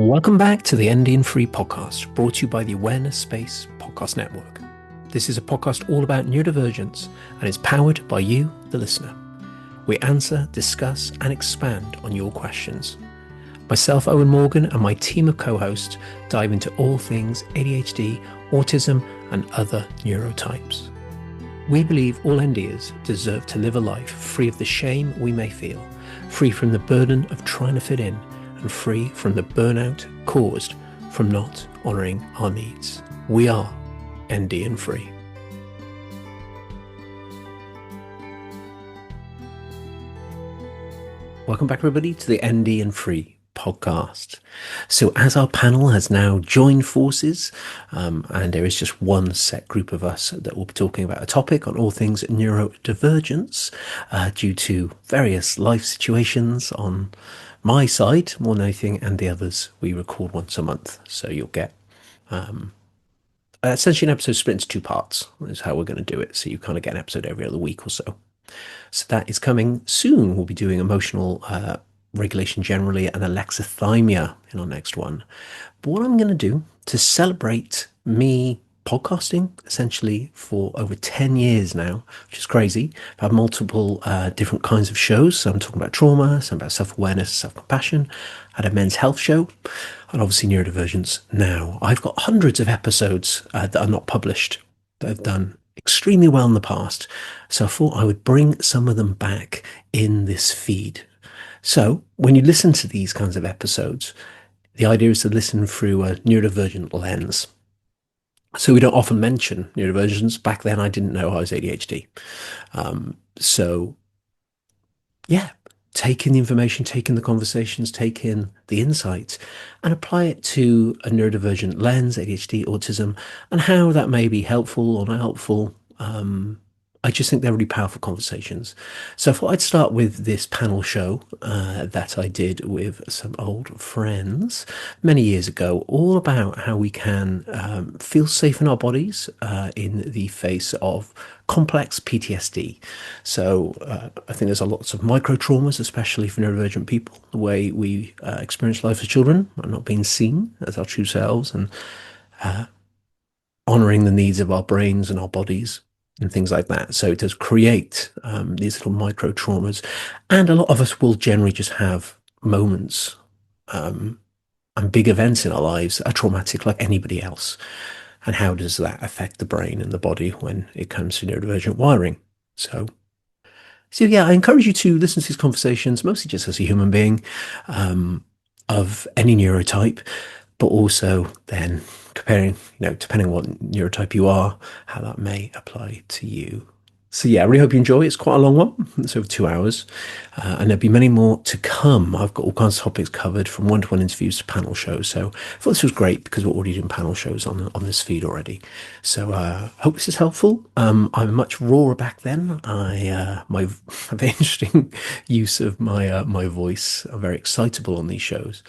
Welcome back to the ND Free podcast, brought to you by the Awareness Space Podcast Network. This is a podcast all about neurodivergence and is powered by you, the listener. We answer, discuss, and expand on your questions. Myself, Owen Morgan, and my team of co-hosts dive into all things ADHD, autism, and other neurotypes. We believe all NDers deserve to live a life free of the shame we may feel, free from the burden of trying to fit in, and free from the burnout caused from not honouring our needs. We are ND and Free. Welcome back, everybody, to the ND and Free podcast. So as our panel has now joined forces, and there is just one set group of us that will be talking about a topic on all things neurodivergence, due to various life situations on my side more than anything, and the others we record once a month. So you'll get essentially an episode split into two parts is how we're going to do it. So you kind of get an episode every other week or so. So that is coming soon. We'll be doing emotional regulation generally and alexithymia in our next one. But what I'm going to do to celebrate me podcasting essentially for over 10 years now, which is crazy. I've had multiple different kinds of shows. So I'm talking about trauma, some about self-awareness, self-compassion. I had a men's health show, and obviously neurodivergence now. I've got hundreds of episodes that are not published that I've done extremely well in the past. So I thought I would bring some of them back in this feed. So when you listen to these kinds of episodes, the idea is to listen through a neurodivergent lens. So we don't often mention neurodivergence. Back then, I didn't know I was ADHD. So yeah, take in the information, take in the conversations, take in the insights, and apply it to a neurodivergent lens, ADHD, autism, and how that may be helpful or not helpful. I just think they're really powerful conversations. So I thought I'd start with this panel show that I did with some old friends many years ago, all about how we can feel safe in our bodies in the face of complex PTSD. So I think there's lots of micro traumas, especially for neurodivergent people, the way we experience life as children and not being seen as our true selves, and honouring the needs of our brains and our bodies and things like that. So it does create these little micro traumas, and a lot of us will generally just have moments and big events in our lives that are traumatic like anybody else. And how does that affect the brain and the body when it comes to neurodivergent wiring? So yeah, I encourage you to listen to these conversations, mostly just as a human being of any neurotype, but also then comparing, depending on what neurotype you are, how that may apply to you. So yeah, I really hope you enjoy. It's quite a long one. It's over 2 hours. And there'll be many more to come. I've got all kinds of topics covered, from one-to-one interviews to panel shows. So I thought this was great because we're already doing panel shows on this feed already. So hope this is helpful. I'm much rawer back then. I have very interesting use of my voice. I'm very excitable on these shows.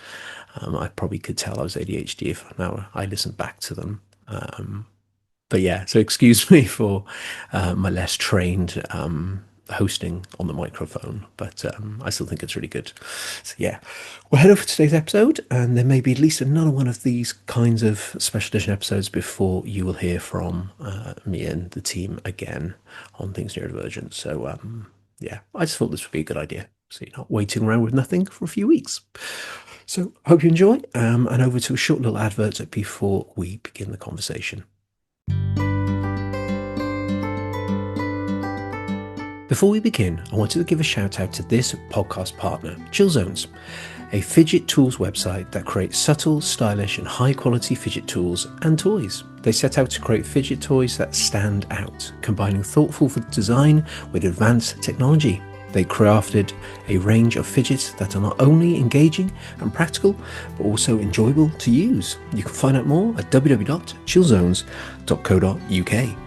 I probably could tell I was ADHD if now I listen back to them. But yeah, so excuse me for my less trained hosting on the microphone, but I still think it's really good. So yeah, we'll head over to today's episode, and there may be at least another one of these kinds of special edition episodes before you will hear from me and the team again on things neurodivergent. So yeah, I just thought this would be a good idea, so you're not waiting around with nothing for a few weeks. So hope you enjoy, and over to a short little advert before we begin the conversation. Before we begin, I wanted to give a shout out to this podcast partner, Chill Zones, a fidget tools website that creates subtle, stylish and high quality fidget tools and toys. They set out to create fidget toys that stand out, combining thoughtful design with advanced technology. They crafted a range of fidgets that are not only engaging and practical, but also enjoyable to use. You can find out more at www.chillzones.co.uk.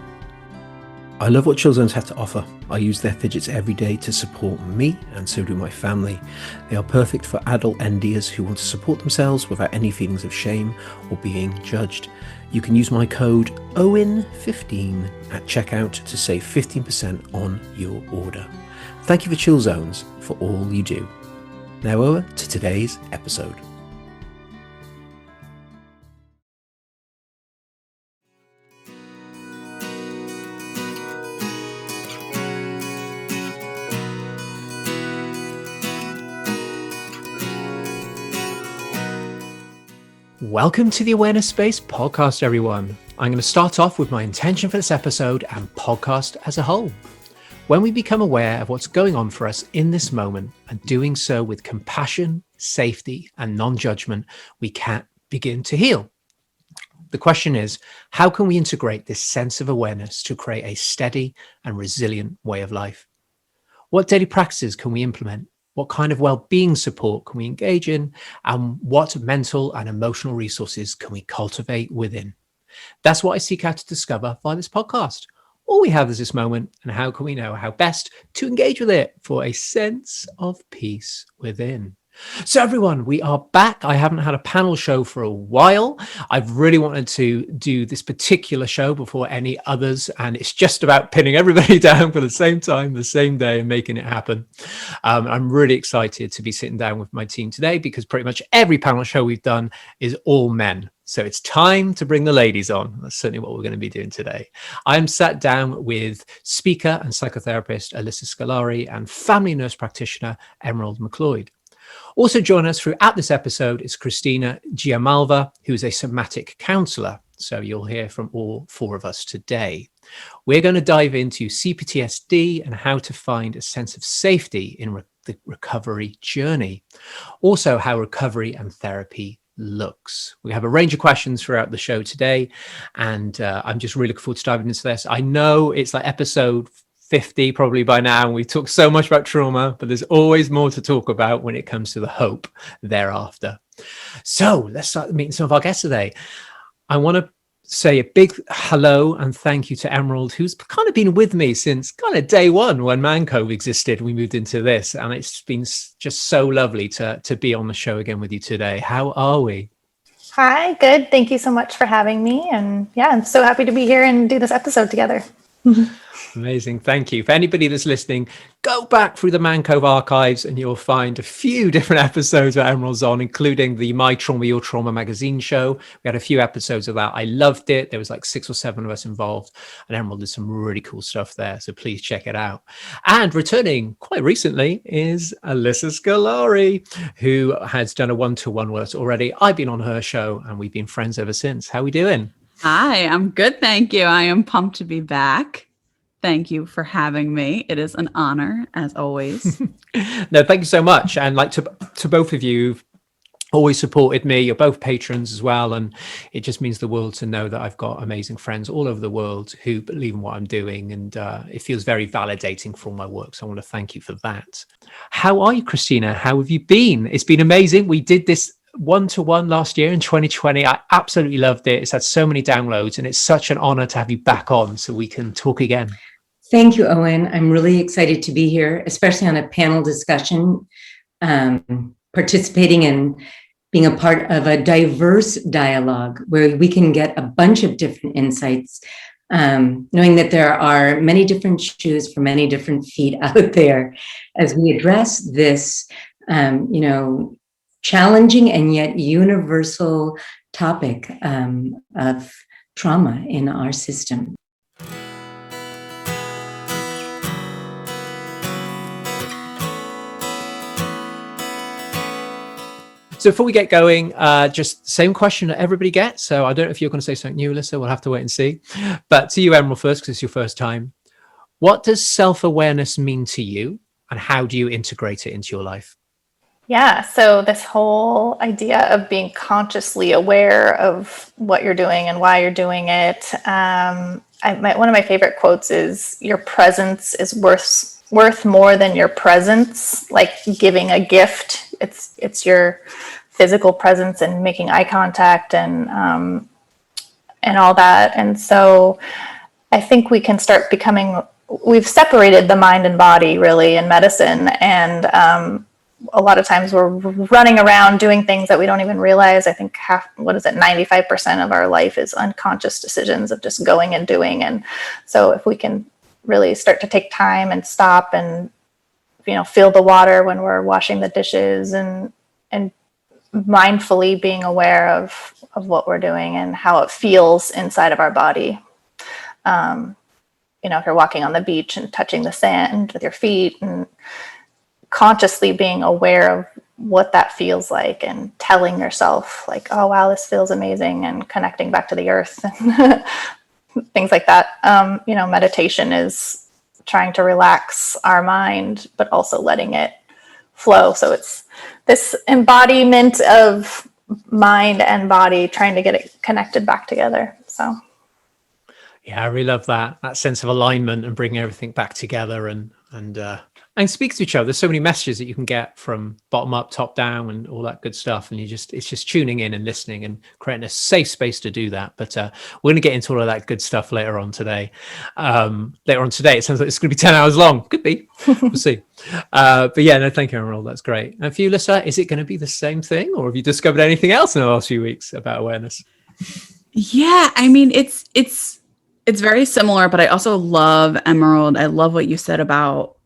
I love what Chill Zones have to offer. I use their fidgets every day to support me, and so do my family. They are perfect for adult NDers who want to support themselves without any feelings of shame or being judged. You can use my code OWEN15 at checkout to save 15% on your order. Thank you for Chill Zones for all you do. Now over to today's episode. Welcome to the Awareness Space podcast, everyone. I'm going to start off with my intention for this episode and podcast as a whole. When we become aware of what's going on for us in this moment and doing so with compassion, safety, and non-judgment, we can begin to heal. The question is, how can we integrate this sense of awareness to create a steady and resilient way of life? What daily practices can we implement? What kind of well-being support can we engage in? And what mental and emotional resources can we cultivate within? That's what I seek out to discover via this podcast. All we have is this moment, and how can we know how best to engage with it for a sense of peace within? So everyone, we are back. I haven't had a panel show for a while. I've really wanted to do this particular show before any others, and it's just about pinning everybody down for the same time, the same day, and making it happen. I'm really excited to be sitting down with my team today because pretty much every panel show we've done is all men. So it's time to bring the ladies on. That's certainly what we're going to be doing today. I'm sat down with speaker and psychotherapist Alyssa Scolari and family nurse practitioner McLeod. Also joining us throughout this episode is Christina Giammalva, who is a somatic counsellor. So you'll hear from all four of us today. We're going to dive into CPTSD and how to find a sense of safety in the recovery journey. Also, how recovery and therapy looks. We have a range of questions throughout the show today, and I'm just really looking forward to diving into this. I know it's like episode 50 probably by now, and we've talked so much about trauma, but there's always more to talk about when it comes to the hope thereafter. So let's start meeting some of our guests today. I want to say a big hello and thank you to Emerald, who's kind of been with me since kind of day one when ManCove existed. We moved into this, and it's been just so lovely to be on the show again with you today. How are we? Hi, good. Thank you so much for having me. And yeah, I'm so happy to be here and do this episode together. Amazing. Thank you. For anybody that's listening, go back through the ManCove archives and you'll find a few different episodes that Emerald's on, including the My Trauma, Your Trauma magazine show. We had a few episodes of that. I loved it. There was like 6 or 7 of us involved, and Emerald did some really cool stuff there. So please check it out. And returning quite recently is Alyssa Scolari, who has done a one-to-one with us already. I've been on her show and we've been friends ever since. How are we doing? Hi, I'm good. Thank you. I am pumped to be back. Thank you for having me. It is an honor, as always. No, thank you so much. And like to both of you, you've always supported me. You're both patrons as well. And it just means the world to know that I've got amazing friends all over the world who believe in what I'm doing. And it feels very validating for all my work. So I want to thank you for that. How are you, Christina? How have you been? It's been amazing. We did this one-to-one last year in 2020. I absolutely loved it. It's had so many downloads, and it's such an honor to have you back on so we can talk again. Thank you, Owen. I'm really excited to be here, especially on a panel discussion, participating and being a part of a diverse dialogue where we can get a bunch of different insights, knowing that there are many different shoes for many different feet out there as we address this, challenging and yet universal topic of trauma in our system. So before we get going, just the same question that everybody gets. So I don't know if you're going to say something new, Alyssa. We'll have to wait and see. But to you, Emerald, first, because it's your first time. What does self-awareness mean to you, and how do you integrate it into your life? Yeah, so this whole idea of being consciously aware of what you're doing and why you're doing it. One of my favorite quotes is, "Your presence is worth more than your presence," like giving a gift. It's your physical presence and making eye contact and all that. And so I think we can start we've separated the mind and body really in medicine. And a lot of times we're running around doing things that we don't even realize. I think 95% of our life is unconscious decisions of just going and doing. And so if we can really start to take time and stop and feel the water when we're washing the dishes and mindfully being aware of what we're doing and how it feels inside of our body. If you're walking on the beach and touching the sand with your feet and consciously being aware of what that feels like, and telling yourself like, oh wow, this feels amazing, and connecting back to the earth and things like that. Meditation is trying to relax our mind, but also letting it flow. So it's this embodiment of mind and body, trying to get it connected back together. So yeah, I really love that sense of alignment and bringing everything back together and speak to each other. There's so many messages that you can get from bottom up, top down, and all that good stuff. And it's just tuning in and listening and creating a safe space to do that. But we're going to get into all of that good stuff later on today. It sounds like it's going to be 10 hours long. Could be. We'll see. But yeah, no, thank you, Emerald. That's great. And for you, Alyssa, is it going to be the same thing, or have you discovered anything else in the last few weeks about awareness? Yeah, I mean, it's very similar, but I also love, Emerald, I love what you said about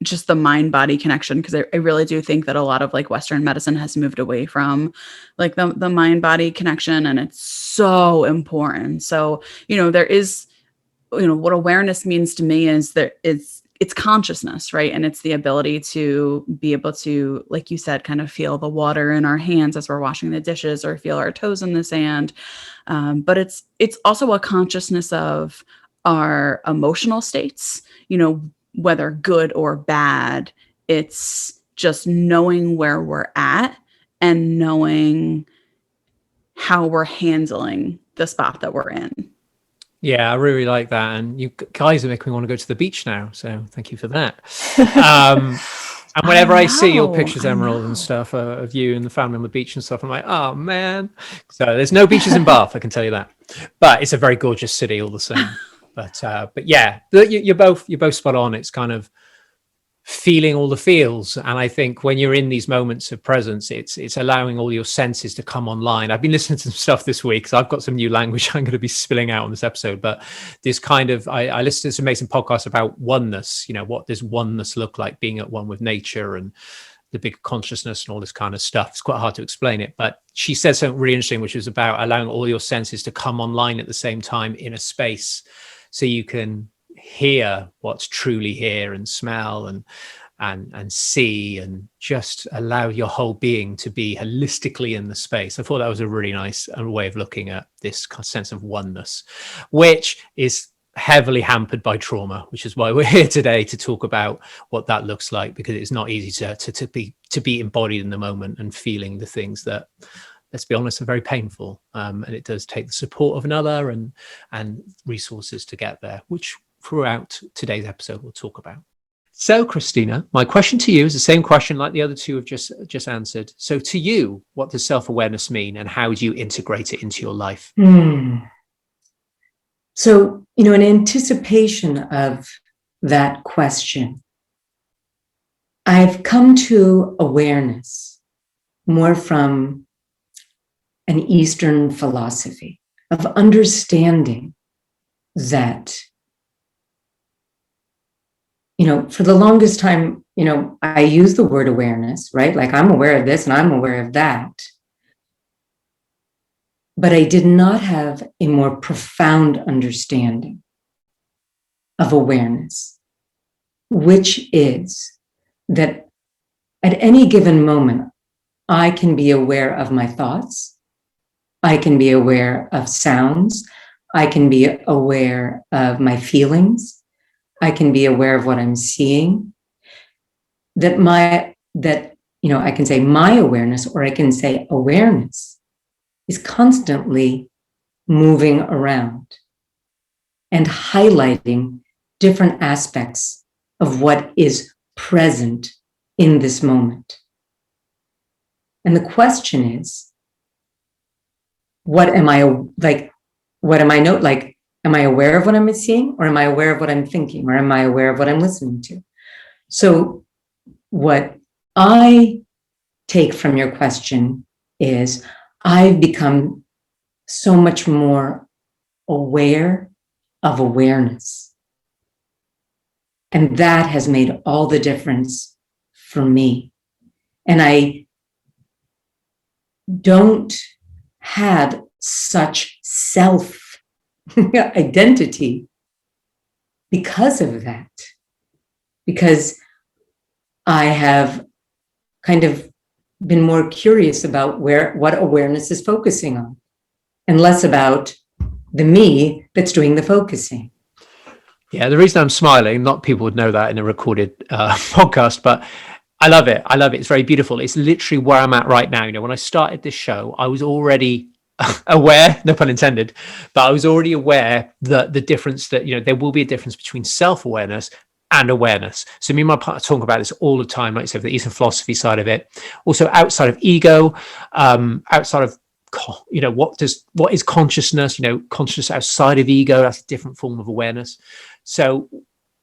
just the mind body connection, because I really do think that a lot of like Western medicine has moved away from like the mind body connection, and it's so important. So, there is, what awareness means to me is that it's consciousness, right? And it's the ability to be able to, like you said, kind of feel the water in our hands as we're washing the dishes, or feel our toes in the sand. But it's also a consciousness of our emotional states, whether good or bad. It's just knowing where we're at and knowing how we're handling the spot that we're in. Yeah, I really like that. And you guys are making me want to go to the beach now. So thank you for that. And whenever I see your pictures, Emerald, and stuff of you and the family on the beach and stuff, I'm like, oh man. So there's no beaches in Bath, I can tell you that. But it's a very gorgeous city all the same. But yeah, you're both spot on. It's kind of feeling all the feels. And I think when you're in these moments of presence, it's allowing all your senses to come online. I've been listening to some stuff this week, so I've got some new language I'm going to be spilling out on this episode. But this kind of, I listened to this amazing podcast about oneness, what does oneness look like, being at one with nature and the big consciousness and all this kind of stuff. It's quite hard to explain it, but she said something really interesting, which was about allowing all your senses to come online at the same time in a space, so you can hear what's truly here, and smell and see, and just allow your whole being to be holistically in the space. I thought that was a really nice way of looking at this sense of oneness, which is heavily hampered by trauma, which is why we're here today to talk about what that looks like, because it's not easy to be embodied in the moment and feeling the things that, let's be honest, are very painful. And it does take the support of another and resources to get there, which throughout today's episode we'll talk about. So Christina, my question to you is the same question like the other two have just answered. So to you, what does self-awareness mean, and how do you integrate it into your life? So, in anticipation of that question, I've come to awareness more from an Eastern philosophy of understanding that, for the longest time, I use the word awareness, right? Like I'm aware of this and I'm aware of that. But I did not have a more profound understanding of awareness, which is that at any given moment, I can be aware of my thoughts. I can be aware of sounds. I can be aware of my feelings. I can be aware of what I'm seeing. I can say my awareness, or I can say awareness is constantly moving around and highlighting different aspects of what is present in this moment. And the question is, am I aware of what I'm seeing, or am I aware of what I'm thinking, or am I aware of what I'm listening to? So what I take from your question is, I've become so much more aware of awareness. And that has made all the difference for me. And I don't have such self identity because of that. Because I have kind of been more curious about what awareness is focusing on, and less about the me that's doing the focusing. Yeah, the reason I'm smiling, not people would know that in a recorded podcast, but I love it. I love it. It's very beautiful. It's literally where I'm at right now. You know, when I started this show, I was already aware, no pun intended, but I was already aware that the difference that, you know, there will be a difference between self-awareness and awareness. So me and my partner talk about this all the time, like I said, the Eastern philosophy side of it. Also outside of ego, outside of, you know, what is consciousness? You know, consciousness outside of ego, that's a different form of awareness. So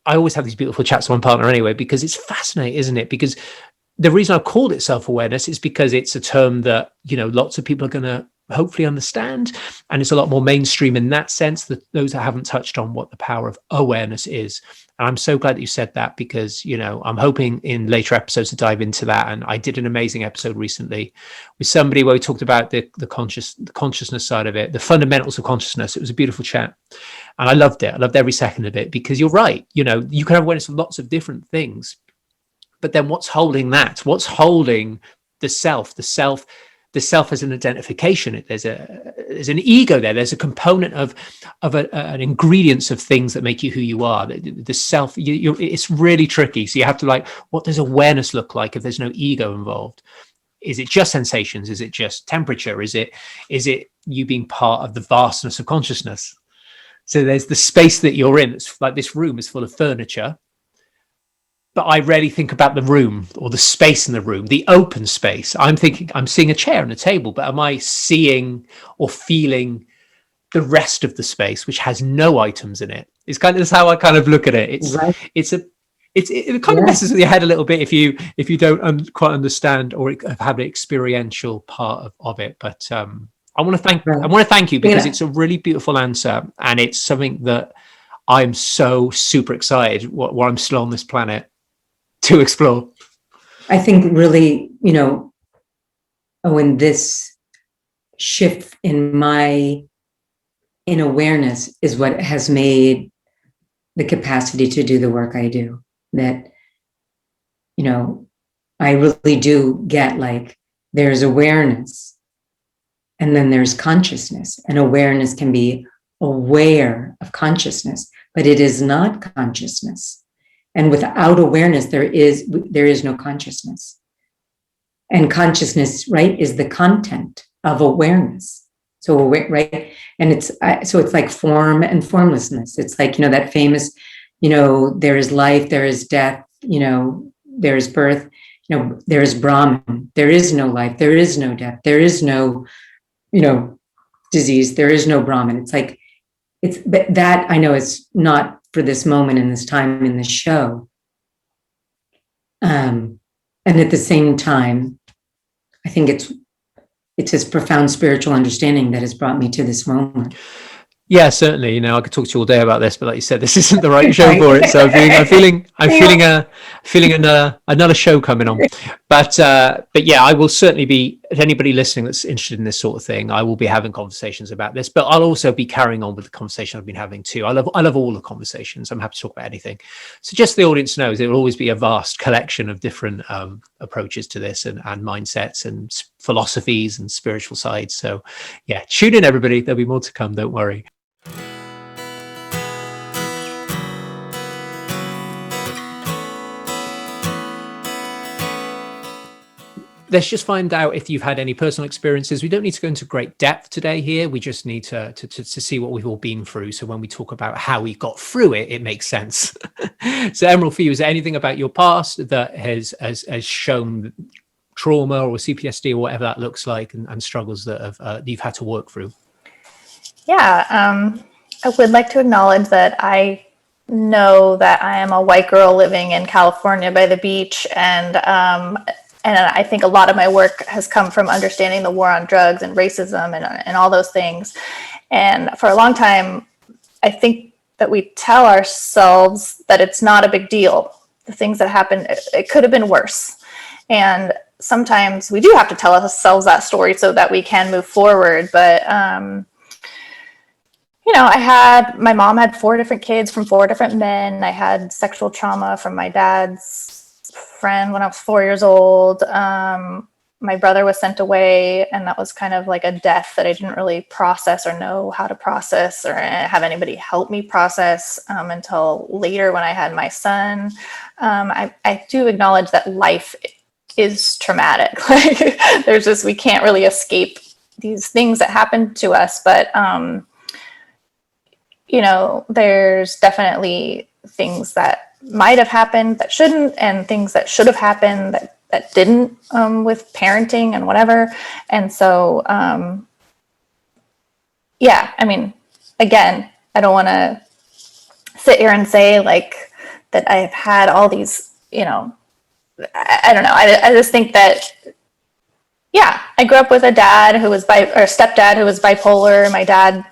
I always have these beautiful chats with my partner anyway, because it's fascinating, isn't it? Because the reason I've called it self-awareness is because it's a term that, you know, lots of people are going to hopefully understand. And it's a lot more mainstream in that sense, that those that haven't touched on what the power of awareness is. And I'm so glad that you said that, because, you know, I'm hoping in later episodes to dive into that. And I did an amazing episode recently with somebody where we talked about the consciousness side of it, the fundamentals of consciousness. It was a beautiful chat. And I loved it. I loved every second of it, because you're right. You know, you can have awareness of lots of different things, but then what's holding that? What's holding the self? The self as an identification. There's an ego there. There's a component of an ingredients of things that make you who you are. The self. It's really tricky. So you have to, like, what does awareness look like if there's no ego involved? Is it just sensations? Is it just temperature? Is it you being part of the vastness of consciousness? So there's the space that you're in. It's like this room is full of furniture, but I rarely think about the room or the space in the room, the open space. I'm thinking I'm seeing a chair and a table, but am I seeing or feeling the rest of the space, which has no items in it? It's kind of, that's how I kind of look at it. It kind of messes with your head a little bit if you don't quite understand or have an experiential part of it. But I want to thank you, because it's a really beautiful answer, and it's something that I'm so super excited while I'm still on this planet to explore. I think really, you know, Owen, this shift in awareness is what has made the capacity to do the work I do. That, you know, I really do get, like, there's awareness and then there's consciousness, and awareness can be aware of consciousness, but it is not consciousness. And without awareness, there is no consciousness. And consciousness, right, is the content of awareness. So, right, and it's like form and formlessness. It's like, you know, that famous, you know, there is life, there is death, you know, there is birth, you know, there is Brahman. There is no life, there is no death, there is no, you know, disease, there is no Brahman. But that, I know it's not for this moment in this time in this show. And at the same time, I think it's this profound spiritual understanding that has brought me to this moment. Yeah, certainly. You know, I could talk to you all day about this, but like you said, this isn't the right show for it. So I'm feeling another show coming on. But yeah, I will certainly be. If anybody listening that's interested in this sort of thing, I will be having conversations about this. But I'll also be carrying on with the conversation I've been having too. I love all the conversations. I'm happy to talk about anything. So just the audience knows, it will always be a vast collection of different approaches to this, and mindsets and philosophies and spiritual sides. So yeah, tune in, everybody. There'll be more to come. Don't worry. Let's just find out if you've had any personal experiences. We don't need to go into great depth today here. We just need to see what we've all been through. So when we talk about how we got through it, it makes sense. So Emerald, for you, is there anything about your past that has shown trauma or CPTSD or whatever that looks like, and struggles that you've had to work through? Yeah, I would like to acknowledge that I know that I am a white girl living in California by the beach, and I think a lot of my work has come from understanding the war on drugs and racism and all those things. And for a long time, I think that we tell ourselves that it's not a big deal. The things that happened, it could have been worse. And sometimes we do have to tell ourselves that story so that we can move forward. But, you know, my mom had 4 different kids from 4 different men. I had sexual trauma from my dad's friend when I was 4 years old. my brother was sent away, and that was kind of like a death that I didn't really process or know how to process or have anybody help me process until later when I had my son. I do acknowledge that life is traumatic. Like there's just, we can't really escape these things that happen to us, but there's definitely things that might have happened that shouldn't, and things that should have happened that didn't, with parenting and whatever. And so, again, I don't want to sit here and say like that I've had all these, I don't know. I just think that, I grew up with a dad who was stepdad who was bipolar. My dad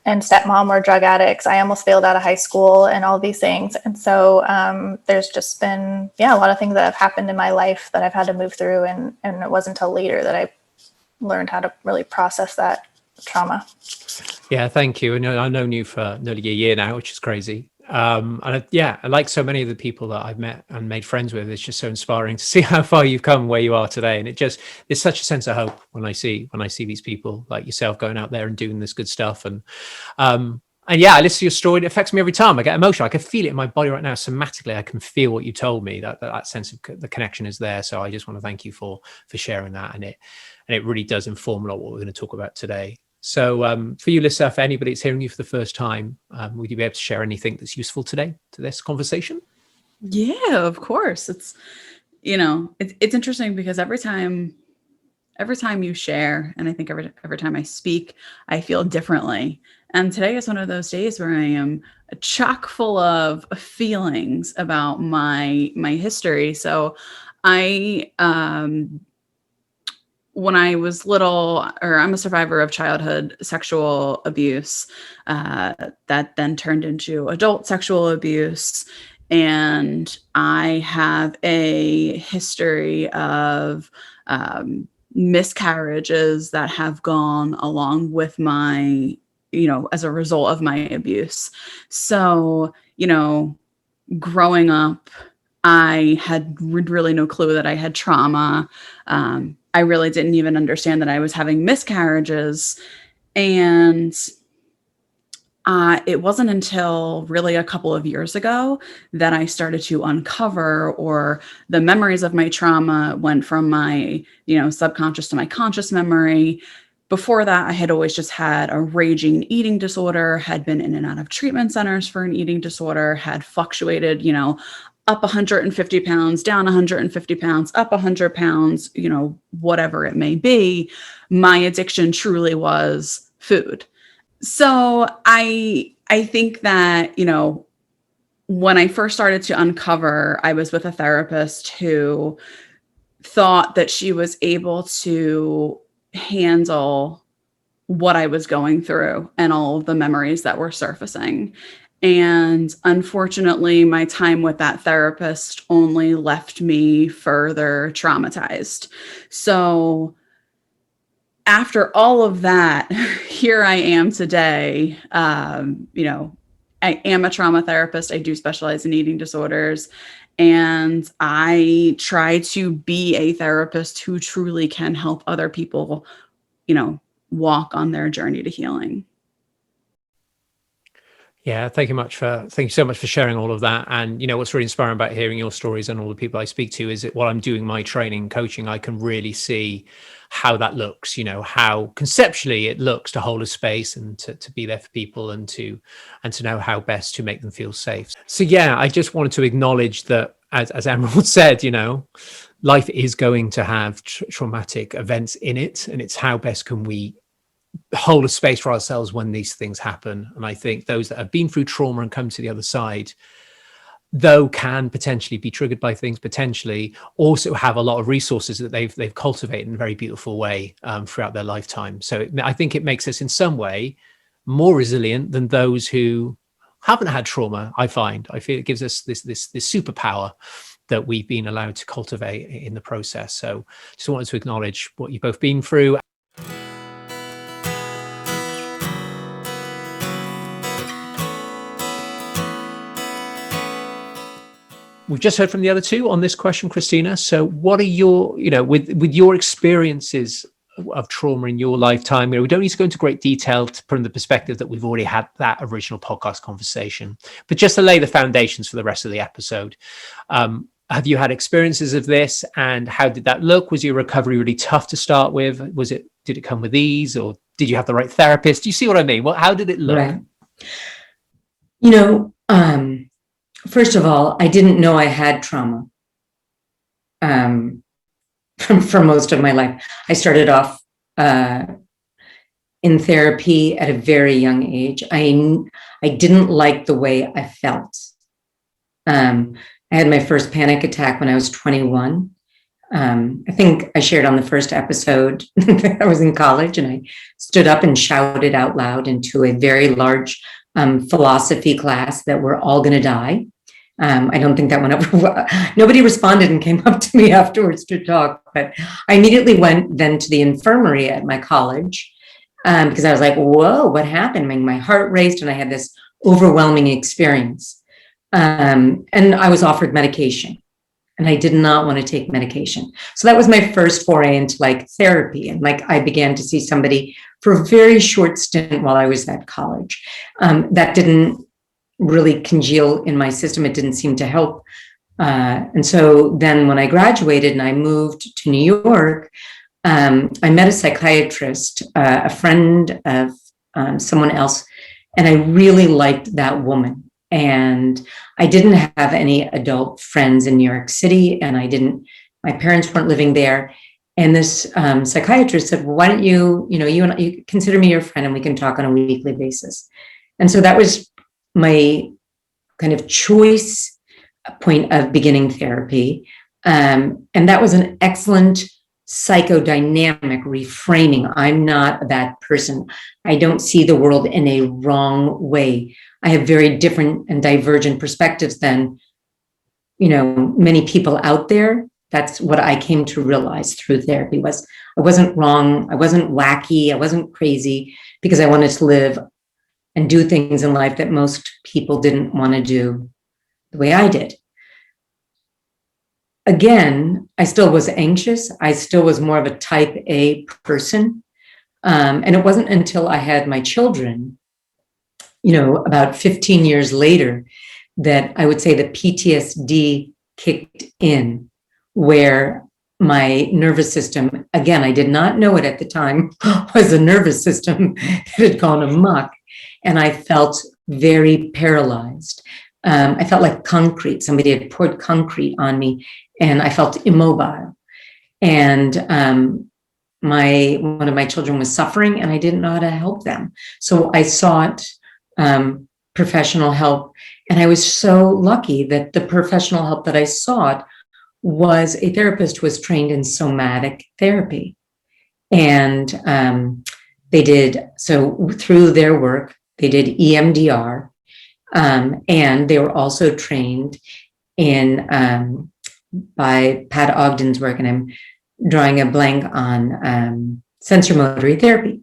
and stepmom were drug addicts. I almost failed out of high school and all these things. And so there's just been, a lot of things that have happened in my life that I've had to move through. And it wasn't until later that I learned how to really process that trauma. Yeah, thank you. And I've known you for nearly a year now, which is crazy. I like so many of the people that I've met and made friends with. It's just so inspiring to see how far you've come where you are today. And there's such a sense of hope when I see these people like yourself going out there and doing this good stuff. And I listen to your story. It affects me every time. I get emotional. I can feel it in my body right now. Somatically, I can feel what you told me, that sense of the connection is there. So I just want to thank you for sharing that. And it really does inform a lot what we're going to talk about today. So for you, Alyssa, for anybody that's hearing you for the first time, would you be able to share anything that's useful today to this conversation? Yeah, of course. It's, it's interesting because every time you share, and I think every time I speak, I feel differently. And today is one of those days where I am chock full of feelings about my history. So I, when I was little, I'm a survivor of childhood sexual abuse that then turned into adult sexual abuse. And I have a history of miscarriages that have gone along with my, as a result of my abuse. So, growing up, I had really no clue that I had trauma. I really didn't even understand that I was having miscarriages. And it wasn't until really a couple of years ago that I started to uncover, or the memories of my trauma went from my, subconscious to my conscious memory. Before that, I had always just had a raging eating disorder, had been in and out of treatment centers for an eating disorder, had fluctuated, up 150 pounds, down 150 pounds, up 100 pounds, whatever it may be. My addiction truly was food. So I think that, when I first started to uncover, I was with a therapist who thought that she was able to handle what I was going through and all of the memories that were surfacing. And unfortunately, my time with that therapist only left me further traumatized. So after all of that, here I am today. I am a trauma therapist. I do specialize in eating disorders. And I try to be a therapist who truly can help other people, walk on their journey to healing. Yeah, thank you so much for sharing all of that. And what's really inspiring about hearing your stories and all the people I speak to is that while I'm doing my training coaching, I can really see how that looks, how conceptually it looks to hold a space and to be there for people and to know how best to make them feel safe. So yeah, I just wanted to acknowledge that, as Emerald said, life is going to have traumatic events in it, and it's how best can we hold a space for ourselves when these things happen. And I think those that have been through trauma and come to the other side, though can potentially be triggered by things, potentially also have a lot of resources that they've cultivated in a very beautiful way throughout their lifetime. So I think it makes us in some way more resilient than those who haven't had trauma. I feel it gives us this superpower that we've been allowed to cultivate in the process. So just wanted to acknowledge what you've both been through. we've just heard from the other two on this question, Christina. So what are your, with your experiences of trauma in your lifetime, we don't need to go into great detail from the perspective that we've already had that original podcast conversation, but just to lay the foundations for the rest of the episode. Have you had experiences of this, and how did that look? Was your recovery really tough to start with? Did it come with ease, or did you have the right therapist? Do you see what I mean? How did it look? Right. First of all, I didn't know I had trauma for most of my life. I started off in therapy at a very young age. I didn't like the way I felt. I had my first panic attack when I was 21. I think I shared on the first episode that I was in college, and I stood up and shouted out loud into a very large philosophy class that we're all going to die. I don't think that went over. Nobody responded and came up to me afterwards to talk, but I immediately went then to the infirmary at my college because I was like, whoa, what happened? I mean, my heart raced and I had this overwhelming experience. And I was offered medication, and I did not want to take medication. So that was my first foray into therapy. And I began to see somebody for a very short stint while I was at college. That didn't really congeal in my system. It didn't seem to help. And so then when I graduated and I moved to New York, I met a psychiatrist, a friend of someone else, and I really liked that woman. And I didn't have any adult friends in New York City, and my parents weren't living there. And this psychiatrist said, well, why don't you consider me your friend and we can talk on a weekly basis. And so that was my kind of choice point of beginning therapy. And that was an excellent psychodynamic reframing. I'm not a bad person. I don't see the world in a wrong way. I have very different and divergent perspectives than, many people out there. That's what I came to realize through therapy was I wasn't wrong. I wasn't wacky. I wasn't crazy, because I wanted to live and do things in life that most people didn't want to do the way I did. Again, I still was anxious. I still was more of a type A person. And it wasn't until I had my children, about 15 years later, that I would say the PTSD kicked in, where my nervous system, again, I did not know it at the time, was a nervous system that had gone amok. And I felt very paralyzed. I felt like concrete. Somebody had poured concrete on me, and I felt immobile. And one of my children was suffering, and I didn't know how to help them. So I sought professional help. And I was so lucky that the professional help that I sought was a therapist who was trained in somatic therapy. And they did, so through their work, they did EMDR, and they were also trained in by Pat Ogden's work, and I'm drawing a blank on sensory therapy.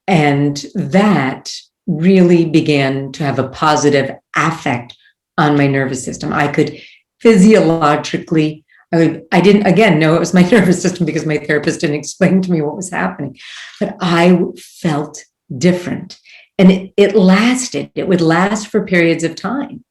And that really began to have a positive affect on my nervous system. I could physiologically, I didn't, again, know it was my nervous system because my therapist didn't explain to me what was happening, but I felt different. And it lasted. It would last for periods of time.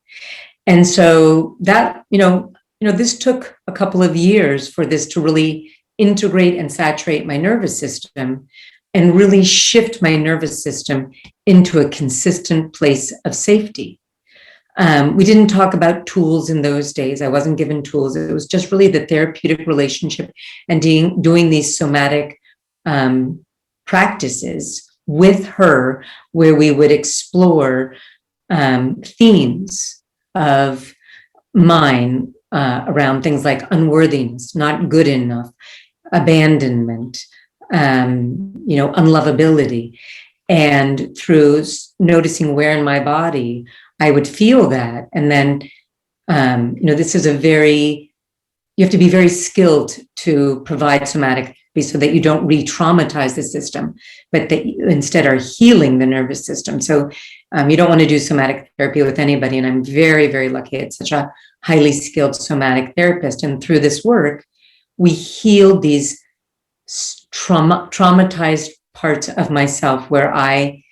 And so that, this took a couple of years for this to really integrate and saturate my nervous system and really shift my nervous system into a consistent place of safety. We didn't talk about tools in those days. I wasn't given tools. It was just really the therapeutic relationship and doing these somatic practices with her, where we would explore themes of mine around things like unworthiness, not good enough, abandonment, unlovability. And through noticing where in my body I would feel that. And then, this is you have to be very skilled to provide somatic so that you don't re-traumatize the system, but that you instead are healing the nervous system. So You don't want to do somatic therapy with anybody. And I'm very, very lucky. It's such a highly skilled somatic therapist. And through this work, we healed these traumatized parts of myself where my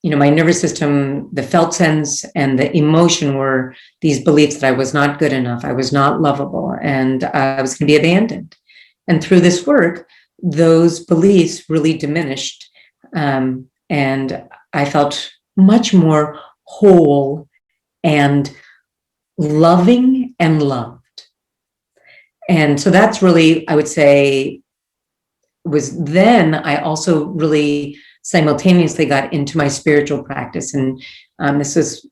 nervous system, the felt sense and the emotion were these beliefs that I was not good enough, I was not lovable, and I was going to be abandoned. And through this work, those beliefs really diminished. And I felt much more whole and loving and loved. And so that's really, I would say, was then I also really simultaneously got into my spiritual practice. And this was,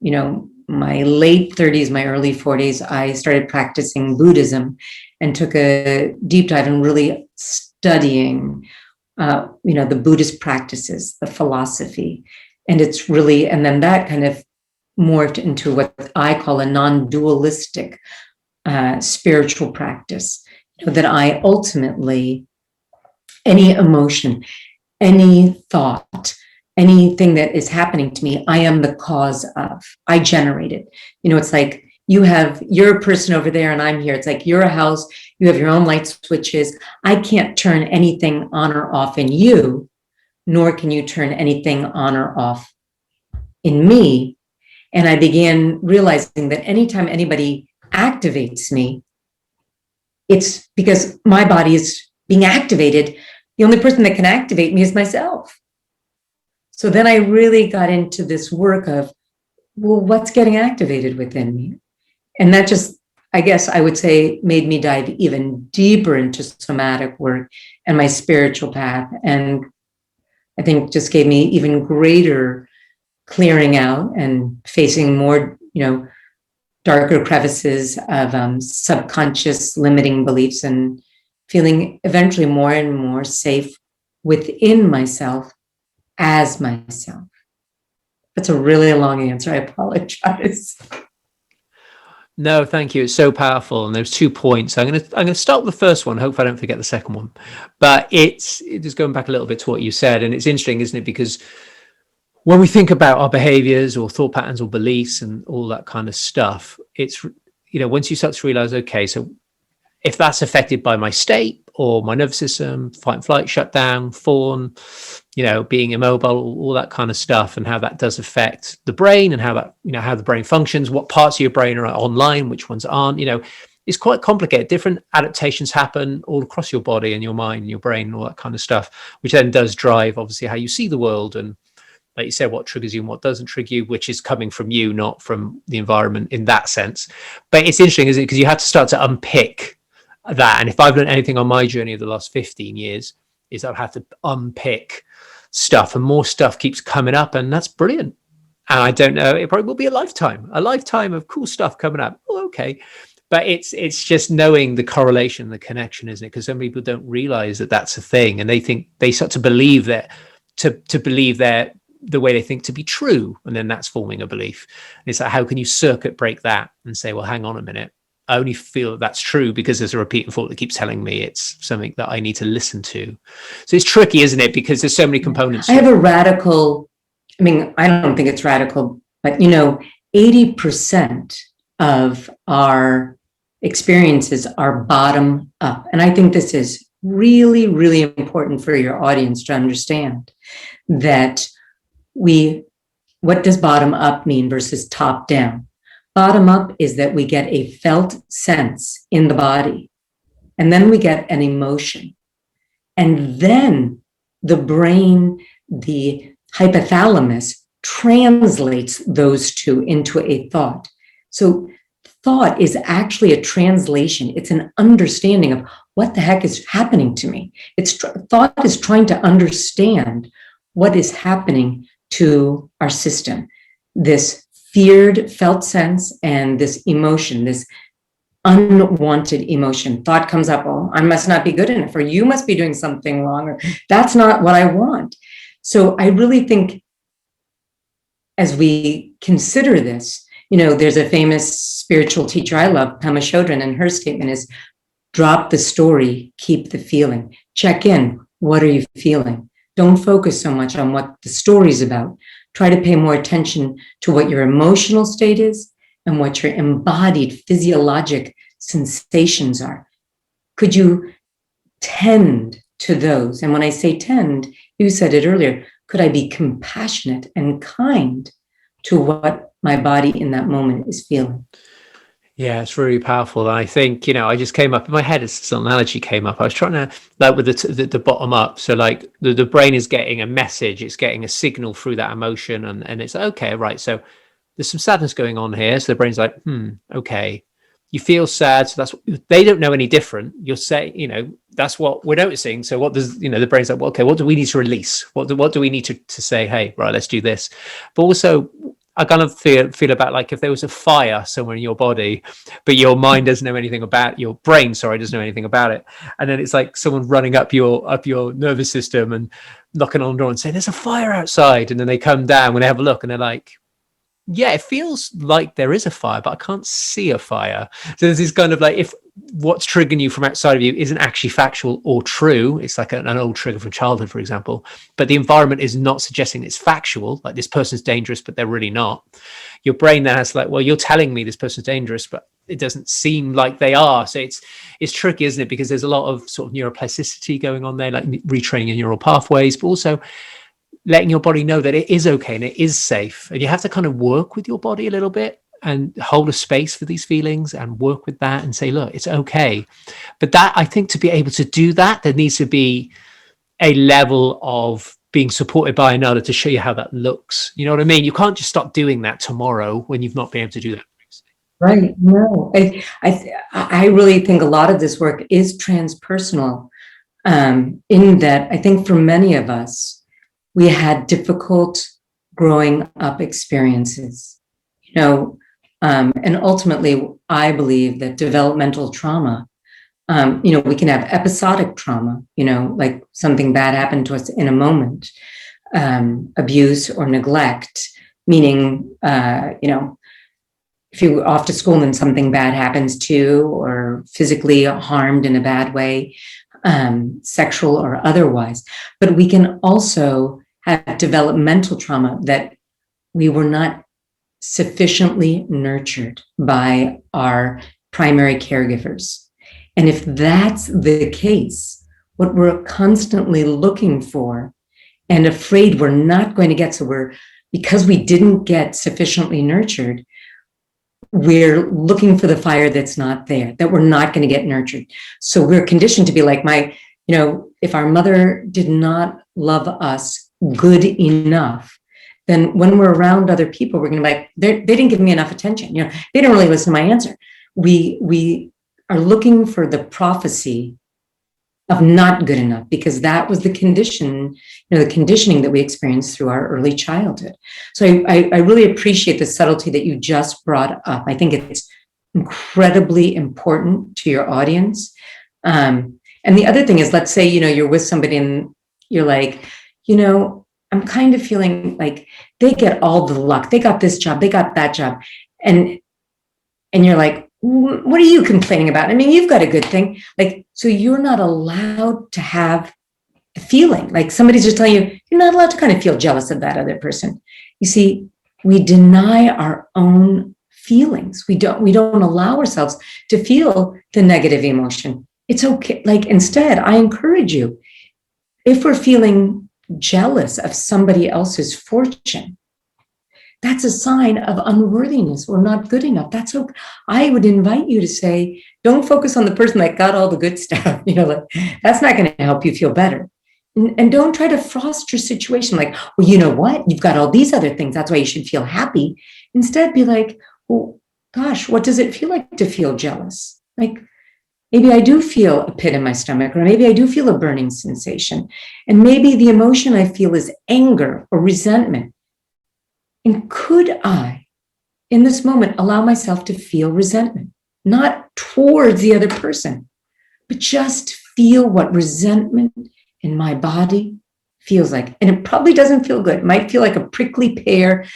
my late 30s, my early 40s, I started practicing Buddhism and took a deep dive and really studying, the Buddhist practices, the philosophy. And it's really, and then that kind of morphed into what I call a non-dualistic spiritual practice, that I ultimately, any emotion, any thought, anything that is happening to me, I am the cause of. I generate it. It's like you're a person over there and I'm here. It's like you're a house, you have your own light switches. I can't turn anything on or off in you, nor can you turn anything on or off in me. And I began realizing that anytime anybody activates me, it's because my body is being activated. The only person that can activate me is myself. So then I really got into this work of, well, what's getting activated within me? And that just, I guess I would say, made me dive even deeper into somatic work and my spiritual path. And I think just gave me even greater clearing out and facing more, darker crevices of subconscious limiting beliefs and feeling eventually more and more safe within myself as myself. That's a really long answer. I apologize. No, thank you. It's so powerful. And there's 2 points. I'm gonna start with the first one. Hopefully I don't forget the second one. But it's just going back a little bit to what you said. And it's interesting, isn't it? Because when we think about our behaviors or thought patterns or beliefs and all that kind of stuff, it's, once you start to realize, okay, so if that's affected by my state or my nervous system, fight and flight, shutdown, fawn, being immobile, all that kind of stuff, and how that does affect the brain and how that, how the brain functions, what parts of your brain are online, which ones aren't, it's quite complicated. Different adaptations happen all across your body and your mind and your brain and all that kind of stuff, which then does drive, obviously, how you see the world. And like you said, what triggers you and what doesn't trigger you, which is coming from you, not from the environment in that sense. But it's interesting, isn't it? Because you have to start to unpick that. And if I've learned anything on my journey of the last 15 years, is I've had to unpick stuff, and more stuff keeps coming up, and that's brilliant. And I don't know, it probably will be a lifetime of cool stuff coming up. Oh, okay. But it's just knowing the correlation, the connection, isn't it? Because some people don't realize that that's a thing, and they think they start to believe that to believe that the way they think to be true, and then that's forming a belief. And it's like, how can you circuit break that and say, well, hang on a minute, I only feel that that's true because there's a repeating thought that keeps telling me it's something that I need to listen to. So it's tricky, isn't it? Because there's so many components. I have a radical, I don't think it's radical, but 80% of our experiences are bottom up. And I think this is really, really important for your audience to understand that what does bottom up mean versus top down? Bottom up is that we get a felt sense in the body, and then we get an emotion. And then the brain, the hypothalamus, translates those two into a thought. So thought is actually a translation. It's an understanding of what the heck is happening to me. Thought is trying to understand what is happening to our system. This feared felt sense and this emotion, this unwanted emotion. Thought comes up, oh, I must not be good enough, or you must be doing something wrong, or that's not what I want. So I really think as we consider this, there's a famous spiritual teacher I love, Pema Chodron, and her statement is, drop the story, keep the feeling. Check in, what are you feeling? Don't focus so much on what the story's about. try to pay more attention to what your emotional state is and what your embodied physiologic sensations are. Could you tend to those? And when I say tend, you said it earlier, could I be compassionate and kind to what my body in that moment is feeling? Yeah, it's really powerful. And I think, I just came up in my head, as an analogy came up. I was trying to, like, with the bottom up. So like the brain is getting a message, it's getting a signal through that emotion. And it's okay, right. So there's some sadness going on here. So the brain's like, okay. You feel sad. So they don't know any different. You're saying, that's what we're noticing. So what does, the brain's like, well, okay, what do we need to release? What do we need to say, hey, right, let's do this. But also, I kind of feel about like if there was a fire somewhere in your body, but your mind doesn't know anything about your brain, doesn't know anything about it. And then it's like someone running up your nervous system and knocking on the door and saying, there's a fire outside. And then they come down when they have a look and they're like, yeah, it feels like there is a fire, but I can't see a fire. So there's this kind of like, if what's triggering you from outside of you isn't actually factual or true, it's like an old trigger from childhood, for example, but the environment is not suggesting it's factual, like this person's dangerous, but they're really not. Your brain then has like, well, you're telling me this person's dangerous, but it doesn't seem like they are. So it's tricky, isn't it? Because there's a lot of sort of neuroplasticity going on there, like retraining your neural pathways, but also letting your body know that it is okay and it is safe. And you have to kind of work with your body a little bit and hold a space for these feelings and work with that and say, look, it's okay. But that, I think, to be able to do that, there needs to be a level of being supported by another to show you how that looks. You know what I mean? You can't just stop doing that tomorrow when you've not been able to do that. Right. No, I really think a lot of this work is transpersonal, in that I think for many of us, we had difficult growing up experiences, and ultimately, I believe that developmental trauma, we can have episodic trauma, like something bad happened to us in a moment, abuse or neglect, meaning, if you're off to school and then something bad happens to you, or physically harmed in a bad way, sexual or otherwise. But we can also have developmental trauma that we were not sufficiently nurtured by our primary caregivers. And if that's the case, what we're constantly looking for and afraid we're not going to get, because we didn't get sufficiently nurtured, we're looking for the fire that's not there, that we're not going to get nurtured. So we're conditioned to be like if our mother did not love us good enough, then when we're around other people, we're going to be like, they didn't give me enough attention. They didn't really listen to my answer. We are looking for the prophecy of not good enough, because that was the conditioning that we experienced through our early childhood. So I really appreciate the subtlety that you just brought up. I think it's incredibly important to your audience. And the other thing is, let's say, you're with somebody and you're like, I'm kind of feeling like they get all the luck. They got this job, they got that job. And you're like, what are you complaining about? I mean, you've got a good thing. So you're not allowed to have a feeling. Like somebody's just telling you, you're not allowed to kind of feel jealous of that other person. You see, we deny our own feelings. We don't allow ourselves to feel the negative emotion. It's okay. Instead, I encourage you, if we're feeling jealous of somebody else's fortune, that's a sign of unworthiness or not good enough. That's okay. I would invite you to say, don't focus on the person that got all the good stuff. That's not going to help you feel better. And don't try to frost your situation like, well, you know what? You've got all these other things. That's why you should feel happy. Instead, be like, well, gosh, what does it feel like to feel jealous? Maybe I do feel a pit in my stomach, or maybe I do feel a burning sensation. And maybe the emotion I feel is anger or resentment. And could I, in this moment, allow myself to feel resentment, not towards the other person, but just feel what resentment in my body feels like? And it probably doesn't feel good. It might feel like a prickly pear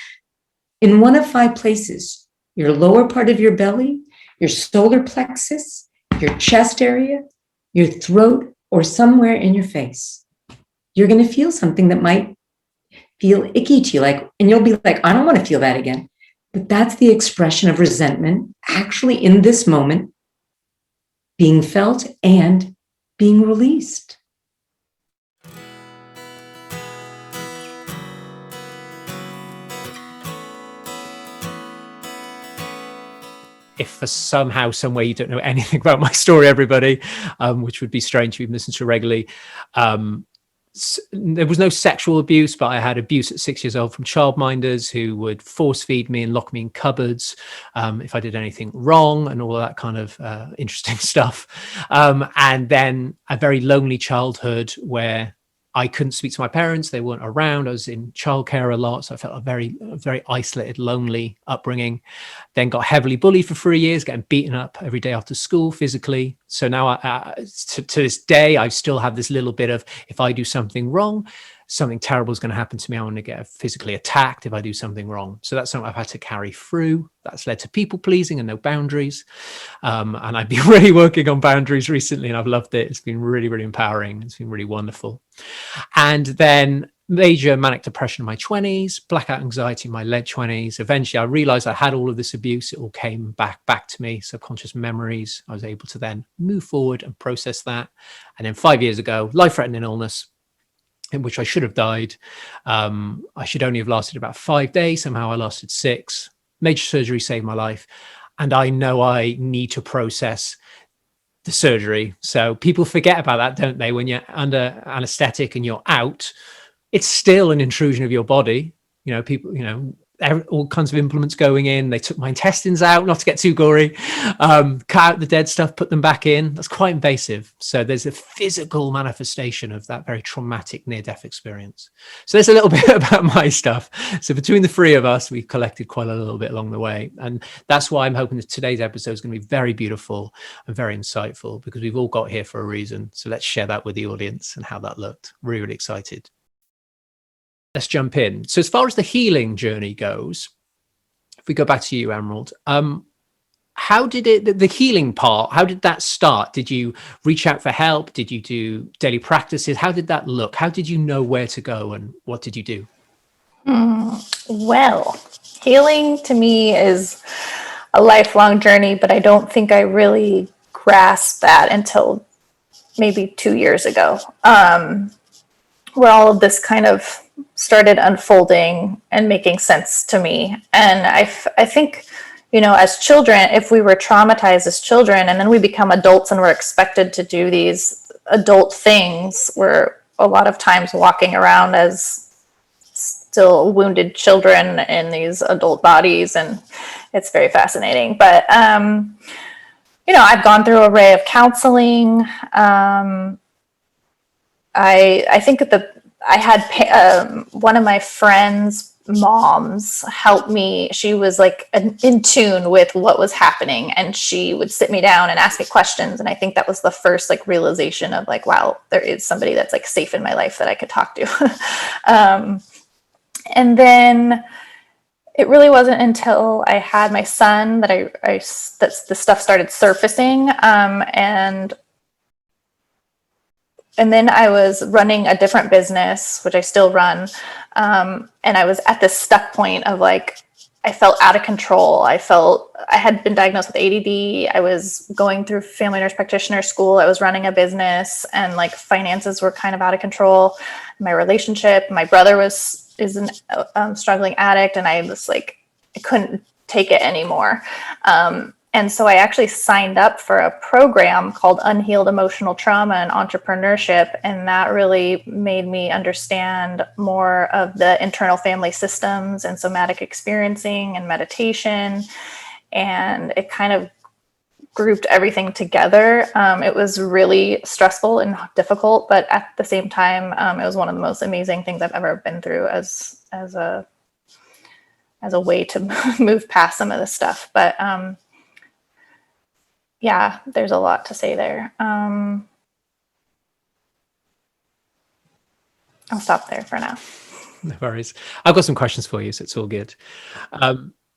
in one of 5 places: your lower part of your belly, your solar plexus, your chest area, your throat, or somewhere in your face. You're going to feel something that might feel icky to you, like, and you'll be like, I don't want to feel that again. But that's the expression of resentment actually in this moment being felt and being released. If for somehow, some way you don't know anything about my story, everybody, which would be strange if you've listened to regularly, there was no sexual abuse, but I had abuse at 6 years old from childminders who would force feed me and lock me in cupboards if I did anything wrong, and all that kind of interesting stuff. And then a very lonely childhood where I couldn't speak to my parents. They weren't around. I was in childcare a lot. So I felt a very isolated, lonely upbringing. Then got heavily bullied for 3 years, getting beaten up every day after school physically. So now to this day, I still have this little bit of, if I do something wrong, something terrible is going to happen to me. I'm going to get physically attacked if I do something wrong. So that's something I've had to carry through. That's led to people pleasing and no boundaries. And I've been really working on boundaries recently, and I've loved it. It's been really, really empowering. It's been really wonderful. And then major manic depression in my 20s, blackout anxiety in my late 20s. Eventually, I realized I had all of this abuse. It all came back to me, subconscious memories. I was able to then move forward and process that. And then 5 years ago, life-threatening illness, in which I should have died. I should only have lasted about 5 days. Somehow I lasted 6. Major surgery saved my life. And I know I need to process the surgery. So people forget about that, don't they? When you're under anesthetic and you're out, it's still an intrusion of your body. You know, people, you know, all kinds of implements going in. They took my intestines out, not to get too gory, cut out the dead stuff, put them back in. That's quite invasive. So there's a physical manifestation of that very traumatic near-death experience. So there's a little bit about my stuff. So between the three of us, we've collected quite a little bit along the way. And that's why I'm hoping that today's episode is going to be very beautiful and very insightful, because we've all got here for a reason. So let's share that with the audience and how that looked. Really, really excited. Let's jump in. So as far as the healing journey goes, if we go back to you, Emerald, how did the healing part, how did that start? Did you reach out for help? Did you do daily practices? How did that look? How did you know where to go, and what did you do? Well, healing to me is a lifelong journey, but I don't think I really grasped that until maybe 2 years ago, where all of this kind of started unfolding and making sense to me. And I think, you know, as children, if we were traumatized as children and then we become adults and we're expected to do these adult things, we're a lot of times walking around as still wounded children in these adult bodies. And it's very fascinating. But, you know, I've gone through an array of counseling. I think that I had one of my friends' moms help me. She was like in tune with what was happening, and she would sit me down and ask me questions. And I think that was the first like realization of like, wow, there is somebody that's like safe in my life that I could talk to. And then it really wasn't until I had my son that that the stuff started surfacing. And then I was running a different business, which I still run. And I was at this stuck point of like, I felt out of control. I had been diagnosed with ADD. I was going through family nurse practitioner school. I was running a business, and like finances were kind of out of control. My relationship, my brother is a struggling addict, and I was like, I couldn't take it anymore. And so I actually signed up for a program called Unhealed Emotional Trauma and Entrepreneurship. And that really made me understand more of the internal family systems and somatic experiencing and meditation. And it kind of grouped everything together. It was really stressful and difficult, but at the same time, it was one of the most amazing things I've ever been through as a way to move past some of this stuff. But yeah, there's a lot to say there. I'll stop there for now. No worries. I've got some questions for you, so it's all good.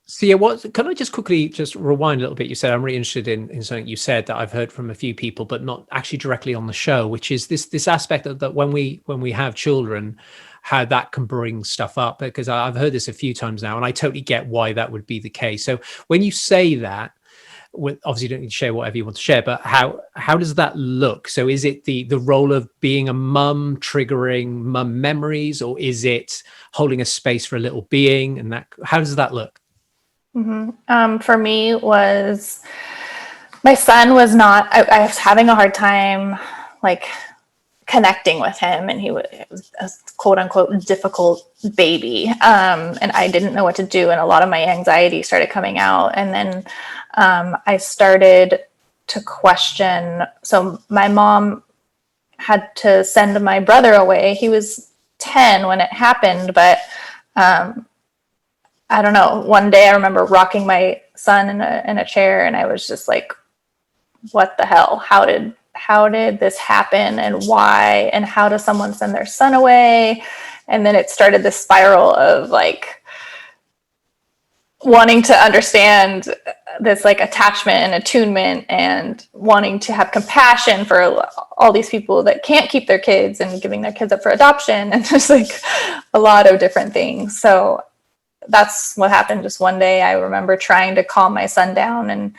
So yeah, can I just quickly just rewind a little bit? You said, I'm really interested in something you said that I've heard from a few people, but not actually directly on the show, which is this aspect that when we have children, how that can bring stuff up, because I've heard this a few times now, and I totally get why that would be the case. So when you say that, obviously you don't need to share whatever you want to share, but how does that look? So is it the role of being a mum triggering mum memories, or is it holding a space for a little being? And that, how does that look? For me, was my son was not, I was having a hard time like connecting with him, and it was a quote unquote difficult baby. And I didn't know what to do. And a lot of my anxiety started coming out. And then I started to question. So my mom had to send my brother away. He was 10 when it happened, but I don't know. One day I remember rocking my son in a chair, and I was just like, what the hell? How did this happen, and why, and how does someone send their son away? And then it started this spiral of like wanting to understand this like attachment and attunement, and wanting to have compassion for all these people that can't keep their kids, and giving their kids up for adoption, and just like a lot of different things. So that's what happened. Just one day I remember trying to calm my son down, and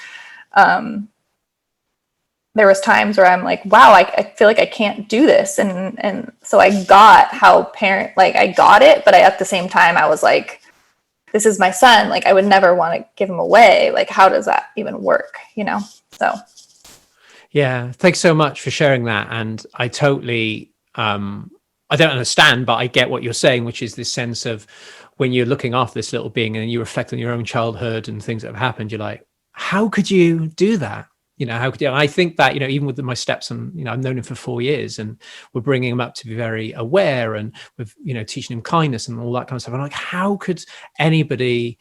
there was times where I'm like, wow, I feel like I can't do this. And so I got how I got it, but at the same time I was like, this is my son. Like I would never want to give him away. Like, how does that even work? So. Yeah. Thanks so much for sharing that. And I totally, I don't understand, but I get what you're saying, which is this sense of when you're looking after this little being and you reflect on your own childhood and things that have happened, you're like, how could you do that? How could you? And I think that, even with my stepson, I've known him for 4 years, and we're bringing him up to be very aware, and with, teaching him kindness and all that kind of stuff. I'm like, how could anybody,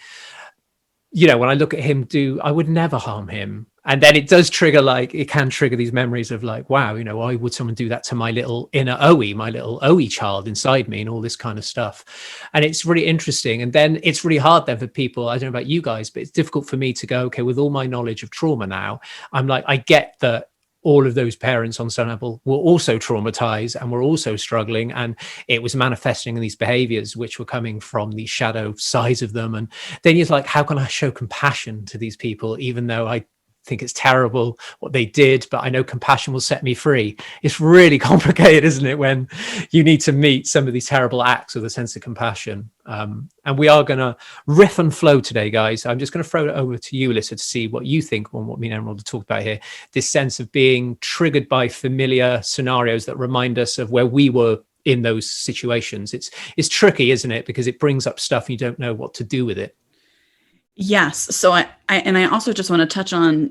when I look at him I would never harm him. And then it does trigger, it can trigger these memories of like, wow, why would someone do that to my little inner my little Owie child inside me, and all this kind of stuff. And it's really interesting. And then it's really hard then for people, I don't know about you guys, but it's difficult for me to go, okay, with all my knowledge of trauma now, I'm like, I get that all of those parents on some level were also traumatized and were also struggling, and it was manifesting in these behaviors which were coming from the shadow sides of them. And then you're like, how can I show compassion to these people, even though I think it's terrible what they did, but I know compassion will set me free? It's really complicated, isn't it, when you need to meet some of these terrible acts with a sense of compassion. And we are going to riff and flow today, guys. I'm just going to throw it over to you, Alyssa, to see what you think on what me and Emerald have talked about here. This sense of being triggered by familiar scenarios that remind us of where we were in those situations. It's tricky, isn't it? Because it brings up stuff and you don't know what to do with it. Yes. So I also just want to touch on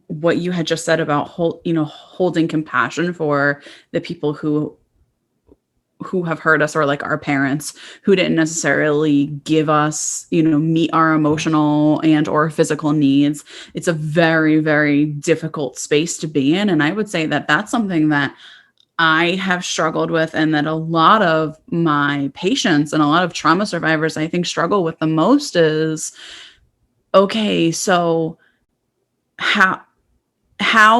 what you had just said about holding compassion for the people who have hurt us, or like our parents who didn't necessarily give us, meet our emotional and or physical needs. It's a very, very difficult space to be in. And I would say that that's something that I have struggled with, and that a lot of my patients and a lot of trauma survivors, I think, struggle with the most is, okay, so how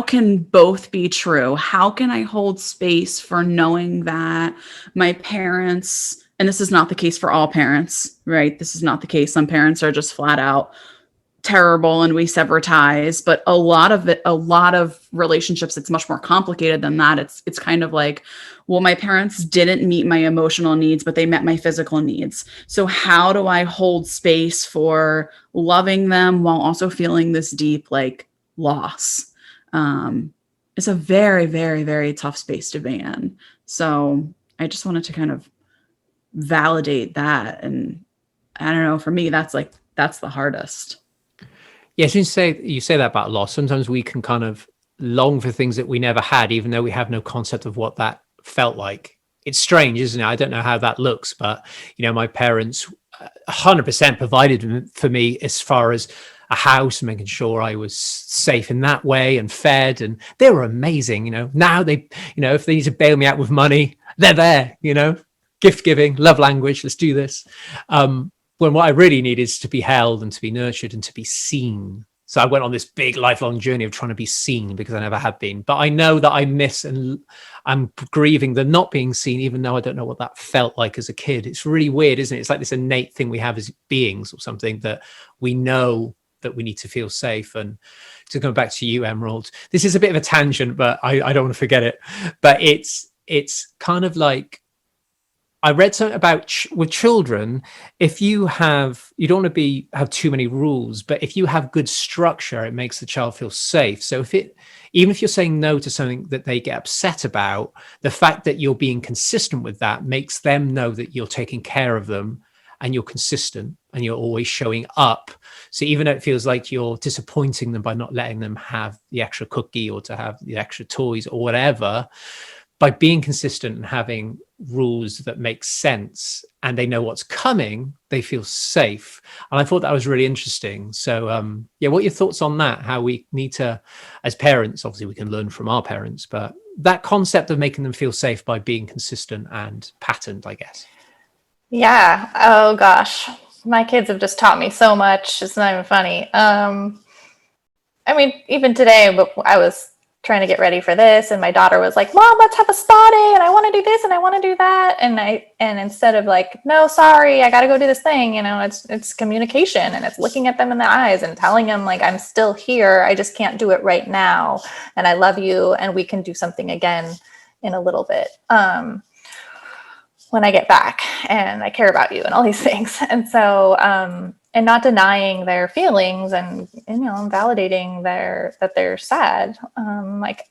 can both be true? How can I hold space for knowing that my parents, and this is not the case for all parents, right? This is not the case. Some parents are just flat out terrible and we sever ties, but a lot of relationships, it's much more complicated than that. It's kind of like, well, my parents didn't meet my emotional needs, but they met my physical needs. So how do I hold space for loving them while also feeling this deep loss? It's a very, very, very tough space to be in. So I just wanted to kind of validate that. And I don't know, for me, that's the hardest. Yes, you say that about loss. Sometimes we can kind of long for things that we never had, even though we have no concept of what that felt like. It's strange, isn't it? I don't know how that looks, but my parents 100% provided for me as far as a house, making sure I was safe in that way and fed, and they were amazing. Now they, if they need to bail me out with money, they're there. Gift giving, love language. Let's do this. When what I really need is to be held and to be nurtured and to be seen. So I went on this big lifelong journey of trying to be seen because I never had been. But I know that I miss, and I'm grieving the not being seen, even though I don't know what that felt like as a kid. It's really weird, isn't it? It's like this innate thing we have as beings or something, that we know that we need to feel safe. And to go back to you, Emerald, this is a bit of a tangent, but I don't want to forget it. But it's kind of like, I read something about with children, if you don't want to have too many rules, but if you have good structure, it makes the child feel safe. So even if you're saying no to something that they get upset about, the fact that you're being consistent with that makes them know that you're taking care of them and you're consistent and you're always showing up. So even though it feels like you're disappointing them by not letting them have the extra cookie or to have the extra toys or whatever, by being consistent and having rules that make sense and they know what's coming, they feel safe. And I thought that was really interesting. So what are your thoughts on that? How we need to, as parents, obviously we can learn from our parents, but that concept of making them feel safe by being consistent and patterned, I guess. Yeah. Oh gosh. My kids have just taught me so much. It's not even funny. I mean, even today, but I was trying to get ready for this, and my daughter was like, "Mom, let's have a spa day, and I want to do this and I want to do that." And instead of like, "No, sorry, I got to go do this thing," it's communication, and it's looking at them in the eyes and telling them like, "I'm still here. I just can't do it right now, and I love you, and we can do something again in a little bit. When I get back, and I care about you," and all these things. And so, and not denying their feelings, and validating that they're sad. Like,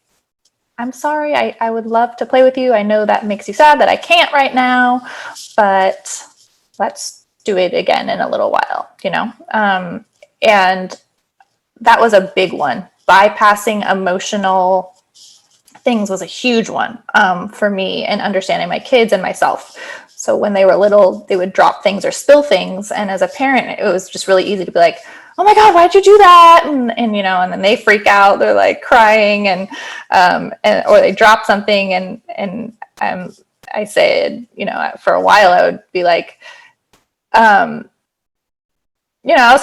"I'm sorry, I would love to play with you. I know that makes you sad that I can't right now, but let's do it again in a little while," and that was a big one. Bypassing emotional things was a huge one for me, and understanding my kids and myself. So when they were little, they would drop things or spill things. And as a parent, it was just really easy to be like, "Oh my God, why'd you do that?" And then they freak out. They're like crying or they drop something. And I said, for a while I would be like, "It's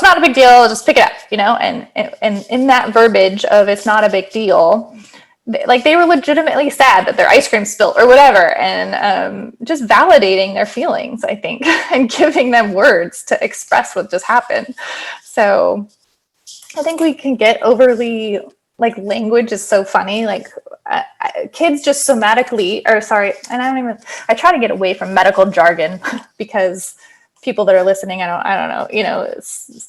not a big deal. Just pick it up," and in that verbiage of "it's not a big deal," like they were legitimately sad that their ice cream spilled or whatever, and just validating their feelings, I think, and giving them words to express what just happened. So I think we can get overly, like, language is so funny. Like kids just somatically, I try to get away from medical jargon because people that are listening, I don't know,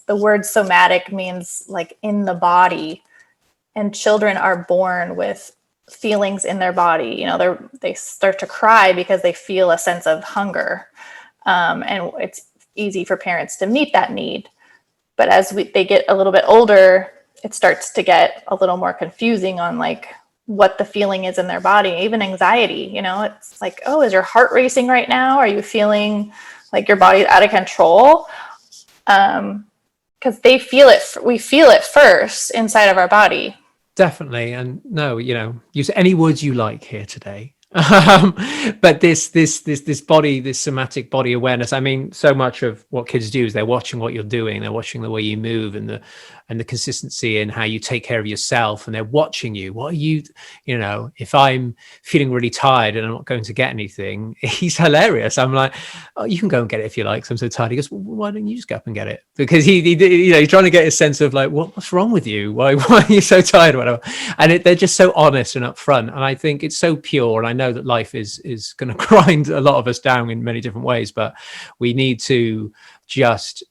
the word somatic means like in the body. And children are born with feelings in their body. They start to cry because they feel a sense of hunger. And it's easy for parents to meet that need. But as they get a little bit older, it starts to get a little more confusing on like what the feeling is in their body, even anxiety. It's like, "Oh, is your heart racing right now? Are you feeling like your body's out of control?" Because we feel it first inside of our body. Definitely. And no, use any words you like here today. But this body, this somatic body awareness, I mean, so much of what kids do is they're watching what you're doing. They're watching the way you move and the consistency in how you take care of yourself. And they're watching you. What are you, if I'm feeling really tired and I'm not going to get anything, he's hilarious. I'm like, "Oh, you can go and get it if you like. 'Cause I'm so tired." He goes, "Well, why don't you just go up and get it?" Because he's trying to get a sense of like, what's wrong with you? Why are you so tired or whatever? And they're just so honest and upfront. And I think it's so pure. And I know that life is going to grind a lot of us down in many different ways, but we need to just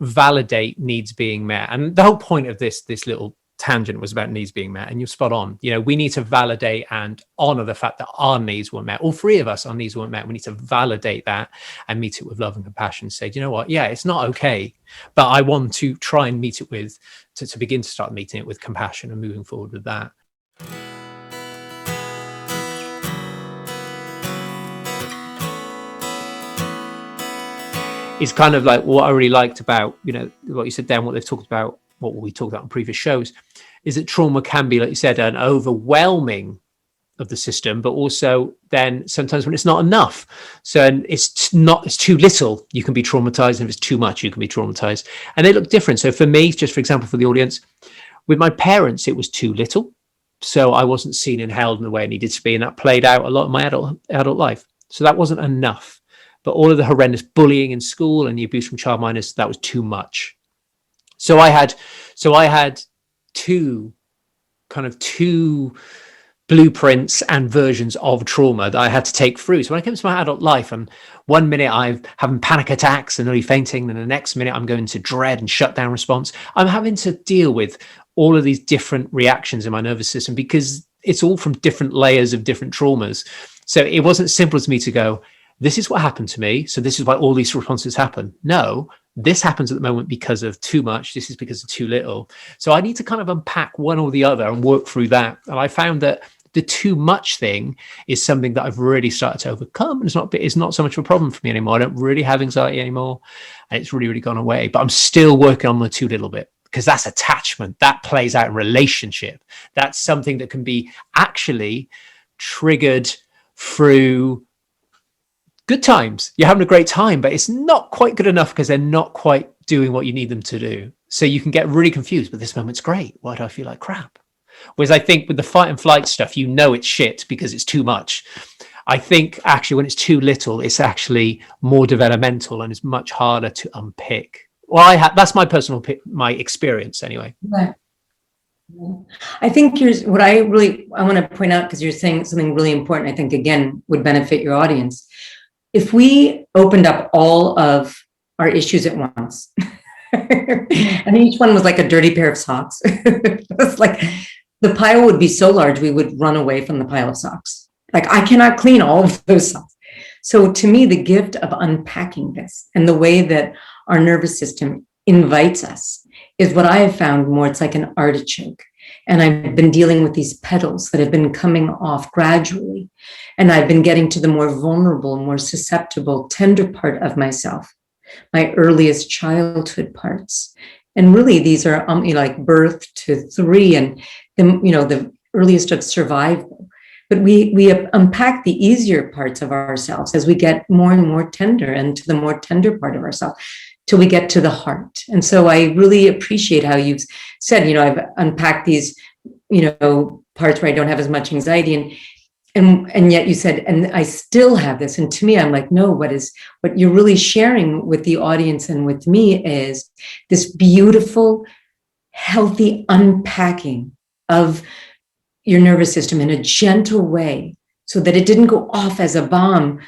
validate needs being met. And the whole point of this little tangent was about needs being met, and you're spot on. We need to validate and honor the fact that our needs weren't met. All three of us, our needs weren't met. We need to validate that and meet it with love and compassion. Say, "You know what? Yeah, it's not okay, but I want to try and meet it to begin to start meeting it with compassion and moving forward with that." It's kind of like what I really liked about, what you said, Dan, what they've talked about, what we talked about on previous shows, is that trauma can be, like you said, an overwhelming of the system, but also then sometimes when it's not enough. So it's too little, you can be traumatized, and if it's too much, you can be traumatized. And they look different. So for me, just for example, for the audience, with my parents, it was too little. So I wasn't seen and held in the way I needed to be. And that played out a lot in my adult life. So that wasn't enough. But all of the horrendous bullying in school and the abuse from childminders, that was too much. So I had two blueprints and versions of trauma that I had to take through. So when I came to my adult life, and one minute I'm having panic attacks and nearly fainting, then the next minute I'm going to dread and shutdown response. I'm having to deal with all of these different reactions in my nervous system because it's all from different layers of different traumas. So it wasn't simple to me to go, this is what happened to me, so this is why all these responses happen. No, this happens at the moment because of too much. This is because of too little. So I need to kind of unpack one or the other and work through that. And I found that the too much thing is something that I've really started to overcome. It's not so much of a problem for me anymore. I don't really have anxiety anymore. And it's really, really gone away. But I'm still working on the too little bit, because that's attachment. That plays out in relationship. That's something that can be actually triggered through good times. You're having a great time, but it's not quite good enough because they're not quite doing what you need them to do. So you can get really confused, but this moment's great. Why do I feel like crap? Whereas I think with the fight and flight stuff, you know it's shit because it's too much. I think actually when it's too little, it's actually more developmental and it's much harder to unpick. Well, that's my my experience anyway. Right. I think what I want to point out, because you're saying something really important, I think, again, would benefit your audience. If we opened up all of our issues at once, and each one was like a dirty pair of socks, it's like the pile would be so large, we would run away from the pile of socks. Like, I cannot clean all of those socks. So to me, the gift of unpacking this and the way that our nervous system invites us is what I have found more. It's like an artichoke. And I've been dealing with these petals that have been coming off gradually. And I've been getting to the more vulnerable, more susceptible, tender part of myself, my earliest childhood parts. And really, these are like birth to 3 and the earliest of survival. But we unpack the easier parts of ourselves as we get more and more tender, and to the more tender part of ourselves, till we get to the heart. And so I really appreciate how you've said, I've unpacked these, parts where I don't have as much anxiety, and yet you said, and I still have this. And to me, I'm like, no, what you're really sharing with the audience and with me is this beautiful, healthy unpacking of your nervous system in a gentle way, so that it didn't go off as a bomb,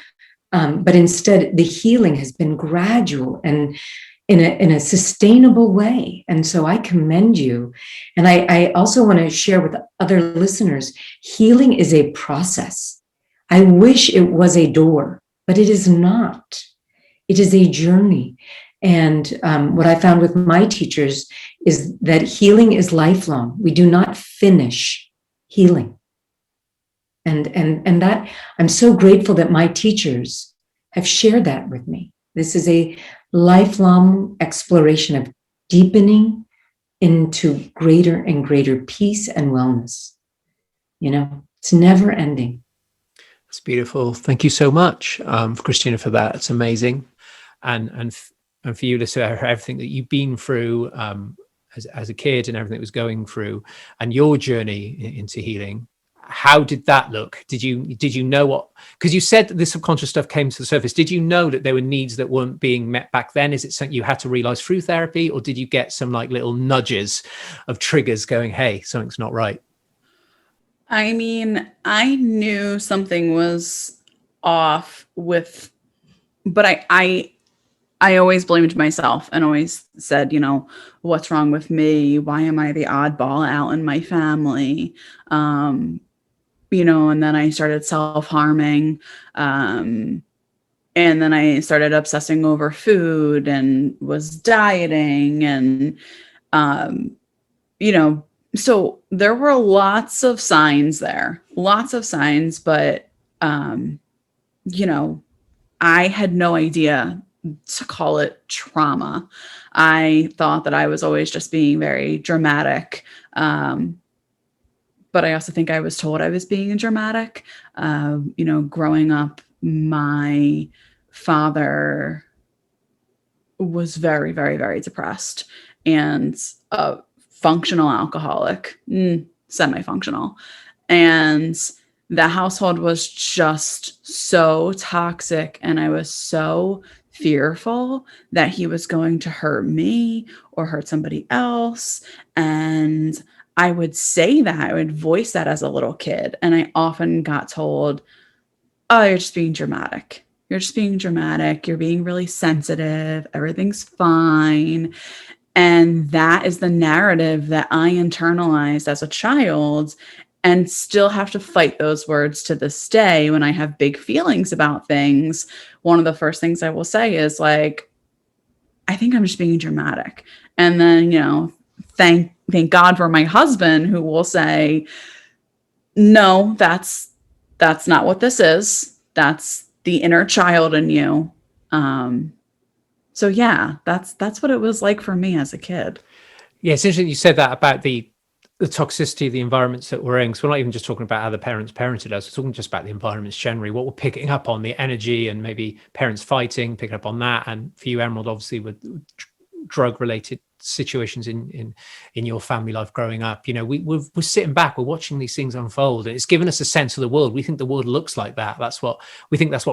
but instead the healing has been gradual and in a sustainable way. And so I commend you. And I also want to share with other listeners, healing is a process. I wish it was a door, but it is not. It is a journey. And what I found with my teachers is that healing is lifelong. We do not finish healing. And that I'm so grateful that my teachers have shared that with me. This is a lifelong exploration of deepening into greater and greater peace and wellness. It's never ending. It's beautiful. Thank you so much, Christina, for that. It's amazing. And for you, Alyssa, everything that you've been through as a kid and everything that was going through, and your journey into healing. How did that look? Did you know what, because you said that the subconscious stuff came to the surface. Did you know that there were needs that weren't being met back then? Is it something you had to realize through therapy, or did you get some like little nudges of triggers going, hey, something's not right? I mean, I knew something was off but I always blamed myself and always said, what's wrong with me? Why am I the oddball out in my family? And then I started self-harming. And then I started obsessing over food and was dieting. And, so there were lots of signs there, but, I had no idea to call it trauma. I thought that I was always just being very dramatic. But but I also think I was told I was being dramatic. Growing up, my father was very, very, very depressed and a functional alcoholic, semi-functional. And the household was just so toxic, and I was so fearful that he was going to hurt me or hurt somebody else. And I would say that, I would voice that as a little kid. And I often got told, oh, you're just being dramatic. You're just being dramatic. You're being really sensitive. Everything's fine. And that is the narrative that I internalized as a child, and still have to fight those words to this day. When I have big feelings about things, one of the first things I will say is like, I think I'm just being dramatic. And then, thank God for my husband, who will say, no, that's not what this is. That's the inner child in you. So yeah, that's what it was like for me as a kid. Yeah, it's interesting you said that about the toxicity of the environments that we're in, because we're not even just talking about how the parents parented us, we're talking just about the environments generally, what we're picking up on, the energy, and maybe parents fighting, picking up on that. And for you, Emerald, obviously with drug related situations in your family life growing up, we're sitting back, we're watching these things unfold, and it's given us a sense of the world. We think the world looks like that. That's what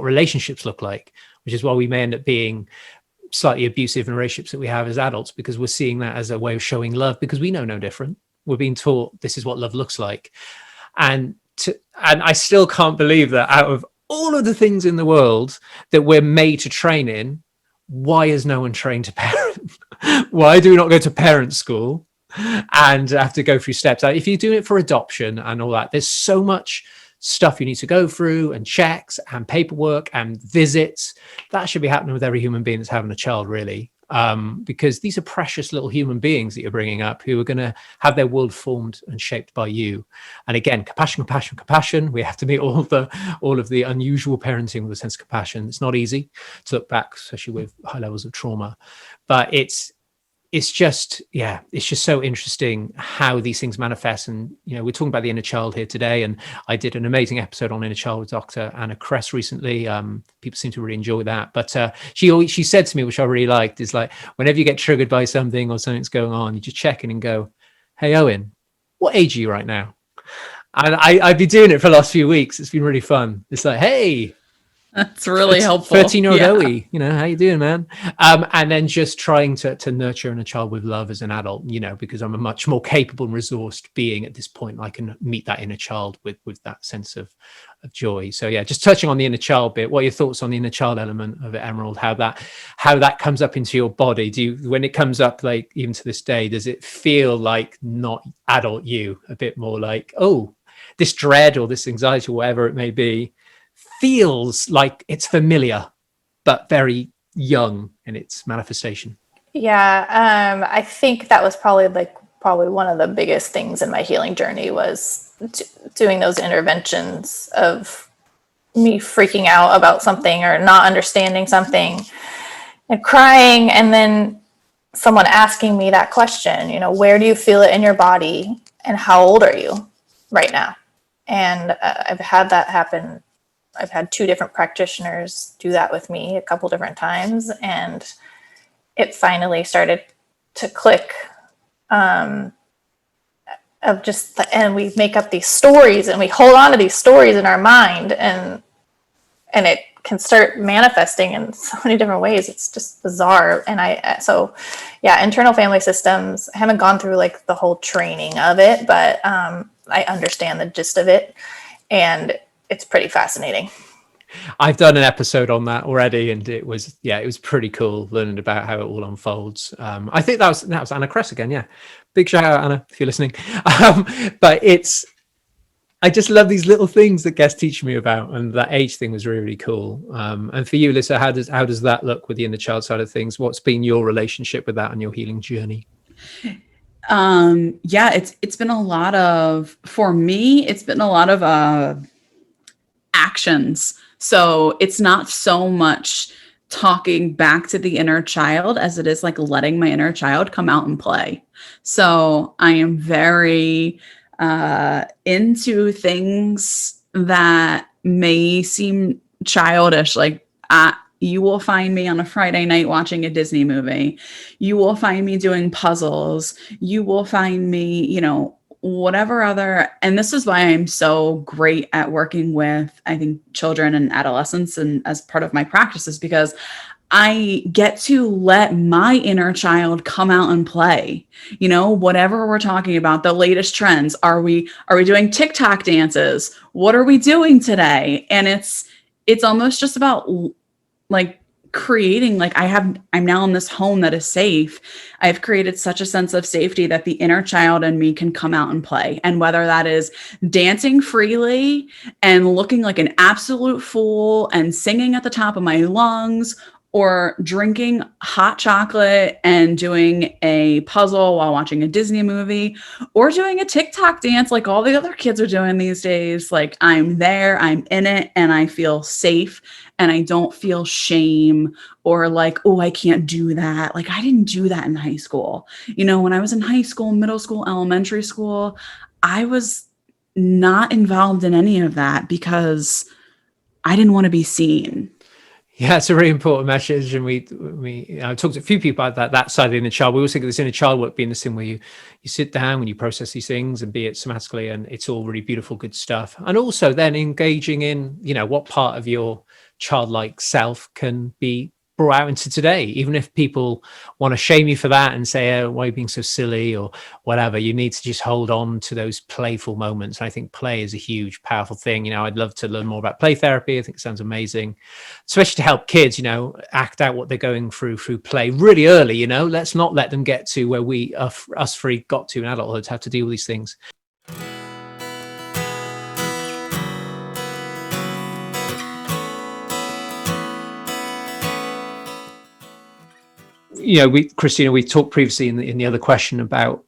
relationships look like, which is why we may end up being slightly abusive in relationships that we have as adults, because we're seeing that as a way of showing love, because we know no different. We're being taught this is what love looks like. And I still can't believe that out of all of the things in the world that we're made to train in, why is no one trained to parent? Why do we not go to parent school and have to go through steps? If you do it for adoption and all that, there's so much stuff you need to go through, and checks and paperwork and visits. That should be happening with every human being that's having a child, really. Because these are precious little human beings that you're bringing up, who are going to have their world formed and shaped by you. And again, compassion. We have to meet all of the unusual parenting with a sense of compassion. It's not easy to look back, especially with high levels of trauma, but it's just so interesting how these things manifest. And we're talking about the inner child here today, and I did an amazing episode on inner child with Dr. Anna Kress recently. People seem to really enjoy that, but she said to me, which I really liked, is like, whenever you get triggered by something or something's going on, you just check in and go, hey Owen, what age are you right now? And I've been doing it for the last few weeks. It's been really fun. It's like, hey, that's really helpful. 13-year-old Owie, how you doing, man? And then just trying to nurture in a child with love as an adult, because I'm a much more capable and resourced being at this point. I can meet that inner child with that sense of joy. So yeah, just touching on the inner child bit. What are your thoughts on the inner child element of it, Emerald? How that comes up into your body? When it comes up, like even to this day, does it feel like not adult you? A bit more like, oh, this dread or this anxiety or whatever it may be feels like it's familiar, but very young in its manifestation. Yeah, I think that was probably one of the biggest things in my healing journey was doing those interventions of me freaking out about something or not understanding something and crying, and then someone asking me that question, where do you feel it in your body and how old are you right now? And I've had that happen. I've had 2 different practitioners do that with me a couple different times, and it finally started to click. And we make up these stories, and we hold on to these stories in our mind, and it can start manifesting in so many different ways. It's just bizarre. And internal family systems. I haven't gone through like the whole training of it, but I understand the gist of it, and it's pretty fascinating. I've done an episode on that already, and it was pretty cool learning about how it all unfolds. I think that was Anna Kress again. Yeah, big shout out, Anna, if you're listening. But I just love these little things that guests teach me about, and that age thing was really, really cool. And for you, Alyssa, how does that look with the inner child side of things? What's been your relationship with that and your healing journey? It's been a lot of, for me, it's been a lot of actions. So it's not so much talking back to the inner child as it is like letting my inner child come out and play. So I am very into things that may seem childish. Like, you will find me on a Friday night watching a Disney movie. You will find me doing puzzles. You will find me, you know, whatever other. And this is why I'm so great at working with, I think, children and adolescents, and as part of my practice, is because I get to let my inner child come out and play. You know, whatever we're talking about, the latest trends. Are we doing TikTok dances? What are we doing today? And it's almost just about like creating, like, I'm now in this home that is safe. I've created such a sense of safety that the inner child in me can come out and play. And whether that is dancing freely and looking like an absolute fool and singing at the top of my lungs, or drinking hot chocolate and doing a puzzle while watching a Disney movie, or doing a TikTok dance like all the other kids are doing these days. Like, I'm there, I'm in it, and I feel safe, and I don't feel shame or like, oh, I can't do that. Like, I didn't do that in high school. You know, when I was in high school, middle school, elementary school, I was not involved in any of that because I didn't want to be seen. Yeah, it's a really important message, and we I've talked to a few people about that side of the inner child. We also think of this inner child work being this thing where you sit down when you process these things, and be it somatically, and it's all really beautiful, good stuff. And also then engaging in, you know, what part of your childlike self can be brought out into today, even if people want to shame you for that and say, oh, why are you being so silly or whatever. You need to just hold on to those playful moments. I think play is a huge, powerful thing. You know, I'd love to learn more about play therapy. I think it sounds amazing, especially to help kids, you know, act out what they're going through play really early. You know, let's not let them get to where we, us three, got to in adulthood, have to deal with these things. You know, Christina, we talked previously in the other question about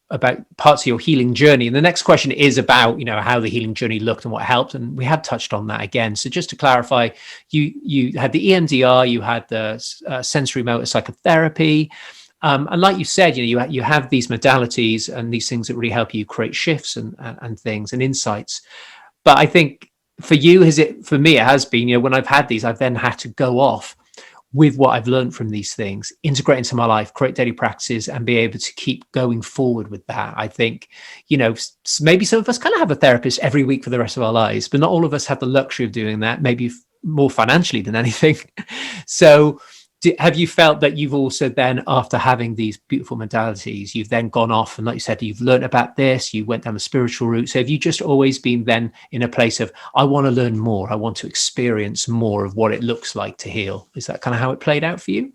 parts of your healing journey, and the next question is about, you know, how the healing journey looked and what helped, and we had touched on that again. So just to clarify, you had the EMDR, you had the sensory motor psychotherapy, and like you said, you know, you have these modalities and these things that really help you create shifts and things and insights. But I think for you, for me, it has been, you know, when I've had these, I've then had to go off with what I've learned from these things, integrate into my life, create daily practices, and be able to keep going forward with that. I think, you know, maybe some of us kind of have a therapist every week for the rest of our lives, but not all of us have the luxury of doing that, maybe more financially than anything. So have you felt that you've also then, after having these beautiful modalities, you've then gone off and, like you said, you've learned about this, you went down the spiritual route. So have you just always been then in a place of, I want to learn more, I want to experience more of what it looks like to heal? Is that kind of how it played out for you?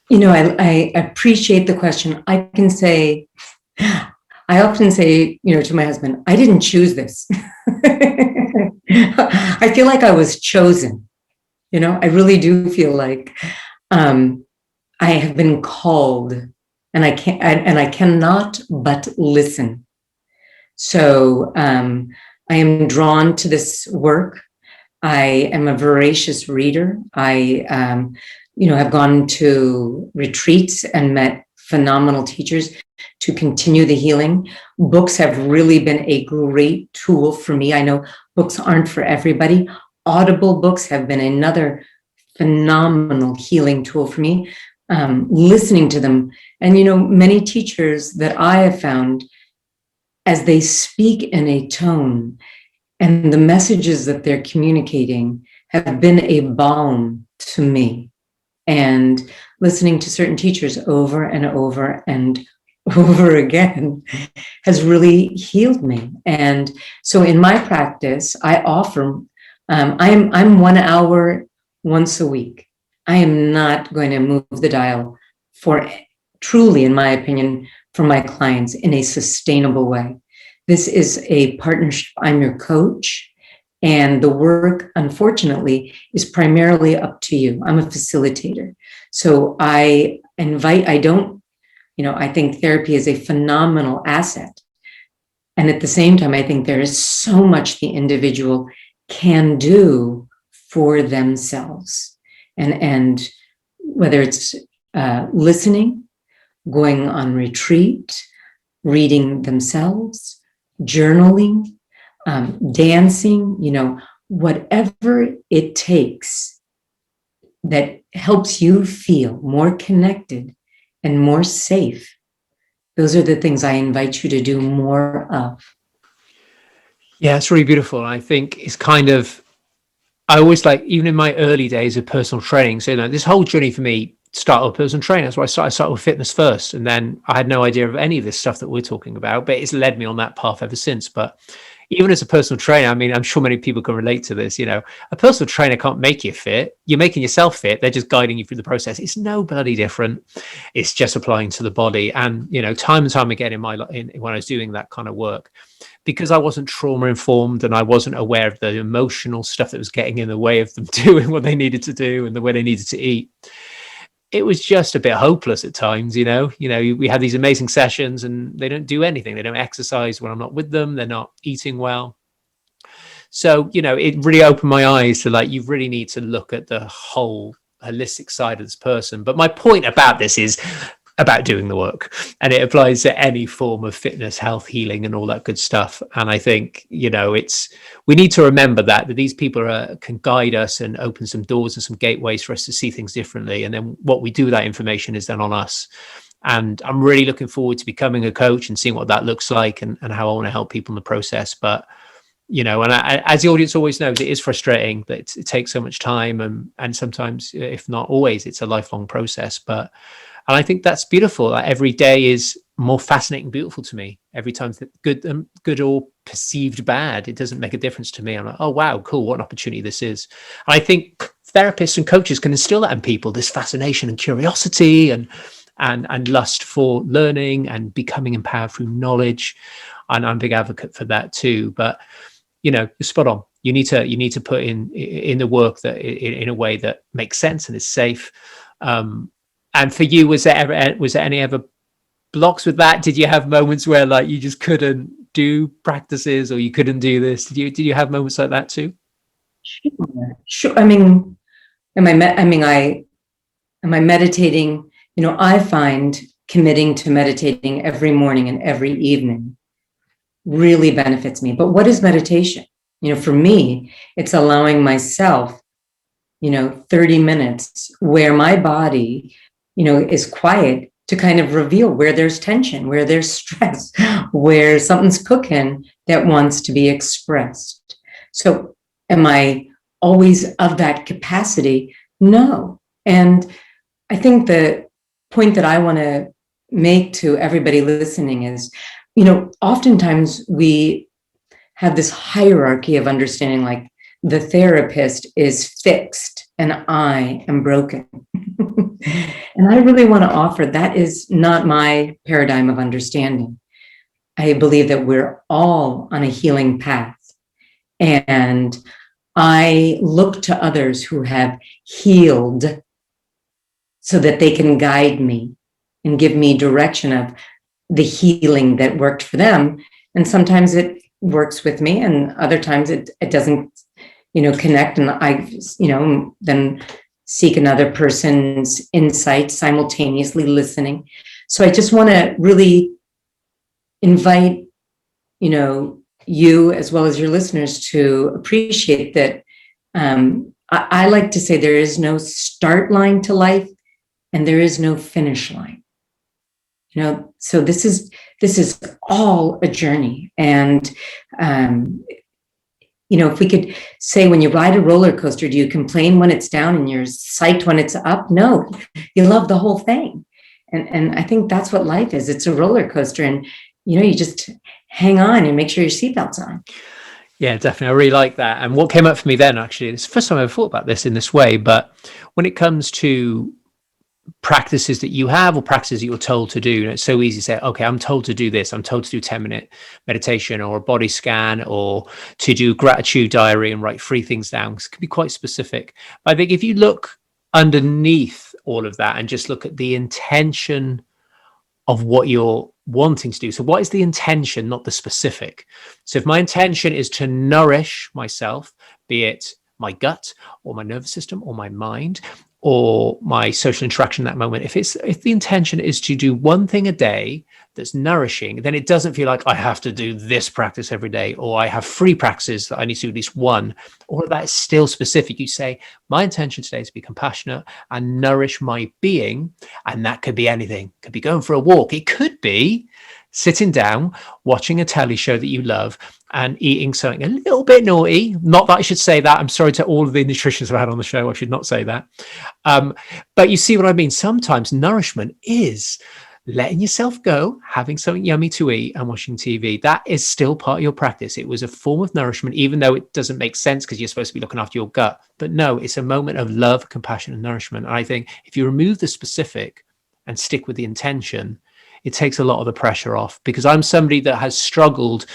You know, I appreciate the question. I often say, you know, to my husband, I didn't choose this. I feel like I was chosen. You know, I really do feel like I have been called, and I cannot but listen. So I am drawn to this work. I am a voracious reader. I, you know, have gone to retreats and met phenomenal teachers to continue the healing. Books have really been a great tool for me. I know books aren't for everybody. Audible books have been another phenomenal healing tool for me, listening to them. And, you know, many teachers that I have found, as they speak in a tone and the messages that they're communicating have been a balm to me. And listening to certain teachers over and over and over again has really healed me. And so in my practice, I offer, I'm 1 hour once a week. I am not going to move the dial for, truly, in my opinion, for my clients in a sustainable way. This is a partnership. I'm your coach, and the work, unfortunately, is primarily up to you. I'm a facilitator. So I don't, you know, I think therapy is a phenomenal asset. And at the same time, I think there is so much the individual can do for themselves. And whether it's listening, going on retreat, reading themselves, journaling, dancing, whatever it takes that helps you feel more connected and more safe. Those are the things I invite you to do more of. Yeah, it's really beautiful. I think it's kind of, I always like, even in my early days of personal training, so this whole journey for me started with personal training. That's why I started with fitness first. And then I had no idea of any of this stuff that we're talking about, but it's led me on that path ever since. But even as a personal trainer, I mean, I'm sure many people can relate to this. A personal trainer can't make you fit. You're making yourself fit. They're just guiding you through the process. It's no bloody different. It's just applying to the body. And, time and time again when I was doing that kind of work, because I wasn't trauma informed and I wasn't aware of the emotional stuff that was getting in the way of them doing what they needed to do and the way they needed to eat, it was just a bit hopeless at times. We had these amazing sessions and they don't do anything. They don't exercise when I'm not with them. They're not eating well. So, it really opened my eyes to you really need to look at the whole holistic side of this person. But my point about this is about doing the work, and it applies to any form of fitness, health, healing, and all that good stuff. And I think, we need to remember that these people can guide us and open some doors and some gateways for us to see things differently. And then what we do with that information is then on us. And I'm really looking forward to becoming a coach and seeing what that looks like and how I want to help people in the process. But as the audience always knows, it is frustrating that it takes so much time, and sometimes, if not always, it's a lifelong process. And I think that's beautiful. Every day is more fascinating, beautiful to me. Every time, good or perceived bad, it doesn't make a difference to me. I'm like, oh, wow, cool. What an opportunity this is. And I think therapists and coaches can instill that in people, this fascination and curiosity and lust for learning and becoming empowered through knowledge. And I'm a big advocate for that too. But, you're spot on. You need to put in the work that in a way that makes sense and is safe. And for you, was there any ever blocks with that? Did you have moments where you just couldn't do practices, or you couldn't do this? Did you have moments like that too? Sure. I mean, am I meditating? I find committing to meditating every morning and every evening really benefits me. But what is meditation? For me, it's allowing myself, 30 minutes where my body is quiet to kind of reveal where there's tension, where there's stress, where something's cooking that wants to be expressed. So am I always of that capacity? No. And I think the point that I want to make to everybody listening is, oftentimes we have this hierarchy of understanding, the therapist is fixed and I am broken. And I really want to offer that is not my paradigm of understanding. I believe that we're all on a healing path. And I look to others who have healed so that they can guide me and give me direction of the healing that worked for them. And sometimes it works with me, and other times it doesn't, connect. And I, then seek another person's insight, simultaneously listening. So I just want to really invite, you as well as your listeners to appreciate that. I like to say there is no start line to life and there is no finish line. So this is all a journey. And, if we could say, when you ride a roller coaster, do you complain when it's down and you're psyched when it's up? No, you love the whole thing. And I think that's what life is. It's a roller coaster. And, you just hang on and make sure your seatbelt's on. Yeah, definitely. I really like that. And what came up for me then, actually, it's the first time I ever thought about this in this way, but when it comes to practices that you have or practices that you're told to do, it's so easy to say, okay, I'm told to do this. I'm told to do 10-minute meditation or a body scan or to do gratitude diary and write 3 things down. It can be quite specific. But I think if you look underneath all of that and just look at the intention of what you're wanting to do. So what is the intention, not the specific? So if my intention is to nourish myself, be it my gut or my nervous system or my mind, or my social interaction in that moment, if the intention is to do one thing a day that's nourishing, then it doesn't feel like I have to do this practice every day, or I have 3 practices that I need to do at least one, or that is still specific. You say, my intention today is to be compassionate and nourish my being. And that could be anything. It could be going for a walk. It could be sitting down, watching a telly show that you love and eating something a little bit naughty. Not that I should say that. I'm sorry to all of the nutritionists I've had on the show. I should not say that. But you see what I mean? Sometimes nourishment is letting yourself go, having something yummy to eat and watching TV. That is still part of your practice. It was a form of nourishment, even though it doesn't make sense because you're supposed to be looking after your gut. But no, it's a moment of love, compassion, and nourishment. And I think if you remove the specific and stick with the intention, it takes a lot of the pressure off, because I'm somebody that has struggled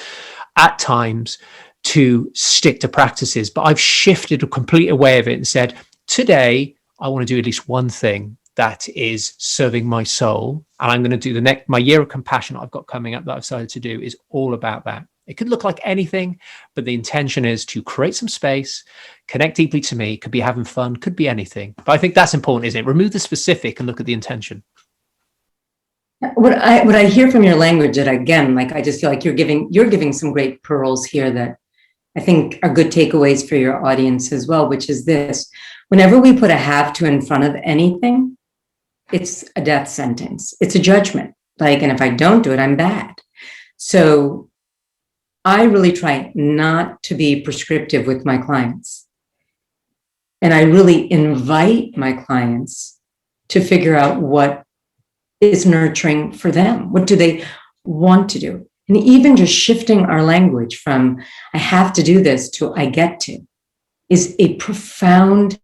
at times to stick to practices, but I've shifted a complete away of it and said, today, I want to do at least one thing that is serving my soul. And I'm going to do my year of compassion I've got coming up that I've decided to do is all about that. It could look like anything, but the intention is to create some space, connect deeply to me, could be having fun, could be anything. But I think that's important, isn't it? Remove the specific and look at the intention. What I hear from your language, that again, like, I just feel like you're giving some great pearls here that I think are good takeaways for your audience as well, which is this: whenever we put a have to in front of anything, it's a death sentence. It's a judgment. Like, and if I don't do it, I'm bad. So I really try not to be prescriptive with my clients. And I really invite my clients to figure out what is nurturing for them. What do they want to do? And even just shifting our language from I have to do this to I get to is a profound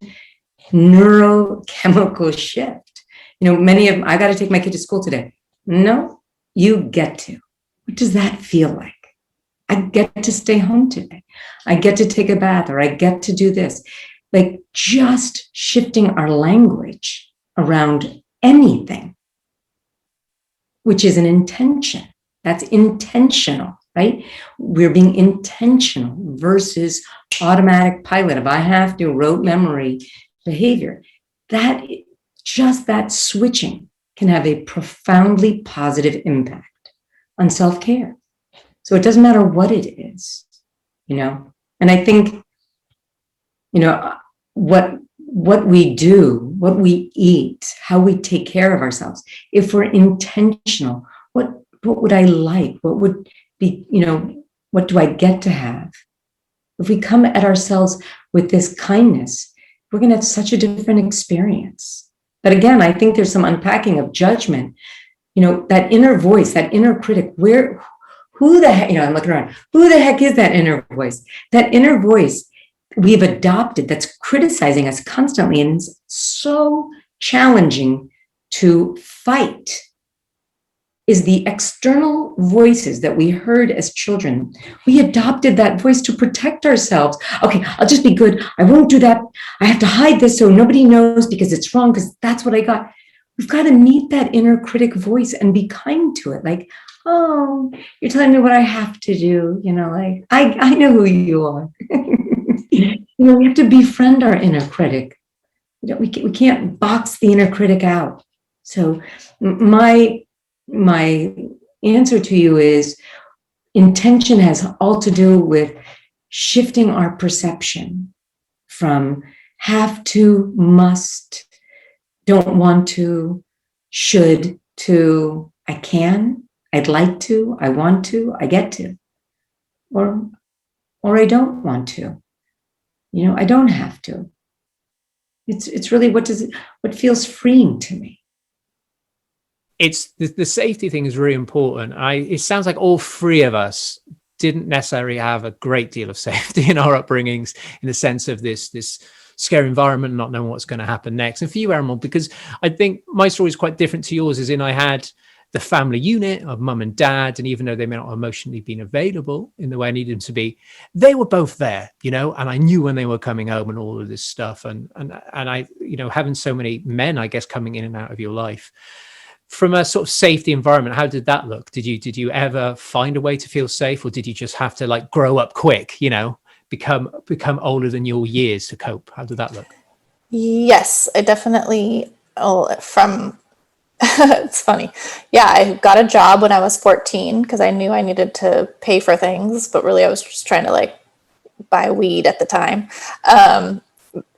neurochemical shift. You know, many of them, I got to take my kid to school today. No, you get to. What does that feel like? I get to stay home today. I get to take a bath, or I get to do this. Like, just shifting our language around anything, which is an intention. That's intentional, right? We're being intentional versus automatic pilot of I have to, rote memory behavior. That switching can have a profoundly positive impact on self-care. So it doesn't matter what it is, you know? And I think, you know, what we do, what we eat, how we take care of ourselves, if we're intentional, what would I like? What would be, you know, what do I get to have? If we come at ourselves with this kindness, we're going to have such a different experience. But again, I think there's some unpacking of judgment, you know, that inner voice, that inner critic, who the heck, you know, I'm looking around, who the heck is that inner voice? That inner voice we've adopted that's criticizing us constantly, and it's so challenging to fight, is the external voices that we heard as children. We adopted that voice to protect ourselves. Okay, I'll just be good. I won't do that. I have to hide this so nobody knows because it's wrong, because that's what I got. We've got to meet that inner critic voice and be kind to it. Like, oh, you're telling me what I have to do. You know, like, I know who you are. You know, we have to befriend our inner critic. You know, we can't box the inner critic out. So my answer to you is intention has all to do with shifting our perception from have to, must, don't want to, should, to I can, I'd like to, I want to, I get to, or I don't want to. You know, I don't have to. It's really what feels freeing to me. It's the safety thing is really important. It sounds like all 3 of us didn't necessarily have a great deal of safety in our upbringings, in the sense of this scary environment, not knowing what's going to happen next. And for you, Emerald, because I think my story is quite different to yours, as in I had the family unit of mum and dad, and even though they may not have emotionally been available in the way I needed them to be, they were both there, you know, and I knew when they were coming home and all of this stuff. And I, you know, having so many men, I guess, coming in and out of your life. From a sort of safety environment, how did that look? Did you ever find a way to feel safe, or did you just have to like grow up quick, you know, become older than your years to cope? How did that look? Yes, I definitely, from, it's funny. Yeah, I got a job when I was 14 because I knew I needed to pay for things, but really I was just trying to like buy weed at the time. Um,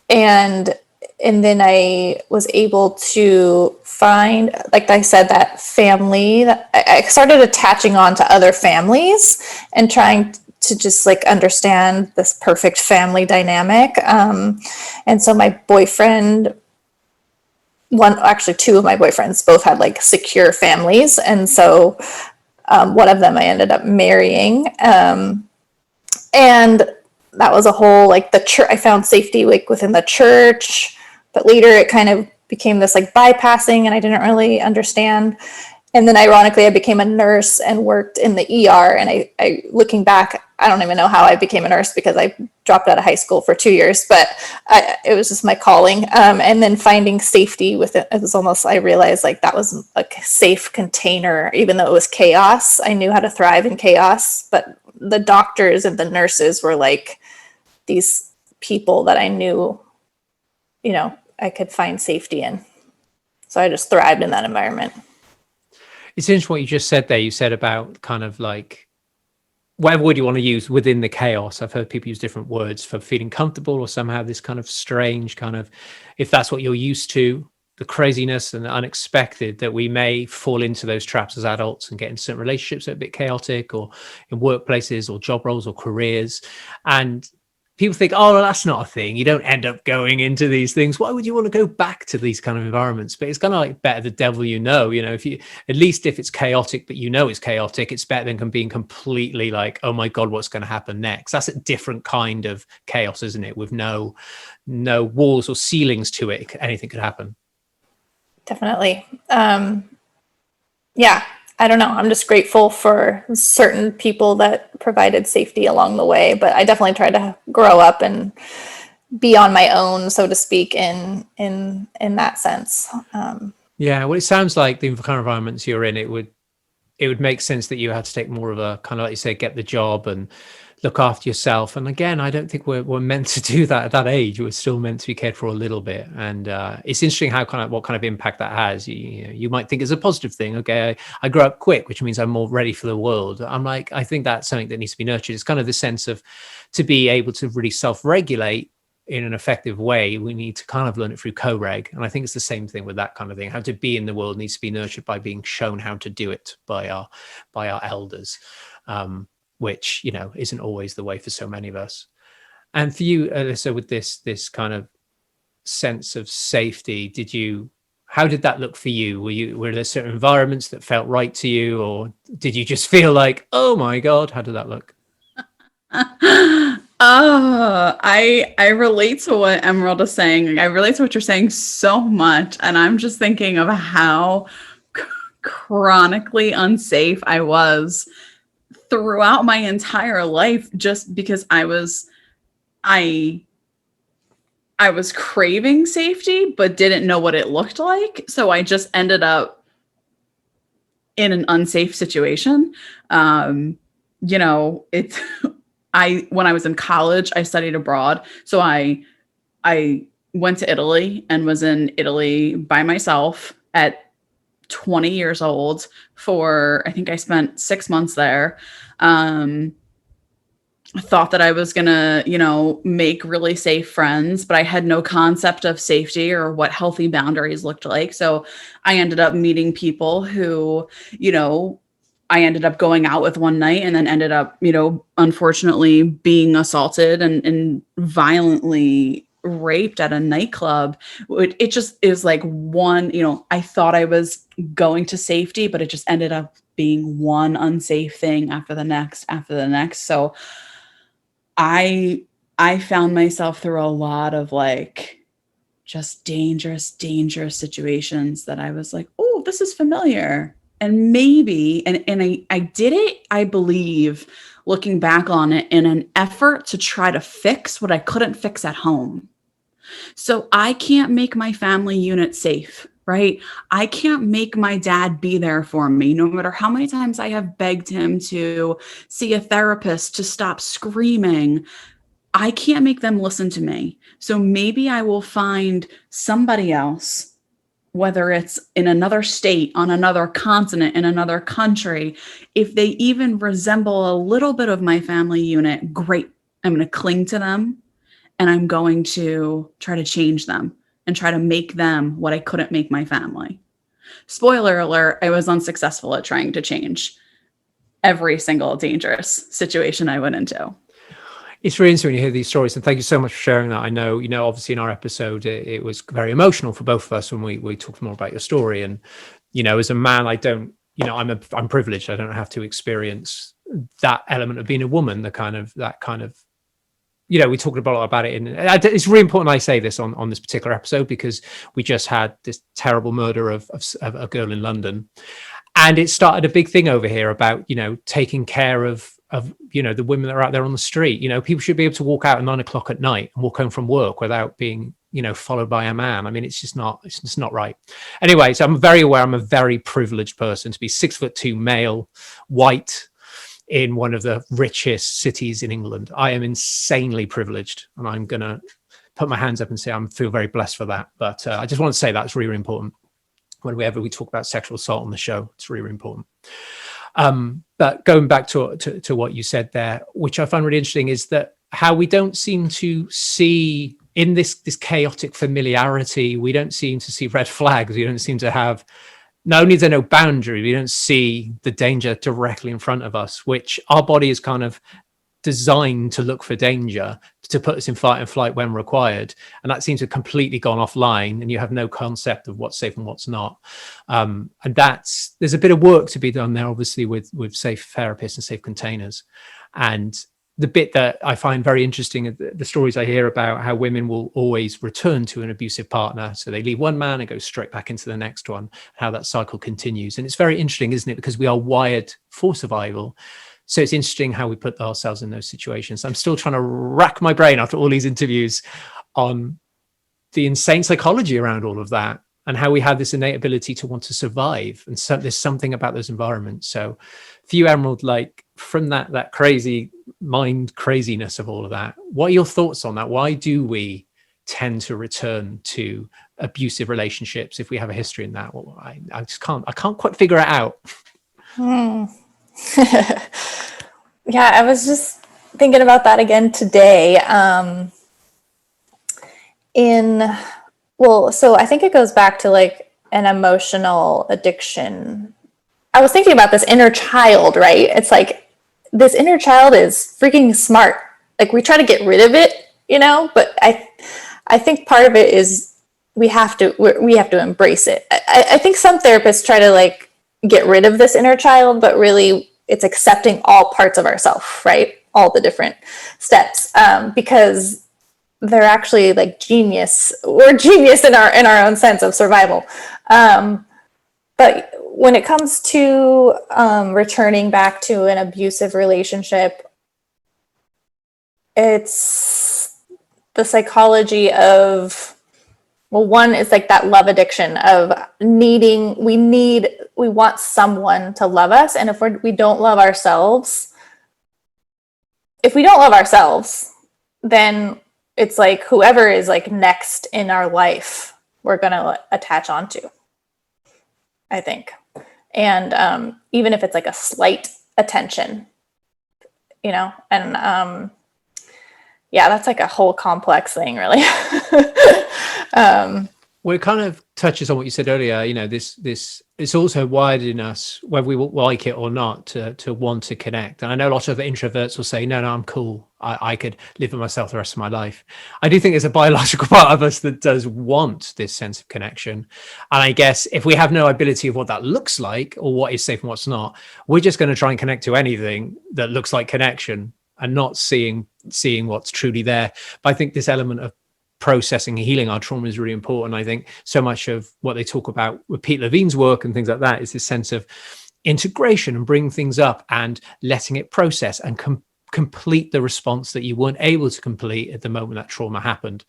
and and then I was able to find, like I said, that family. I started attaching on to other families and trying to just like understand this perfect family dynamic. And so my boyfriend, one, actually two of my boyfriends both had like secure families, and so one of them I ended up marrying. And that was a whole like the church. I found safety like within the church, but later it kind of became this like bypassing, and I didn't really understand. And then ironically, I became a nurse and worked in the ER. And I looking back, I don't even know how I became a nurse because I dropped out of high school for 2 years, but it was just my calling. And then finding safety with it was almost, I realized like that was a safe container, even though it was chaos. I knew how to thrive in chaos, but the doctors and the nurses were like these people that I knew, I could find safety in. So I just thrived in that environment. It's interesting what you just said there. You said about kind of like, whatever word you want to use within the chaos. I've heard people use different words for feeling comfortable or somehow this kind of strange kind of, if that's what you're used to, the craziness and the unexpected, that we may fall into those traps as adults and get in certain relationships that are a bit chaotic, or in workplaces or job roles or careers. And people think, oh, well, that's not a thing. You don't end up going into these things. Why would you want to go back to these kind of environments? But it's kind of like better the devil if you, at least if it's chaotic, but it's chaotic, it's better than being completely like, oh my God, what's going to happen next? That's a different kind of chaos, isn't it? With no walls or ceilings to it. Anything could happen. Definitely. Yeah, I don't know. I'm just grateful for certain people that provided safety along the way, but I definitely tried to grow up and be on my own, so to speak, in that sense. Yeah, well, it sounds like the kind of environments you're in, it would make sense that you had to take more of a kind of, like you say, get the job and look after yourself. And again, I don't think we're meant to do that at that age. We're still meant to be cared for a little bit. And it's interesting how what kind of impact that has. You might think it's a positive thing. Okay, I grew up quick, which means I'm more ready for the world. I'm like, I think that's something that needs to be nurtured. It's kind of the sense of, to be able to really self-regulate in an effective way, we need to kind of learn it through co-reg. And I think it's the same thing with that kind of thing. How to be in the world needs to be nurtured by being shown how to do it by our elders. Which, isn't always the way for so many of us. And for you, Alyssa, with this kind of sense of safety, how did that look for you? Were there certain environments that felt right to you, or did you just feel like, oh my God, how did that look? I relate to what Emerald is saying. I relate to what you're saying so much. And I'm just thinking of how chronically unsafe I was throughout my entire life, just because I was craving safety, but didn't know what it looked like. So I just ended up in an unsafe situation. When I was in college, I studied abroad. So I went to Italy and was in Italy by myself at 20 years old for, I think I spent 6 months there. I thought that I was gonna, make really safe friends, but I had no concept of safety or what healthy boundaries looked like. So I ended up meeting people who, I ended up going out with one night and then ended up, unfortunately being assaulted and violently raped at a nightclub. It just is like one, I thought I was going to safety, but it just ended up being one unsafe thing after the next. So I found myself through a lot of like just dangerous situations that I was like, oh, this is familiar. And maybe, and I did it, I believe, looking back on it, in an effort to try to fix what I couldn't fix at home. So I can't make my family unit safe, right? I can't make my dad be there for me, no matter how many times I have begged him to see a therapist, to stop screaming. I can't make them listen to me. So maybe I will find somebody else, whether it's in another state, on another continent, in another country. If they even resemble a little bit of my family unit, great. I'm going to cling to them, and I'm going to try to change them and try to make them what I couldn't make my family. Spoiler alert, I was unsuccessful at trying to change every single dangerous situation I went into. It's really interesting when you hear these stories, and thank you so much for sharing that. I know, obviously in our episode, it was very emotional for both of us when we talked more about your story. And, as a man, I don't, I'm privileged. I don't have to experience that element of being a woman, that kind of, we talked a lot about it. And it's really important I say this on this particular episode, because we just had this terrible murder of a girl in London. And it started a big thing over here about, taking care of the women that are out there on the street. People should be able to walk out at 9 o'clock at night and walk home from work without being, followed by a man. I mean, it's just not right. Anyway, so I'm very aware I'm a very privileged person to be 6'2" male, white, in one of the richest cities in England. I am insanely privileged, and I'm going to put my hands up and say I feel very blessed for that. But I just want to say that's really, really important. Whenever we talk about sexual assault on the show, it's really, really important. But going back to what you said there, which I find really interesting, is that how we don't seem to see in this chaotic familiarity, we don't seem to see red flags. We don't seem to have, not only is there no boundary, we don't see the danger directly in front of us, which our body is kind of designed to look for danger, to put us in fight and flight when required. And that seems to have completely gone offline, and you have no concept of what's safe and what's not. And there's a bit of work to be done there, obviously, with safe therapists and safe containers. And the bit that I find very interesting are the stories I hear about how women will always return to an abusive partner. So they leave one man and go straight back into the next one, how that cycle continues. And it's very interesting, isn't it? Because we are wired for survival. So it's interesting how we put ourselves in those situations. I'm still trying to rack my brain after all these interviews on the insane psychology around all of that, and how we have this innate ability to want to survive. And so there's something about those environments. So for you, Emerald, like from that crazy mind craziness of all of that, what are your thoughts on that? Why do we tend to return to abusive relationships if we have a history in that? Well, I can't quite figure it out. Yeah, I was just thinking about that again today. So I think it goes back to like an emotional addiction. I was thinking about this inner child, right? It's like this inner child is freaking smart. Like we try to get rid of it, but I think part of it is we have to embrace it. I think some therapists try to like get rid of this inner child, but really it's accepting all parts of ourselves, right? All the different steps, because they're actually like genius. We're genius in our own sense of survival. But when it comes to returning back to an abusive relationship, it's the psychology of, well, one is like that love addiction of we want someone to love us. And if we don't love ourselves, then it's like whoever is like next in our life, we're going to attach onto, I think. And even if it's like a slight attention, and yeah, that's like a whole complex thing, really. Well, it kind of touches on what you said earlier. This it's also wired in us, whether we like it or not, to want to connect. And I know a lot of introverts will say, no, I'm cool. I could live with myself the rest of my life. I do think there's a biological part of us that does want this sense of connection. And I guess if we have no ability of what that looks like or what is safe and what's not, we're just going to try and connect to anything that looks like connection and not seeing what's truly there. But I think this element of processing and healing our trauma is really important. I think so much of what they talk about with Pete Levine's work and things like that is this sense of integration and bringing things up and letting it process and complete the response that you weren't able to complete at the moment that trauma happened.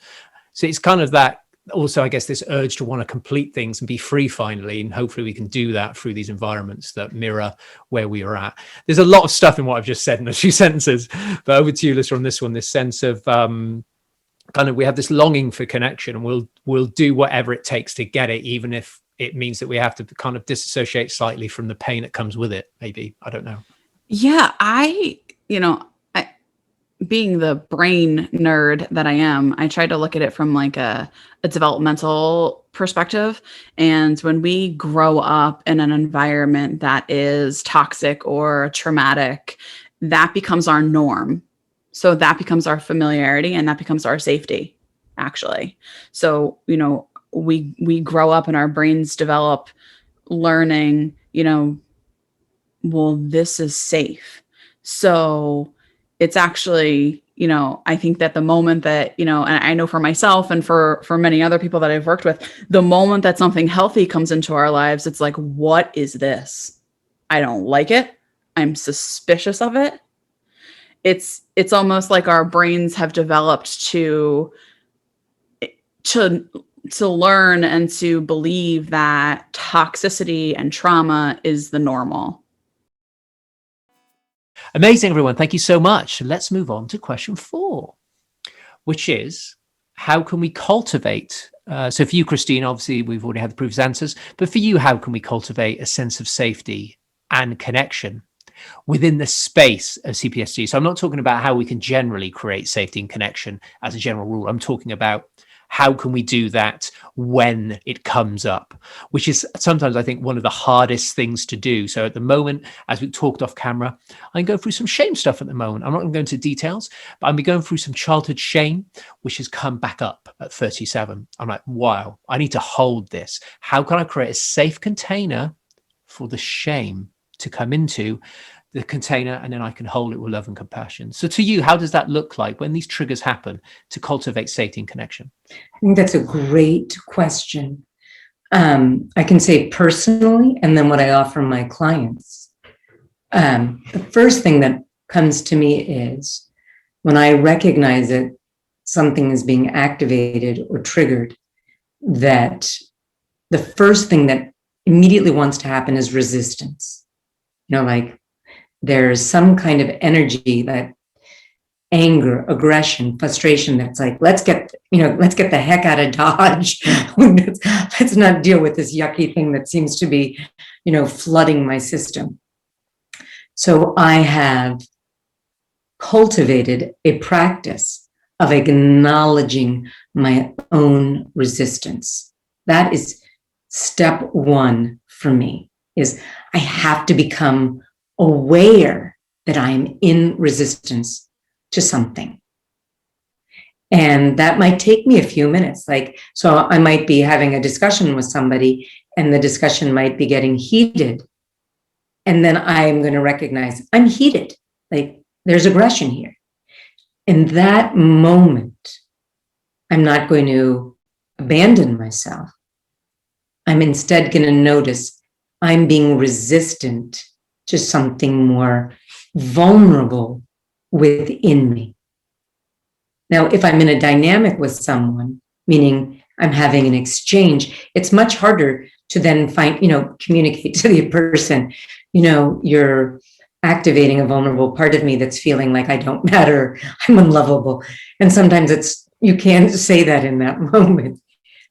So it's kind of that also, I guess, this urge to want to complete things and be free finally. And hopefully we can do that through these environments that mirror where we are at. There's a lot of stuff in what I've just said in a few sentences, but over to you, Alyssa, on this one, this sense of kind of, we have this longing for connection, and we'll do whatever it takes to get it, even if it means that we have to kind of disassociate slightly from the pain that comes with it. Maybe, I don't know. Yeah, being the brain nerd that I am, I try to look at it from like a developmental perspective. And when we grow up in an environment that is toxic or traumatic, that becomes our norm. So that becomes our familiarity, and that becomes our safety, actually. So, we grow up and our brains develop learning, well, this is safe. So it's actually, I think that the moment that, and I know for myself and for many other people that I've worked with, the moment that something healthy comes into our lives, it's like, what is this? I don't like it. I'm suspicious of it. It's almost like our brains have developed to learn and to believe that toxicity and trauma is the normal. Amazing, everyone. Thank you so much. Let's move on to question 4, which is, how can we cultivate? So for you, Christine, obviously we've already had the previous answers, but for you, how can we cultivate a sense of safety and connection within the space of CPTSD? So I'm not talking about how we can generally create safety and connection as a general rule. I'm talking about how can we do that when it comes up, which is sometimes, I think, one of the hardest things to do. So at the moment, as we talked off camera, I'm going through some shame stuff at the moment. I'm not going to go into details, but I'm going through some childhood shame, which has come back up at 37. I'm like, wow, I need to hold this. How can I create a safe container for the shame to come into the container, and then I can hold it with love and compassion? So to you, how does that look like when these triggers happen to cultivate safety and connection? I think that's a great question. I can say personally, and then what I offer my clients. The first thing that comes to me is when I recognize that something is being activated or triggered, that the first thing that immediately wants to happen is resistance. Like, there's some kind of energy, that anger, aggression, frustration, that's like, let's get the heck out of Dodge. Let's not deal with this yucky thing that seems to be, flooding my system. So I have cultivated a practice of acknowledging my own resistance. That is step 1 for me, is I have to become aware that I'm in resistance to something. And that might take me a few minutes. So I might be having a discussion with somebody, and the discussion might be getting heated. And then I'm going to recognize I'm heated. There's aggression here. In that moment, I'm not going to abandon myself. I'm instead going to notice I'm being resistant to something more vulnerable within me. Now, if I'm in a dynamic with someone, meaning I'm having an exchange, it's much harder to then communicate to the person, you're activating a vulnerable part of me that's feeling like I don't matter, I'm unlovable. And sometimes you can't say that in that moment.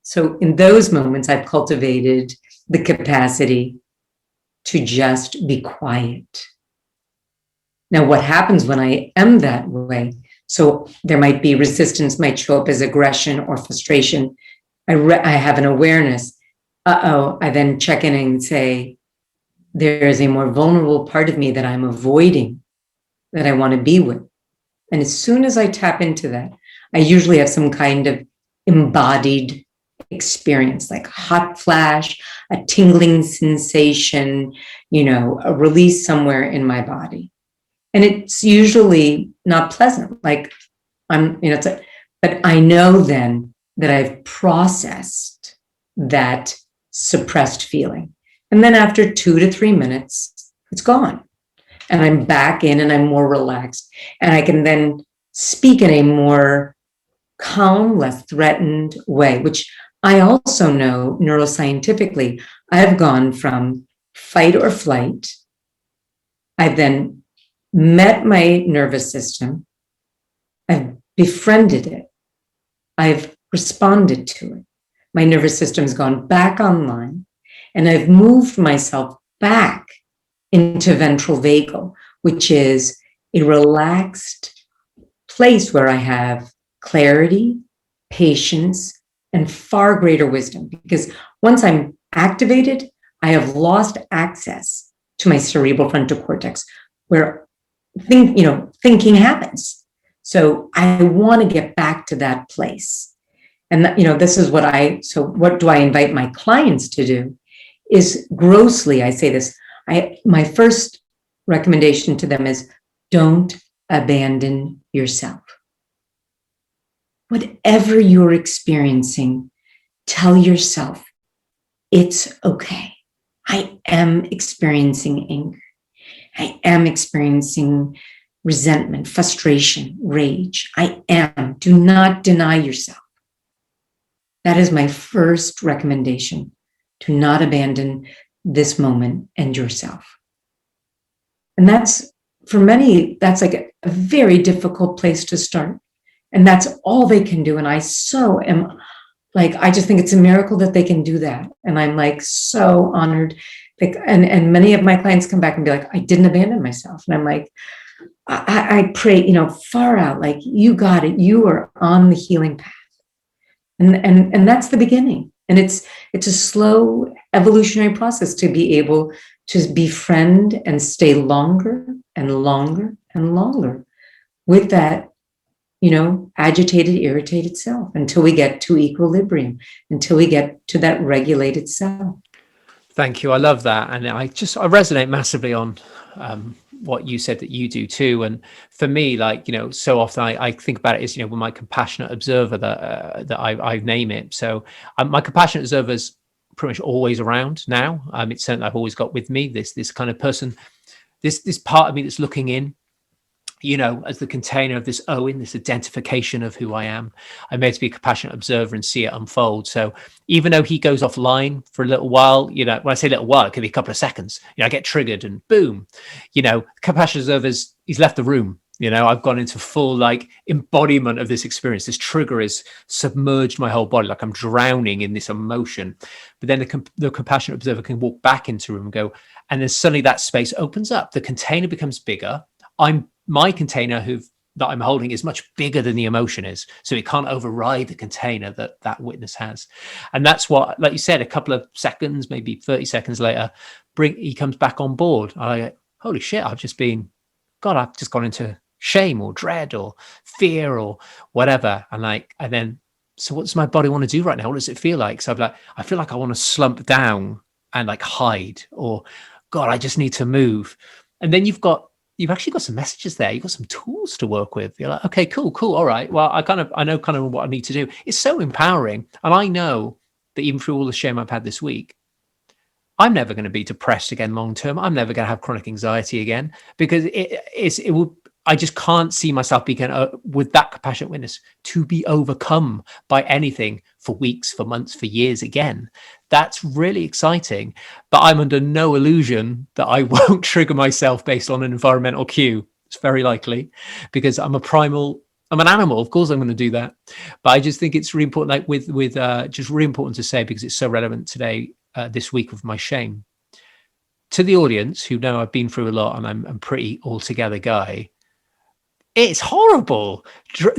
So in those moments, I've cultivated the capacity to just be quiet. Now, what happens when I am that way? So there might be resistance, might show up as aggression or frustration. I have an awareness. I then check in and say, there is a more vulnerable part of me that I'm avoiding, that I want to be with. And as soon as I tap into that, I usually have some kind of embodied experience, like a hot flash, a tingling sensation, a release somewhere in my body. And it's usually not pleasant. But I know then that I've processed that suppressed feeling. And then after 2 to 3 minutes, it's gone. And I'm back in and I'm more relaxed. And I can then speak in a more calm, less threatened way, which I also know neuroscientifically, I have gone from fight or flight. I've then met my nervous system. I've befriended it. I've responded to it. My nervous system's gone back online, and I've moved myself back into ventral vagal, which is a relaxed place where I have clarity, patience, and far greater wisdom. Because once I'm activated, I have lost access to my cerebral frontal cortex, where thinking happens. So I want to get back to that place. And this is what do I invite my clients to do is grossly, I say this, my first recommendation to them is don't abandon yourself. Whatever you're experiencing, tell yourself, it's okay. I am experiencing anger. I am experiencing resentment, frustration, rage. I am. Do not deny yourself. That is my first recommendation. Do not abandon this moment and yourself. And that's, for many, that's like a very difficult place to start. And that's all they can do. And I so am like, I just think it's a miracle that they can do that. And I'm like so honored. And many of my clients come back and be like, I didn't abandon myself. And I'm like, I pray, far out, like you got it. You are on the healing path. And that's the beginning. And it's a slow evolutionary process to be able to befriend and stay longer and longer and longer with that, agitated, irritated self until we get to equilibrium, until we get to that regulated self. Thank you. I love that. And I resonate massively on what you said that you do too. And for me, so often I think about it as, with my compassionate observer that I name it. So my compassionate observer is pretty much always around now. It's something I've always got with me, this kind of person, this part of me that's looking in, as the container of this Owen, this identification of who I am. I'm made to be a compassionate observer and see it unfold. So even though he goes offline for a little while, when I say little while, it could be a couple of seconds, I get triggered and boom, compassionate observers, he's left the room. I've gone into full embodiment of this experience. This trigger has submerged my whole body, like I'm drowning in this emotion. But then the compassionate observer can walk back into the room and go, and then suddenly that space opens up. The container becomes bigger. My container that I'm holding is much bigger than the emotion is. So it can't override the container that witness has. And that's what, like you said, a couple of seconds, maybe 30 seconds later, he comes back on board. I go, holy shit, I've just gone into shame or dread or fear or whatever. And then, so what does my body want to do right now? What does it feel like? So I'm like, I feel like I want to slump down and hide, or God, I just need to move. And then you've actually got some messages there. You've got some tools to work with. You're like, okay, cool. All right. Well, I know kind of what I need to do. It's so empowering. And I know that even through all the shame I've had this week, I'm never going to be depressed again long-term. I'm never going to have chronic anxiety again, because I just can't see myself being with that compassionate witness to be overcome by anything for weeks, for months, for years again. That's really exciting, but I'm under no illusion that I won't trigger myself based on an environmental cue. It's very likely, because I'm an animal. Of course I'm going to do that. But I just think it's really important, just really important to say, because it's so relevant today, this week, of my shame. To the audience who know I've been through a lot and I'm pretty altogether guy, it's horrible.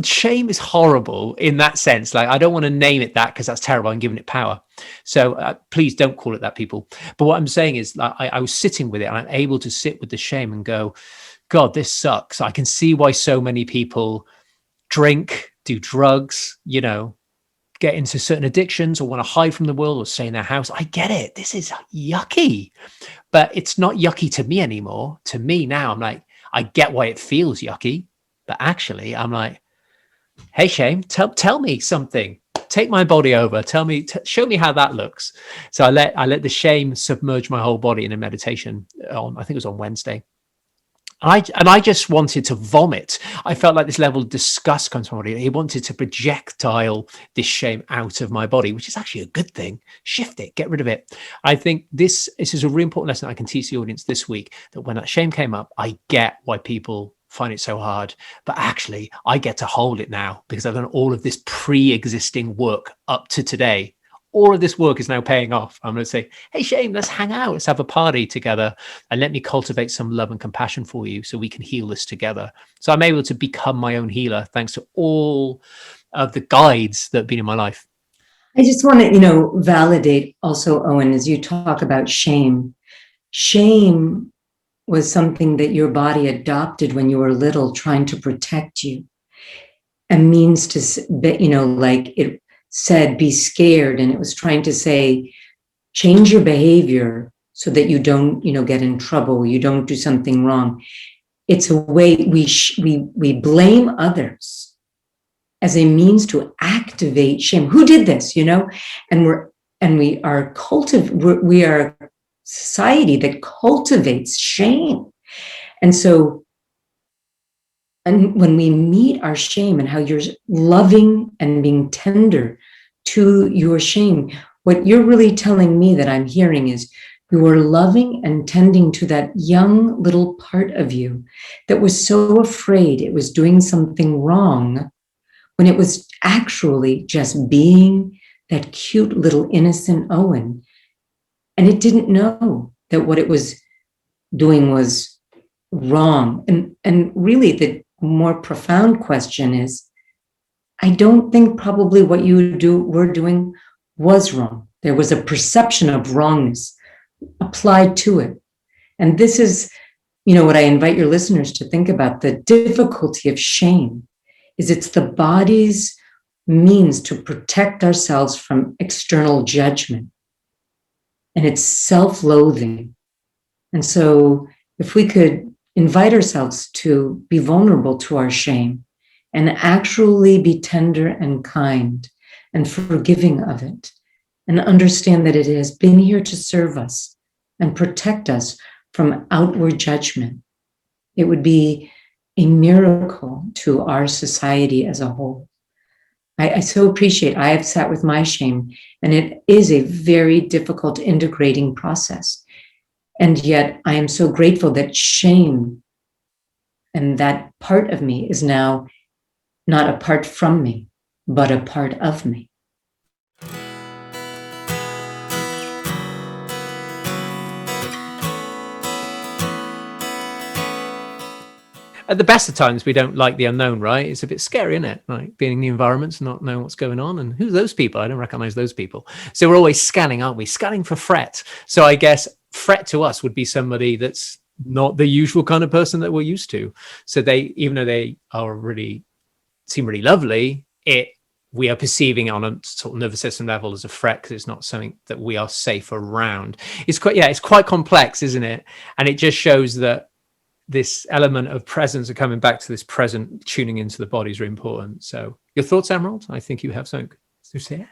Shame is horrible in that sense. I don't want to name it that because that's terrible. I'm giving it power. So please don't call it that, people. But what I'm saying is I was sitting with it, and I'm able to sit with the shame and go, God, this sucks. I can see why so many people drink, do drugs, get into certain addictions, or want to hide from the world, or stay in their house. I get it. This is yucky, but it's not yucky to me anymore. To me now, I'm like, I get why it feels yucky. But actually, I'm like, hey, shame, tell me something. Take my body over. Tell me, show me how that looks. So I let the shame submerge my whole body in a meditation on, I think it was on Wednesday. I just wanted to vomit. I felt like this level of disgust comes from my body. He wanted to projectile this shame out of my body, which is actually a good thing. Shift it, get rid of it. I think this is a really important lesson I can teach the audience this week, that when that shame came up, I get why people find it so hard, but actually I get to hold it now because I've done all of this pre-existing work up to today. All of this work is now paying off. I'm going to say, hey, shame, let's hang out. Let's have a party together and let me cultivate some love and compassion for you so we can heal this together. So I'm able to become my own healer thanks to all of the guides that have been in my life. I just want to, validate also, Owen, as you talk about shame. Shame was something that your body adopted when you were little, trying to protect you. A means to, like it said, be scared. And it was trying to say, change your behavior so that you don't, get in trouble. You don't do something wrong. It's a way we blame others as a means to activate shame. Who did this, And we are a society that cultivates shame. And so, and when we meet our shame and how you're loving and being tender to your shame, what you're really telling me that I'm hearing is you are loving and tending to that young little part of you that was so afraid it was doing something wrong when it was actually just being that cute little innocent Owen. And it didn't know that what it was doing was wrong. And really the more profound question is, I don't think probably what were doing was wrong. There was a perception of wrongness applied to it. And this is, what I invite your listeners to think about. The difficulty of shame is it's the body's means to protect ourselves from external judgment. And it's self-loathing. And so if we could invite ourselves to be vulnerable to our shame and actually be tender and kind and forgiving of it, and understand that it has been here to serve us and protect us from outward judgment, it would be a miracle to our society as a whole. I so appreciate, I have sat with my shame, and it is a very difficult integrating process. And yet I am so grateful that shame and that part of me is now not apart from me, but a part of me. At the best of times, we don't like the unknown, right? It's a bit scary, isn't it? Like being in the environments, not knowing what's going on. And who's those people? I don't recognize those people. So we're always scanning, aren't we? Scanning for threat. So I guess threat to us would be somebody that's not the usual kind of person that we're used to. So they, even though they are seem really lovely, we are perceiving on a sort of nervous system level as a threat because it's not something that we are safe around. It's quite complex, isn't it? And it just shows that this element of presence and coming back to this present, tuning into the body is really important. So your thoughts, Emerald? I think you have something to say.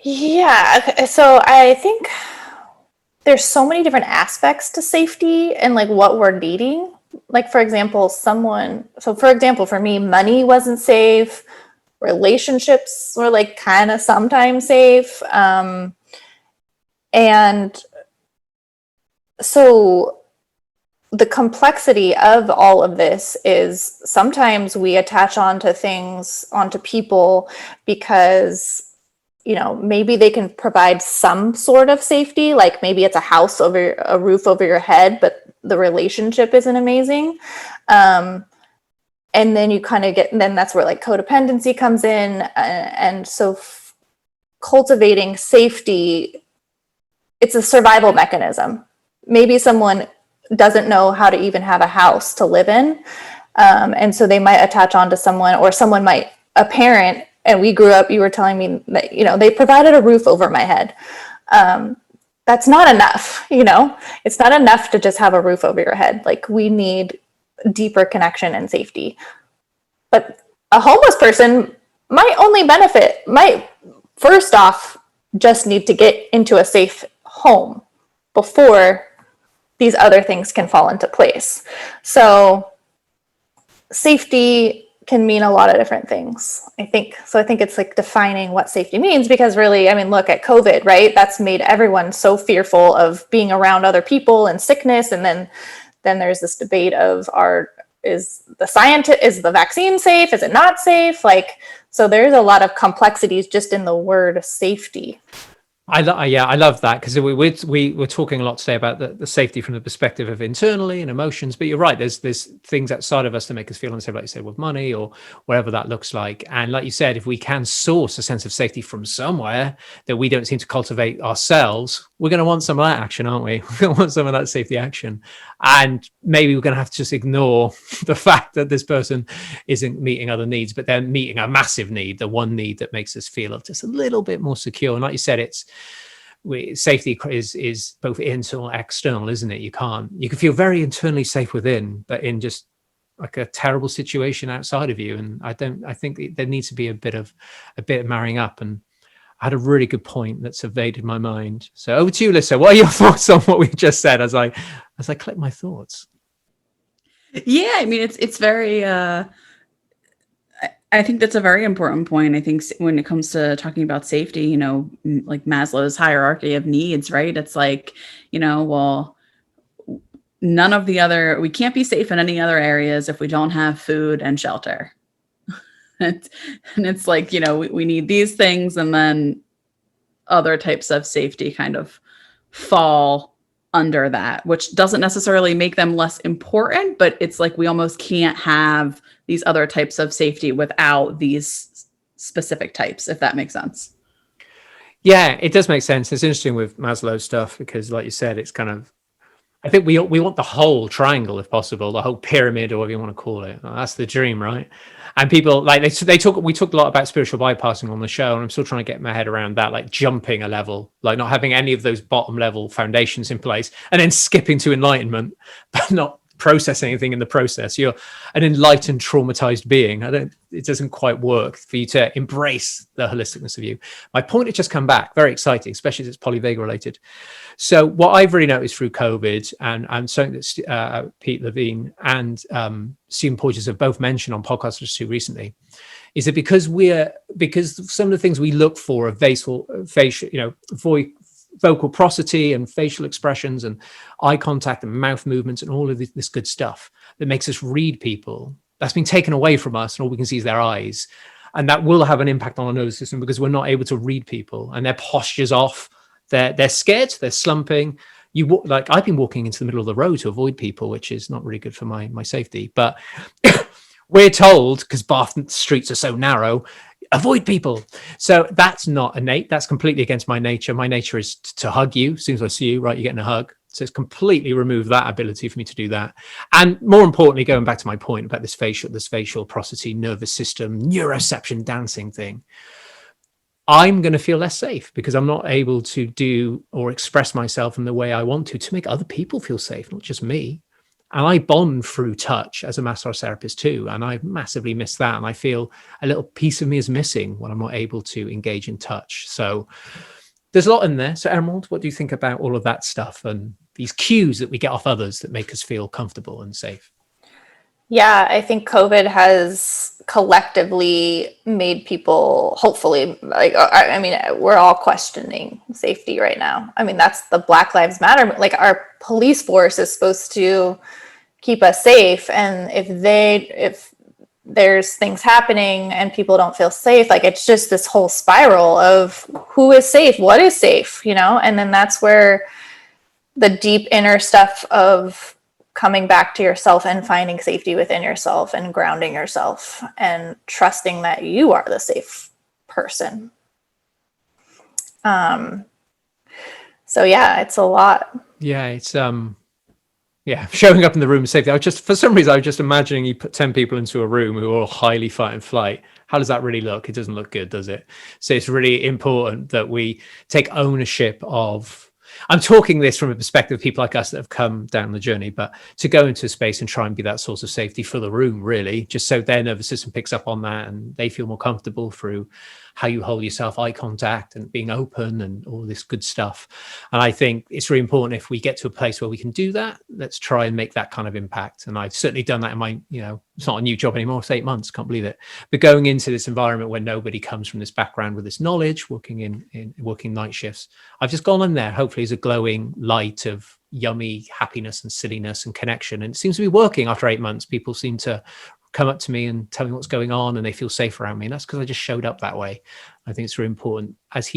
Yeah. So I think there's so many different aspects to safety and like what we're needing. Like, for example, for me, money wasn't safe. Relationships were like kind of sometimes safe. And so the complexity of all of this is sometimes we attach onto people because, maybe they can provide some sort of safety, like maybe it's a roof over your head, but the relationship isn't amazing. And then you kind of then that's where like codependency comes in. And so cultivating safety, it's a survival mechanism. Maybe someone doesn't know how to even have a house to live in. And so they might attach onto someone, or someone might, a parent, and we grew up, you were telling me that, they provided a roof over my head. That's not enough, it's not enough to just have a roof over your head. Like, we need deeper connection and safety. But a homeless person might first off just need to get into a safe home before these other things can fall into place. So safety can mean a lot of different things, I think. So I think it's like defining what safety means, because really, I mean, look at COVID, right? That's made everyone so fearful of being around other people and sickness. And then there's this debate of is the vaccine safe? Is it not safe? Like, so there's a lot of complexities just in the word safety. I love that, because we're talking a lot today about the safety from the perspective of internally and emotions, but you're right, there's things outside of us that make us feel unsafe, like you said, with money or whatever that looks like. And like you said, if we can source a sense of safety from somewhere that we don't seem to cultivate ourselves, we're going to want some of that action, aren't we? We're going to want some of that safety action. And maybe we're going to have to just ignore the fact that this person isn't meeting other needs, but they're meeting a massive need, the one need that makes us feel just a little bit more secure. And like you said, safety is both internal and external, isn't it? You can feel very internally safe within, but in just like a terrible situation outside of you. And I think there needs to be a bit of marrying up. And I had a really good point that's evaded my mind. So over to you, Alyssa. What are your thoughts on what we just said as I collect my thoughts? Yeah, I mean, it's very, I think that's a very important point. I think when it comes to talking about safety, like Maslow's hierarchy of needs, right? It's like, well, we can't be safe in any other areas if we don't have food and shelter. And it's like, we need these things, and then other types of safety kind of fall under that, which doesn't necessarily make them less important, but it's like we almost can't have these other types of safety without these specific types, if that makes sense. Yeah, it does make sense. It's interesting with Maslow's stuff, because like you said, it's kind of, I think we want the whole triangle, if possible, the whole pyramid, or whatever you want to call it. That's the dream, right? And people like we talk a lot about spiritual bypassing on the show, and I'm still trying to get my head around that, like jumping a level, like not having any of those bottom level foundations in place and then skipping to enlightenment, but not processing anything in the process. You're an enlightened, traumatized being. It doesn't quite work for you to embrace the holisticness of you. My point has just come back, very exciting, especially as it's polyvagal related. So what I've really noticed through COVID, and something that Pete Levine and Stephen Porges have both mentioned on podcasts too recently, is that because some of the things we look for are facial, vocal prosody and facial expressions and eye contact and mouth movements and all of this good stuff that makes us read people, that's been taken away from us, and all we can see is their eyes. And that will have an impact on our nervous system, because we're not able to read people, and their posture's off. They're scared, they're slumping. Like I've been walking into the middle of the road to avoid people, which is not really good for my safety. But we're told, because Bath streets are so narrow, avoid people. So that's not innate. That's completely against my nature. My nature is to hug you. As soon as I see you, right, you're getting a hug. So it's completely removed that ability for me to do that. And more importantly, going back to my point about this facial prosody, nervous system, neuroception dancing thing, I'm going to feel less safe because I'm not able to do or express myself in the way I want to make other people feel safe, not just me. And I bond through touch as a massage therapist too. And I massively miss that. And I feel a little piece of me is missing when I'm not able to engage in touch. So there's a lot in there. So Emerald, what do you think about all of that stuff and these cues that we get off others that make us feel comfortable and safe? Yeah, I think COVID has collectively made people, hopefully, like, I mean, we're all questioning safety right now. I mean, that's the Black Lives Matter. Like, our police force is supposed to keep us safe. And if there's things happening and people don't feel safe, like, it's just this whole spiral of who is safe, what is safe, and then that's where the deep inner stuff of coming back to yourself and finding safety within yourself and grounding yourself and trusting that you are the safe person. So yeah, it's a lot. Yeah, it's showing up in the room is safety. For some reason, I was just imagining you put 10 people into a room who are all highly fight and flight. How does that really look? It doesn't look good, does it? So it's really important that we take ownership of, I'm talking this from a perspective of people like us that have come down the journey, but to go into a space and try and be that source of safety for the room, really, just so their nervous system picks up on that and they feel more comfortable through how you hold yourself, eye contact and being open and all this good stuff. And I think it's really important if we get to a place where we can do that, let's try and make that kind of impact. And I've certainly done that in my, it's not a new job anymore. It's 8 months, can't believe it. But going into this environment where nobody comes from this background with this knowledge, working working night shifts, I've just gone in there, hopefully as a glowing light of yummy happiness and silliness and connection. And it seems to be working after 8 months. People seem to come up to me and tell me what's going on, and they feel safe around me. And that's because I just showed up that way. I think it's really important as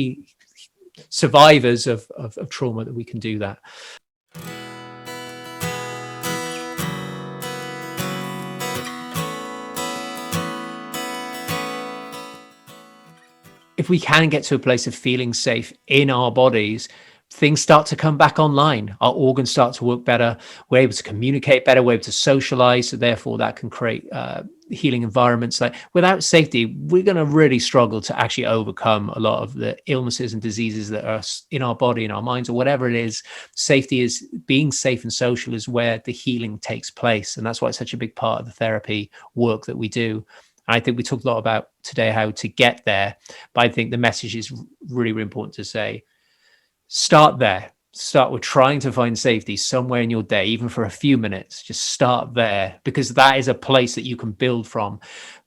survivors of trauma that we can do that. If we can get to a place of feeling safe in our bodies, things start to come back online. Our organs start to work better. We're able to communicate better. We're able to socialize. So therefore, that can create healing environments. Like without safety, we're going to really struggle to actually overcome a lot of the illnesses and diseases that are in our body, in our minds, or whatever it is. Safety is being safe and social is where the healing takes place. And that's why it's such a big part of the therapy work that we do. I think we talked a lot about today how to get there, but I think the message is really, really important to say, start there. Start with trying to find safety somewhere in your day, even for a few minutes. Just start there, because that is a place that you can build from.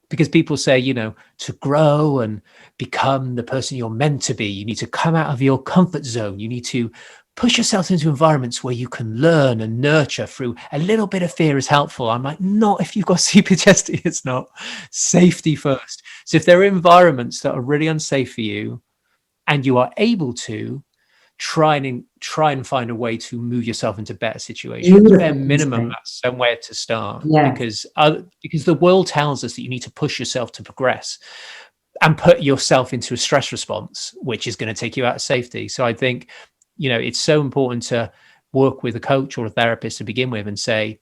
Because people say, to grow and become the person you're meant to be, you need to come out of your comfort zone. You need to push yourself into environments where you can learn and nurture through a little bit of fear is helpful. I'm like, not if you've got CPTSD, it's not. Safety first. So if there are environments that are really unsafe for you and you are able to, try and find a way to move yourself into better situations. Bare minimum, that's somewhere to start. Yeah. Because the world tells us that you need to push yourself to progress and put yourself into a stress response, which is going to take you out of safety. So I think, it's so important to work with a coach or a therapist to begin with and say,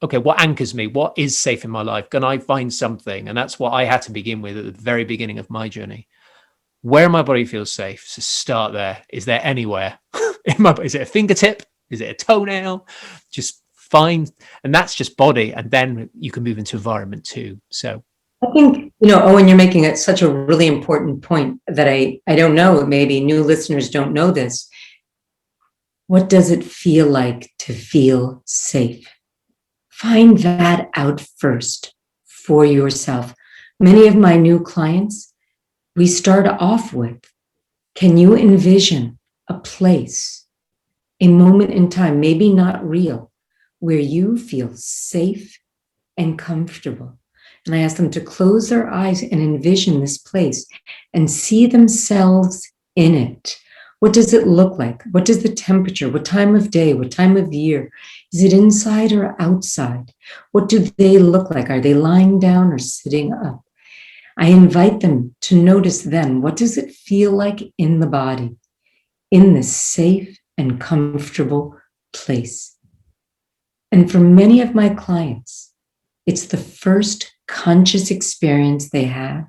okay, what anchors me? What is safe in my life? Can I find something? And that's what I had to begin with at the very beginning of my journey. Where my body feels safe, so start there. Is there anywhere? Is it a fingertip? Is it a toenail? Just find, and that's just body. And then you can move into environment too. So I think, Owen, you're making such a really important point that I don't know, maybe new listeners don't know this. What does it feel like to feel safe? Find that out first for yourself. Many of my new clients, we start off with, can you envision a place, a moment in time, maybe not real, where you feel safe and comfortable? And I ask them to close their eyes and envision this place and see themselves in it. What does it look like? What is the temperature? What time of day? What time of year? Is it inside or outside? What do they look like? Are they lying down or sitting up? I invite them to notice then, what does it feel like in the body, in this safe and comfortable place? And for many of my clients, it's the first conscious experience they have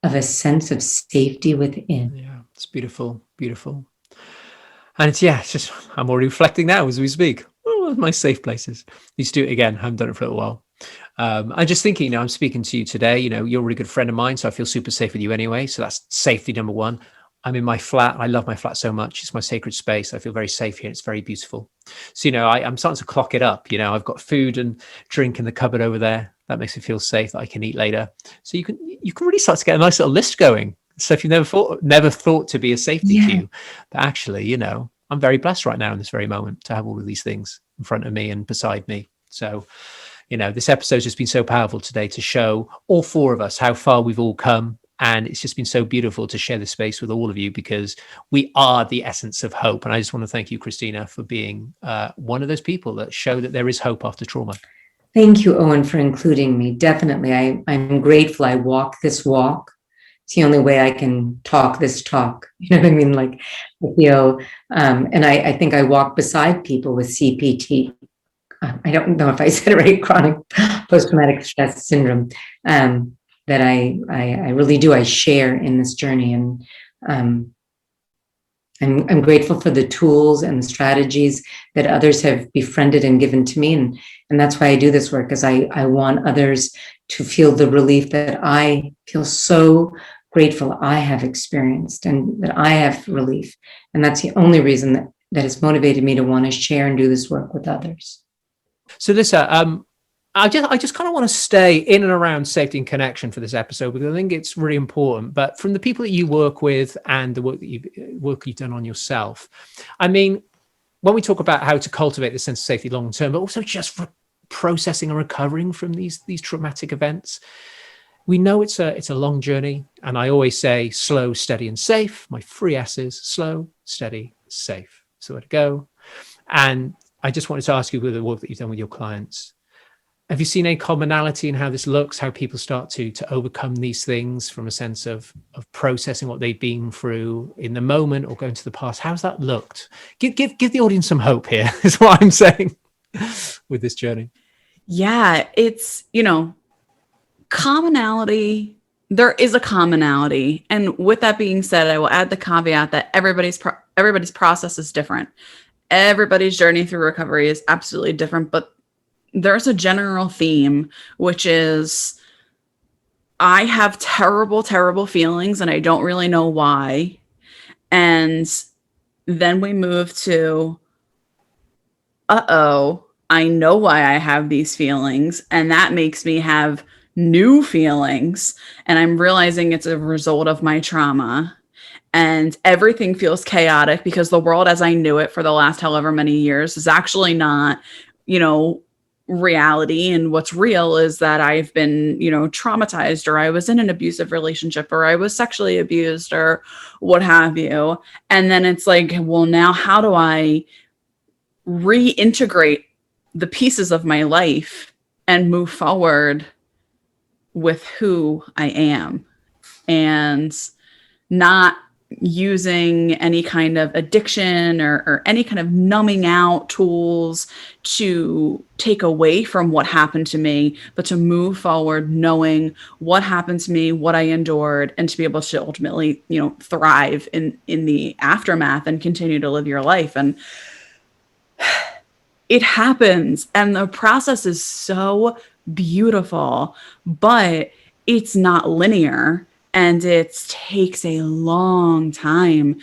of a sense of safety within. Yeah, it's beautiful, beautiful. And it's just, I'm already reflecting now as we speak. Oh, my safe places. Need to do it again. I haven't done it for a little while. I'm just thinking, I'm speaking to you today, you're a really good friend of mine, so I feel super safe with you anyway. So that's safety number one. I'm in my flat. I love my flat so much. It's my sacred space. I feel very safe here. It's very beautiful. So, I'm starting to clock it up. I've got food and drink in the cupboard over there. That makes me feel safe that I can eat later. So you can really start to get a nice little list going. Stuff you've never thought to be a safety cue. But actually, I'm very blessed right now in this very moment to have all of these things in front of me and beside me. So, this episode's just been so powerful today to show all four of us how far we've all come. And it's just been so beautiful to share this space with all of you, because we are the essence of hope. And I just want to thank you, Christina, for being one of those people that show that there is hope after trauma. Thank you, Owen, for including me. Definitely. I'm grateful I walk this walk. It's the only way I can talk this talk. You know what I mean? Like, I feel, and I think I walk beside people with CPT. I don't know if I said it right, chronic post-traumatic stress syndrome, that I really do. I share in this journey, and I'm grateful for the tools and the strategies that others have befriended and given to me. And that's why I do this work, because I want others to feel the relief that I feel so grateful I have experienced and that I have relief. And that's the only reason that has motivated me to want to share and do this work with others. So Alyssa, I just kind of want to stay in and around safety and connection for this episode, because I think it's really important. But from the people that you work with and the work you've done on yourself, I mean, when we talk about how to cultivate the sense of safety long term, but also just for processing and recovering from these traumatic events, we know it's a long journey. And I always say slow, steady, and safe. My 3 S's: slow, steady, safe. So where to go. And I just wanted to ask you, with the work that you've done with your clients, have you seen any commonality in how this looks, how people start to overcome these things from a sense of processing what they've been through in the moment or going to the past? How's that looked? Give the audience some hope here, is what I'm saying with this journey. Yeah, it's, commonality. There is a commonality. And with that being said, I will add the caveat that everybody's process is different. Everybody's journey through recovery is absolutely different, but there's a general theme, which is I have terrible, terrible feelings and I don't really know why. And then we move to, I know why I have these feelings, and that makes me have new feelings. And I'm realizing it's a result of my trauma. And everything feels chaotic because the world as I knew it for the last however many years is actually not, reality. And what's real is that I've been, traumatized, or I was in an abusive relationship, or I was sexually abused, or what have you. And then it's like, well, now how do I reintegrate the pieces of my life and move forward with who I am, and not using any kind of addiction or any kind of numbing out tools to take away from what happened to me, but to move forward knowing what happened to me, what I endured, and to be able to ultimately, thrive in the aftermath and continue to live your life. And it happens, and the process is so beautiful, but it's not linear. And it takes a long time.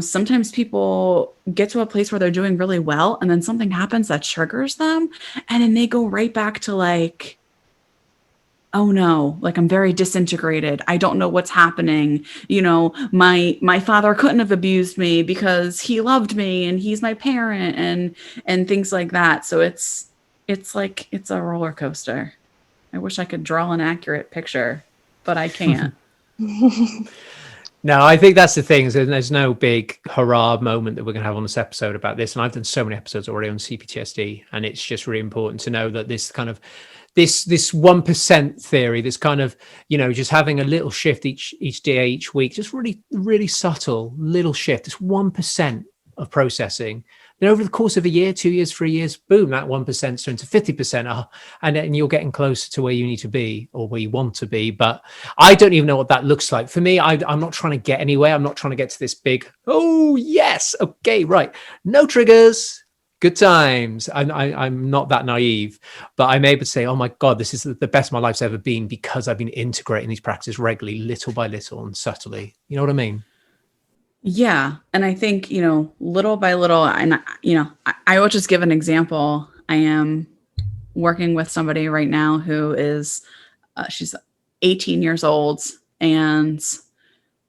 Sometimes people get to a place where they're doing really well, and then something happens that triggers them. And then they go right back to like, oh no, like I'm very disintegrated. I don't know what's happening. My father couldn't have abused me because he loved me and he's my parent, and things like that. So it's like, it's a roller coaster. I wish I could draw an accurate picture, but I can't. No, I think that's the thing. There's no big hurrah moment that we're going to have on this episode about this. And I've done so many episodes already on CPTSD, and it's just really important to know that this kind of this 1% theory, this kind of, just having a little shift each day, each week, just really, really subtle little shift, this 1% of processing. Then over the course of a year, 2 years, 3 years, boom, that 1% turns to 50%. And then you're getting closer to where you need to be, or where you want to be. But I don't even know what that looks like. For me, I'm not trying to get anywhere. I'm not trying to get to this big, oh, yes, okay, right. No triggers, good times. I'm not that naive, but I'm able to say, oh my God, this is the best my life's ever been, because I've been integrating these practices regularly, little by little and subtly. You know what I mean? Yeah. And I think, little by little, and, I will just give an example. I am working with somebody right now who is, she's 18 years old and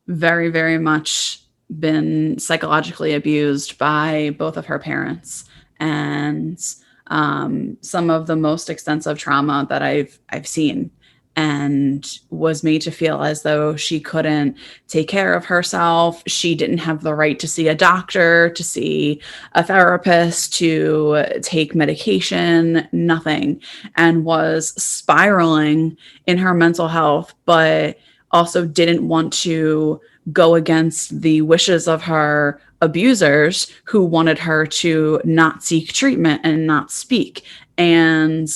very, very much been psychologically abused by both of her parents, and some of the most extensive trauma that I've seen, and was made to feel as though she couldn't take care of herself. She didn't have the right to see a doctor, to see a therapist, to take medication, nothing, and was spiraling in her mental health, but also didn't want to go against the wishes of her abusers, who wanted her to not seek treatment and not speak. And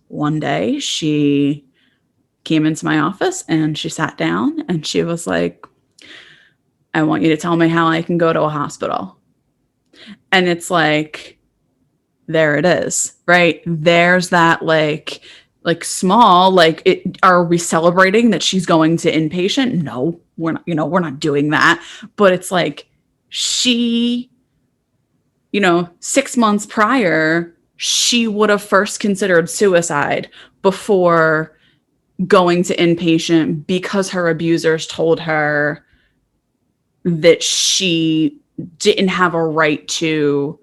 one day she came into my office and she sat down and she was like, I want you to tell me how I can go to a hospital. And it's like, there it is, right? There's that like like small, like are we celebrating that she's going to inpatient? No, we're not, we're not doing that. But it's like she, 6 months prior, she would have first considered suicide before going to inpatient because her abusers told her that she didn't have a right to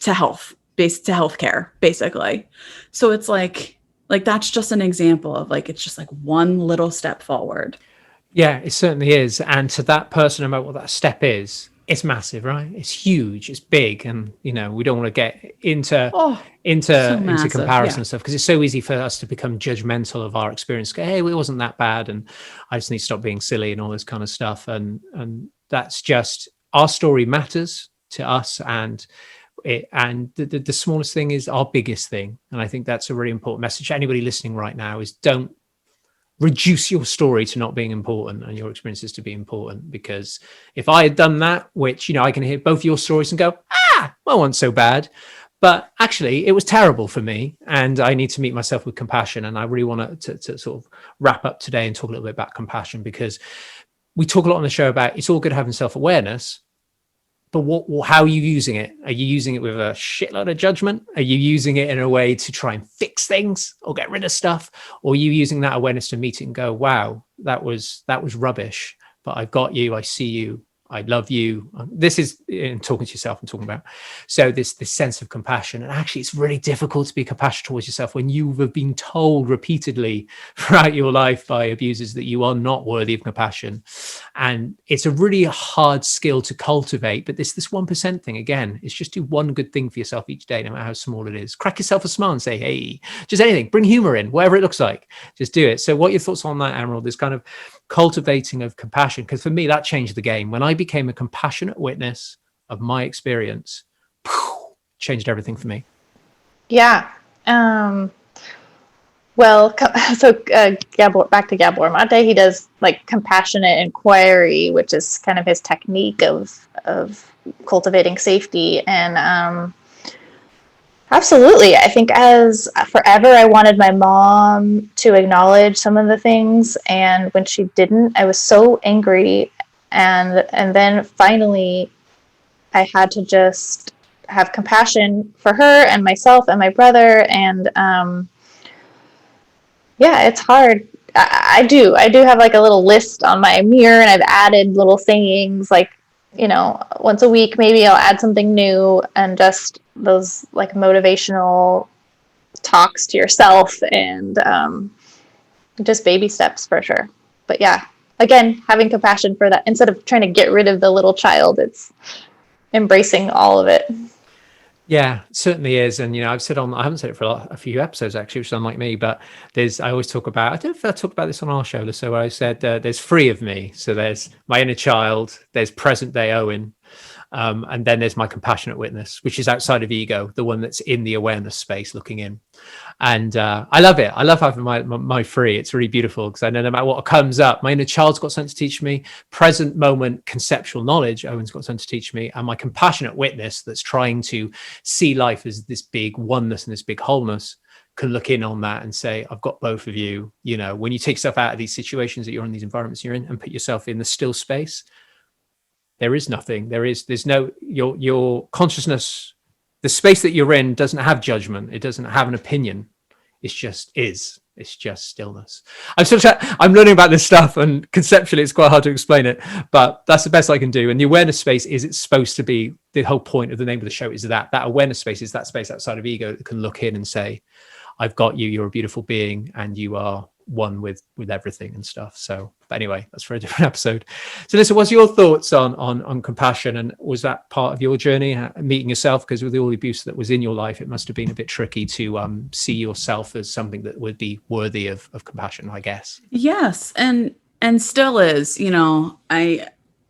healthcare, basically. So it's like that's just an example of like, it's just like one little step forward. Yeah, it certainly is. And to that person, no matter what that step is, it's massive, right? It's huge, it's big, and we don't want to get into comparison stuff, because it's so easy for us to become judgmental of our experience. Go, hey, it wasn't that bad, and I just need to stop being silly and all this kind of stuff. And that's just, our story matters to us, and the smallest thing is our biggest thing. And I think that's a really important message to anybody listening right now, is don't reduce your story to not being important and your experiences to be important. Because if I had done that, which, I can hear both your stories and go, well, it wasn't so bad, but actually it was terrible for me, and I need to meet myself with compassion. And I really want to sort of wrap up today and talk a little bit about compassion, because we talk a lot on the show about it's all good having self-awareness, but how are you using it? Are you using it with a shitload of judgment? Are you using it in a way to try and fix things or get rid of stuff? Or are you using that awareness to meet it and go, wow, that was rubbish, but I've got you, I see you, I love you. This is in talking to yourself, I'm talking about. So this sense of compassion. And actually, it's really difficult to be compassionate towards yourself when you have been told repeatedly throughout your life by abusers that you are not worthy of compassion. And it's a really hard skill to cultivate. But this 1% thing, again, is just do one good thing for yourself each day, no matter how small it is. Crack yourself a smile and say, hey, just anything, bring humor in, whatever it looks like, just do it. So what are your thoughts on that, Emerald? This kind of cultivating of compassion, because for me that changed the game. When I became a compassionate witness of my experience, changed everything for me. Yeah. Well, so Gabor, back to Gabor Mate, he does like compassionate inquiry, which is kind of his technique of cultivating safety. And absolutely, I think as forever I wanted my mom to acknowledge some of the things, and when she didn't, I was so angry. And then finally I had to just have compassion for her and myself and my brother. And yeah, it's hard. I do have like a little list on my mirror, and I've added little sayings like, once a week, maybe I'll add something new, and just those like motivational talks to yourself, and just baby steps for sure. But yeah, again, having compassion for that instead of trying to get rid of the little child, it's embracing all of it. Yeah, it certainly is. And, I haven't said it for a few episodes actually, which is unlike me, but I always talk about, I don't know if I talked about this on our show, so where I said there's three of me. So there's my inner child, there's present day Owen, and then there's my compassionate witness, which is outside of ego, the one that's in the awareness space looking in. And I love it. I love having my free. It's really beautiful, because I know no matter what comes up, my inner child's got something to teach me. Present moment conceptual knowledge, Owen's got something to teach me. And my compassionate witness that's trying to see life as this big oneness and this big wholeness can look in on that and say, I've got both of you. When you take yourself out of these situations that you're in, these environments you're in, and put yourself in the still space, there is nothing. There's no, your consciousness, the space that you're in doesn't have judgment. It doesn't have an opinion. It's just is. It's just stillness. I'm learning about this stuff, and conceptually it's quite hard to explain it, but that's the best I can do. And the awareness space it's supposed to be, the whole point of the name of the show is that awareness space is that space outside of ego that can look in and say, I've got you, you're a beautiful being, and you are one with everything and stuff. So, but anyway, that's for a different episode. So Alyssa, what's your thoughts on compassion, and was that part of your journey, meeting yourself? Because with all the abuse that was in your life, it must have been a bit tricky to see yourself as something that would be worthy of compassion, I guess. Yes, and still is.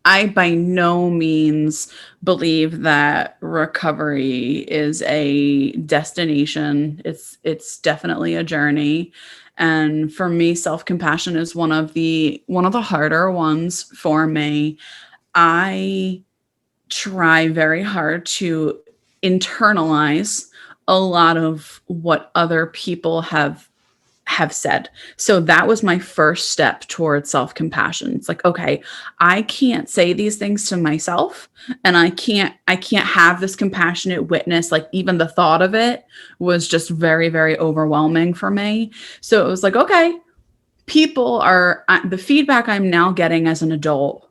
I by no means believe that recovery is a destination. It's definitely a journey. And for me, self-compassion is one of the harder ones for me. I try very hard to internalize a lot of what other people have have said. So that was my first step towards self-compassion. It's like, okay, I can't say these things to myself, and I can't have this compassionate witness. Like, even the thought of it was just very, very overwhelming for me. So it was like, okay, the feedback I'm now getting as an adult,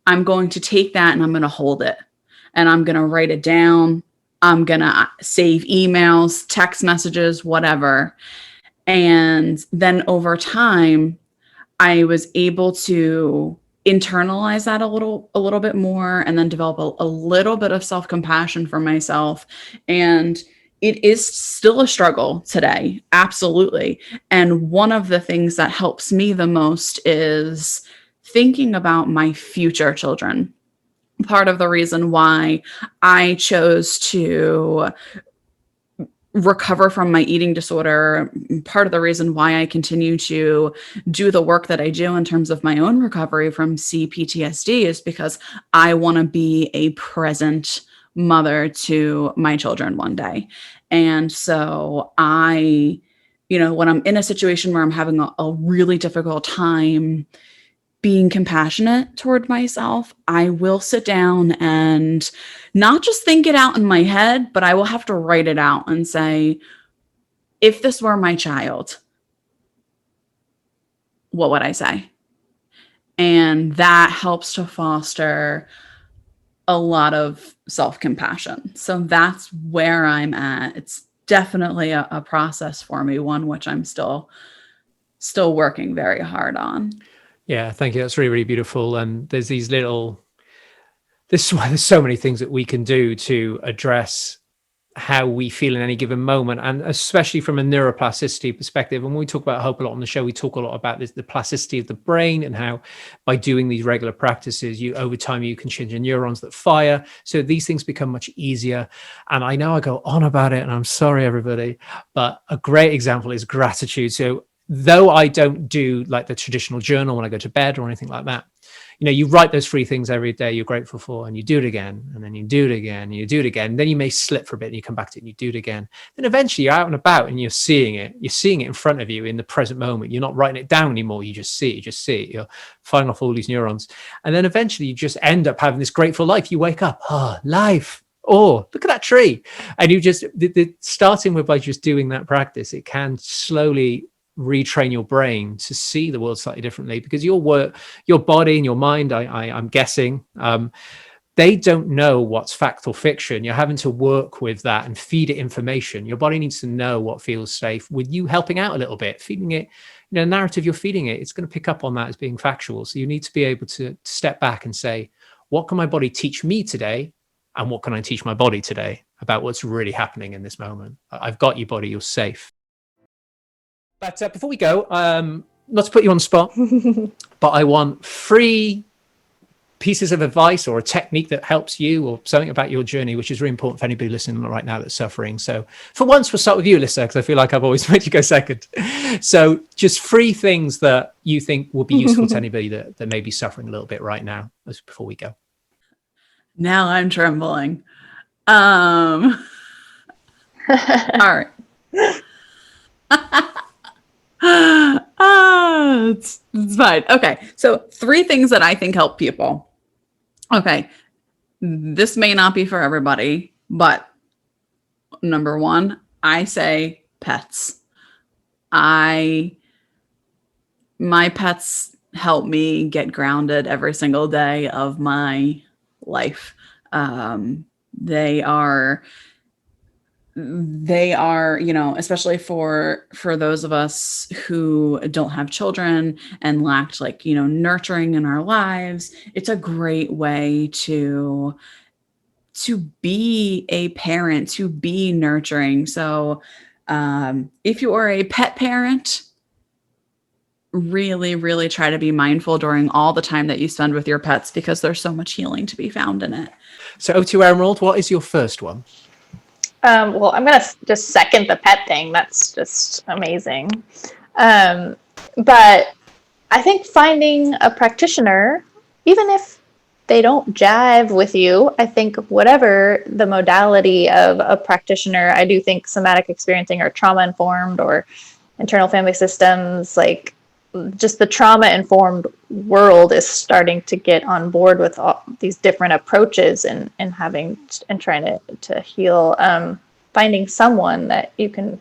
I'm going to take that and I'm going to hold it, and I'm going to write it down. I'm going to save emails, text messages, whatever. And then over time, I was able to internalize that a little bit more, and then develop a little bit of self-compassion for myself. And it is still a struggle today. Absolutely. And one of the things that helps me the most is thinking about my future children. Part of the reason why I chose to recover from my eating disorder, part of the reason why I continue to do the work that I do in terms of my own recovery from CPTSD, is because I want to be a present mother to my children one day. And so when I'm in a situation where I'm having a really difficult time being compassionate toward myself, I will sit down and not just think it out in my head, but I will have to write it out and say, if this were my child, what would I say? And that helps to foster a lot of self-compassion. So that's where I'm at. It's definitely a process for me, one which I'm still working very hard on. Yeah, thank you. That's really, really beautiful. And there's so many things that we can do to address how we feel in any given moment, and especially from a neuroplasticity perspective. And when we talk about hope a lot on the show, we talk a lot about the plasticity of the brain, and how by doing these regular practices, over time you can change your neurons that fire. So these things become much easier. And I know I go on about it, and I'm sorry, everybody, but a great example is gratitude. So though I don't do like the traditional journal when I go to bed or anything like that, you write those 3 things every day you're grateful for, and you do it again, and then you do it again, and you do it again. Then you may slip for a bit, and you come back to it and you do it again. Then eventually you're out and about and you're seeing it in front of you in the present moment. You're not writing it down anymore. You just see it. You're firing off all these neurons. And then eventually you just end up having this grateful life. You wake up, life. Oh, look at that tree. And you just, starting with by just doing that practice, it can slowly retrain your brain to see the world slightly differently, because your body and your mind, I'm guessing, they don't know what's fact or fiction. You're having to work with that and feed it information. Your body needs to know what feels safe. With you helping out a little bit, feeding it, narrative you're feeding it, it's going to pick up on that as being factual. So you need to be able to step back and say, what can my body teach me today? And what can I teach my body today about what's really happening in this moment? I've got you, body, you're safe. But before we go, not to put you on the spot, but I want 3 pieces of advice or a technique that helps you, or something about your journey, which is really important for anybody listening right now that's suffering. So for once, we'll start with you, Alyssa, because I feel like I've always made you go second. So just 3 things that you think would be useful to anybody that may be suffering a little bit right now, before we go. Now I'm trembling. All right. It's fine. Okay. So 3 things that I think help people. Okay. This may not be for everybody, but number 1, I say pets. My pets help me get grounded every single day of my life. They are, especially for those of us who don't have children and lacked nurturing in our lives, it's a great way to be a parent, to be nurturing. So if you are a pet parent, really, really try to be mindful during all the time that you spend with your pets, because there's so much healing to be found in it. So O2 Emerald, what is your first one? Well, I'm going to just second the pet thing. That's just amazing. But I think finding a practitioner, even if they don't jive with you, I think whatever the modality of a practitioner, I do think somatic experiencing or trauma informed or internal family systems, like just the trauma-informed world is starting to get on board with all these different approaches and trying to heal, finding someone that you can,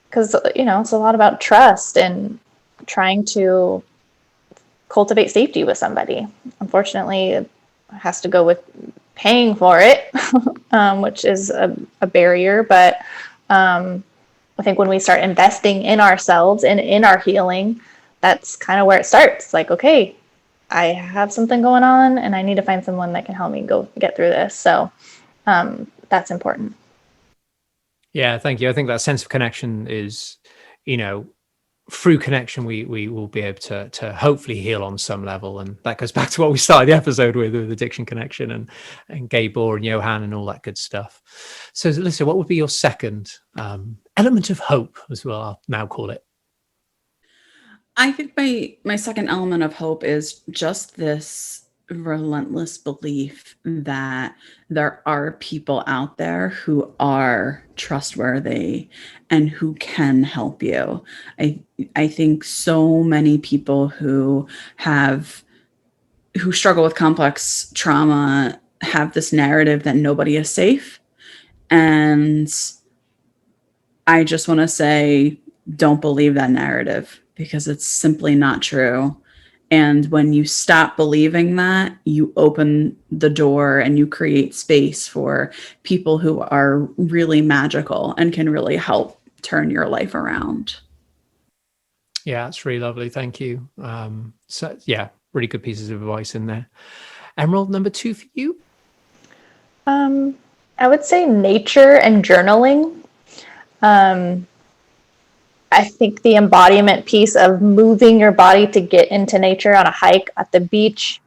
because, you know, it's a lot about trust and trying to cultivate safety with somebody. Unfortunately, it has to go with paying for it, which is a barrier. But I think when we start investing in ourselves and in our healing, that's kind of where it starts. Like, okay, I have something going on and I need to find someone that can help me go get through this. So that's important. Yeah, thank you. I think that sense of connection is, you know, through connection, we will be able to hopefully heal on some level. And that goes back to what we started the episode with Addiction Connection and Gabor and Johan and all that good stuff. So Alyssa, what would be your second element of hope, as well, I'll now call it? I think my second element of hope is just this relentless belief that there are people out there who are trustworthy and who can help you. I think so many people who struggle with complex trauma have this narrative that nobody is safe. And I just want to say, don't believe that narrative, because it's simply not true. And when you stop believing that, you open the door and you create space for people who are really magical and can really help turn your life around. Yeah, that's really lovely. Thank you. So yeah, really good pieces of advice in there. Emerald, number 2 for you? I would say nature and journaling. I think the embodiment piece of moving your body to get into nature on a hike, at the beach,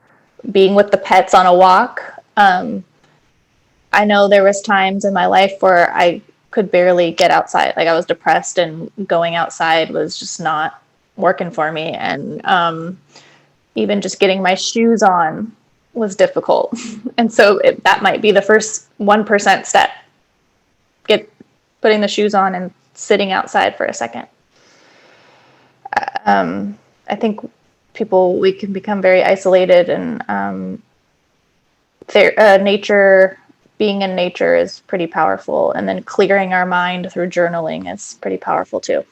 being with the pets on a walk. I know there was times in my life where I could barely get outside. Like, I was depressed and going outside was just not working for me. And even just getting my shoes on was difficult. And so that might be the first 1% step. Putting the shoes on and sitting outside for a second. I think we can become very isolated, and being in nature is pretty powerful. And then clearing our mind through journaling is pretty powerful too.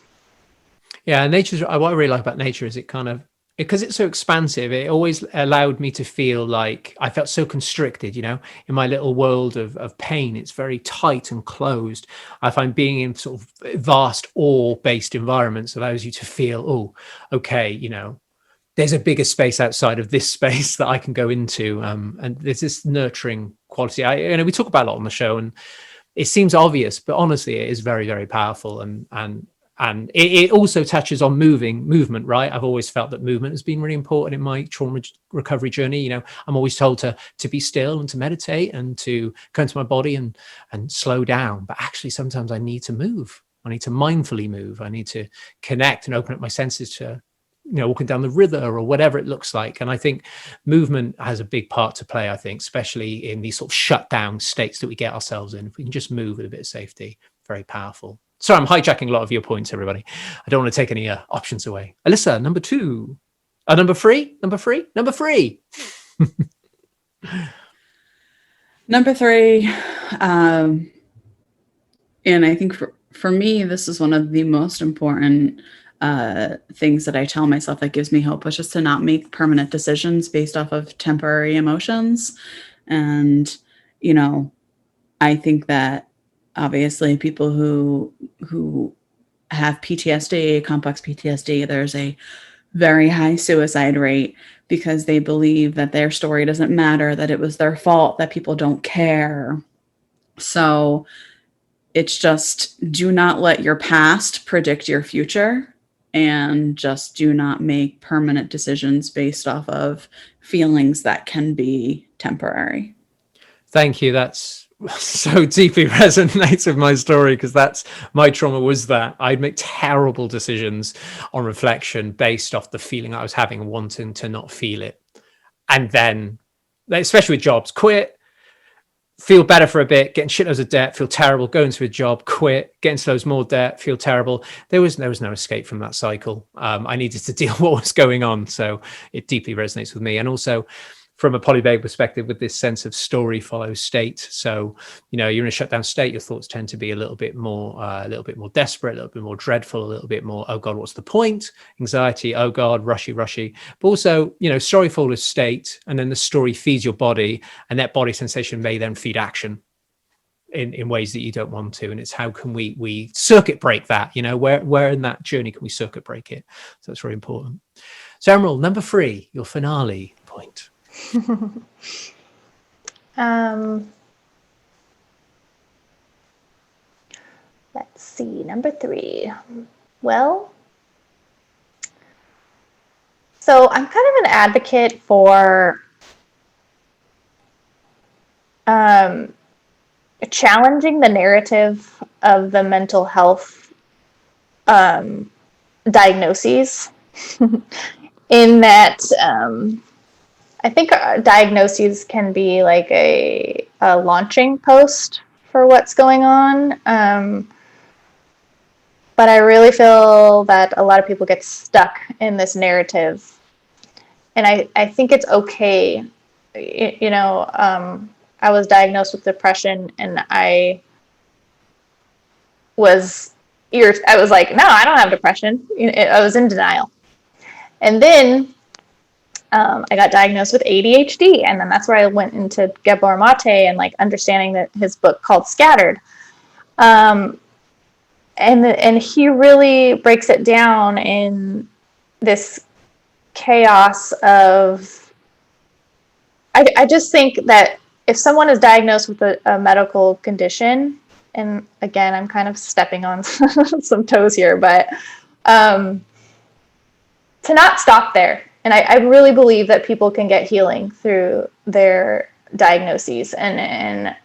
Yeah, what I really like about nature is it kind of, because it's so expansive, it always allowed me to feel like I felt so constricted, you know, in my little world of pain. It's very tight and closed. I find being in sort of vast awe-based environments allows you to feel, oh, okay, you know, there's a bigger space outside of this space that I can go into. And there's this nurturing quality. We talk about a lot on the show, and it seems obvious, but honestly, it is very, very powerful. And it also touches on movement, right? I've always felt that movement has been really important in my trauma recovery journey. You know, I'm always told to be still and to meditate and to go into my body and slow down. But actually, sometimes I need to move. I need to mindfully move. I need to connect and open up my senses to, you know, walking down the river or whatever it looks like. And I think movement has a big part to play, I think, especially in these sort of shut down states that we get ourselves in. If we can just move with a bit of safety, very powerful. Sorry, I'm hijacking a lot of your points, everybody. I don't want to take any options away. Alyssa, number 2. Number 3? Number 3? Number 3. Number 3. And I think for me, this is one of the most important things that I tell myself that gives me hope, is just to not make permanent decisions based off of temporary emotions. And, you know, I think that obviously people who have PTSD, complex PTSD, there's a very high suicide rate because they believe that their story doesn't matter, that it was their fault, that people don't care. So it's just, do not let your past predict your future, and just do not make permanent decisions based off of feelings that can be temporary. Thank you. That's so deeply resonates with my story, because that's my trauma, was that I'd make terrible decisions on reflection based off the feeling I was having and wanting to not feel it. And then, especially with jobs, quit, feel better for a bit, get in shitloads of debt, feel terrible, go into a job, quit, get into loads more debt, feel terrible. There was no escape from that cycle. I needed to deal with what was going on. So it deeply resonates with me. And also from a polyvagal perspective, with this sense of story follows state. So, you're in a shutdown state, your thoughts tend to be a little bit more desperate, a little bit more dreadful, a little bit more, oh God, what's the point? Anxiety, oh God, rushy. But also, story follows state, and then the story feeds your body, and that body sensation may then feed action in ways that you don't want to. And it's how can we circuit break that, where in that journey can we circuit break it? So that's really important. So Emerald, number 3, your finale point. Let's see, number 3. Well, so I'm kind of an advocate for challenging the narrative of the mental health diagnoses in that I think diagnoses can be like a launching post for what's going on. But I really feel that a lot of people get stuck in this narrative. And I think it's okay. I was diagnosed with depression, and I was like, no, I don't have depression. I was in denial. And then I got diagnosed with ADHD, and then that's where I went into Gabor Mate and like understanding that his book called Scattered. And he really breaks it down in this chaos of, I just think that if someone is diagnosed with a medical condition, and again, I'm kind of stepping on some toes here, but to not stop there. And I really believe that people can get healing through their diagnoses, and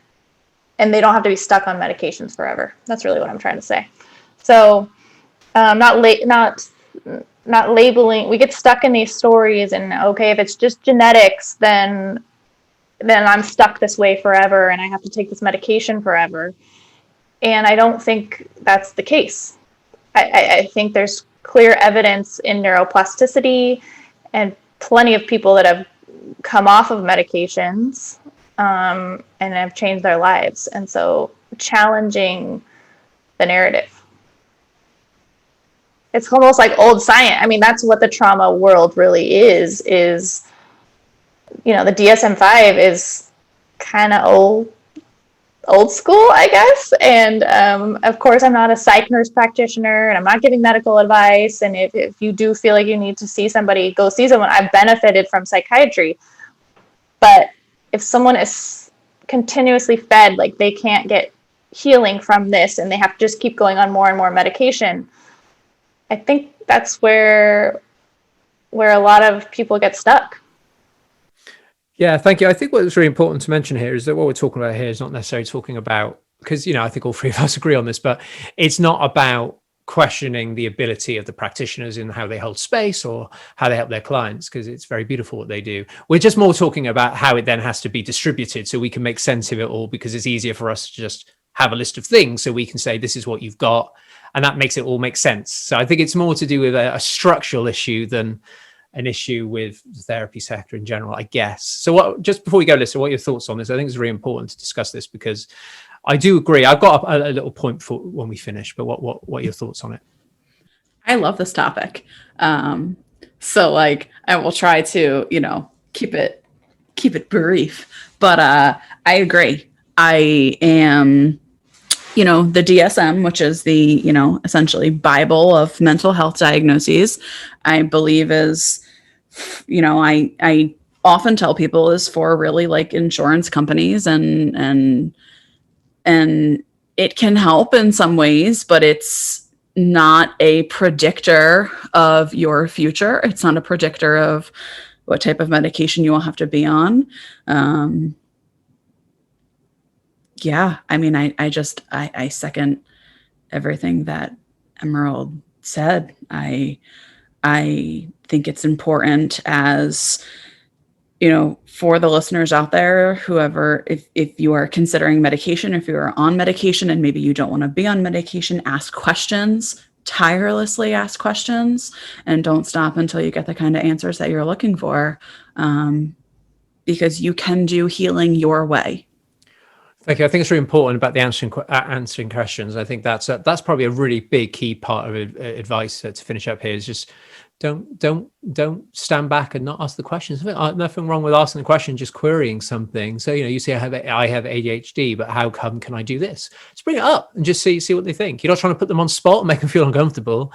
they don't have to be stuck on medications forever. That's really what I'm trying to say. So not labeling. We get stuck in these stories, and okay, if it's just genetics, then I'm stuck this way forever, and I have to take this medication forever. And I don't think that's the case. I think there's clear evidence in neuroplasticity, and plenty of people that have come off of medications and have changed their lives. And so challenging the narrative. It's almost like old science. I mean, that's what the trauma world really is, the DSM-5 is kind of old school, I guess. And of course, I'm not a psych nurse practitioner, and I'm not giving medical advice. And if you do feel like you need to see somebody, go see someone. I've benefited from psychiatry. But if someone is continuously fed, like they can't get healing from this, and they have to just keep going on more and more medication, I think that's where a lot of people get stuck. Yeah, thank you. I think what's really important to mention here is that what we're talking about here is not necessarily talking about, because, I think all 3 of us agree on this, but it's not about questioning the ability of the practitioners in how they hold space or how they help their clients, because it's very beautiful what they do. We're just more talking about how it then has to be distributed so we can make sense of it all, because it's easier for us to just have a list of things so we can say, this is what you've got, and that makes it all make sense. So I think it's more to do with a structural issue than an issue with the therapy sector in general, I guess. So just before we go, Alyssa, what are your thoughts on this? I think it's really important to discuss this, because I do agree. I've got a little point for when we finish, but what are your thoughts on it? I love this topic. So like, I will try to, keep it brief, but I agree. I am, the DSM, which is the, essentially Bible of mental health diagnoses, I believe is, I often tell people is for really like insurance companies, and it can help in some ways, but it's not a predictor of your future. It's not a predictor of what type of medication you will have to be on. Yeah, I mean, I second everything that Emerald said. I think it's important as for the listeners out there, whoever, if you are considering medication, if you are on medication and maybe you don't want to be on medication, ask questions, tirelessly ask questions, and don't stop until you get the kind of answers that you're looking for, because you can do healing your way. Thank you. I think it's really important about the answering questions. I think that's probably a really big key part of advice to finish up here, is just don't stand back and not ask the questions. Nothing wrong with asking the question, just querying something. So, you say I have ADHD, but how come can I do this? Just bring it up and just see what they think. You're not trying to put them on spot and make them feel uncomfortable.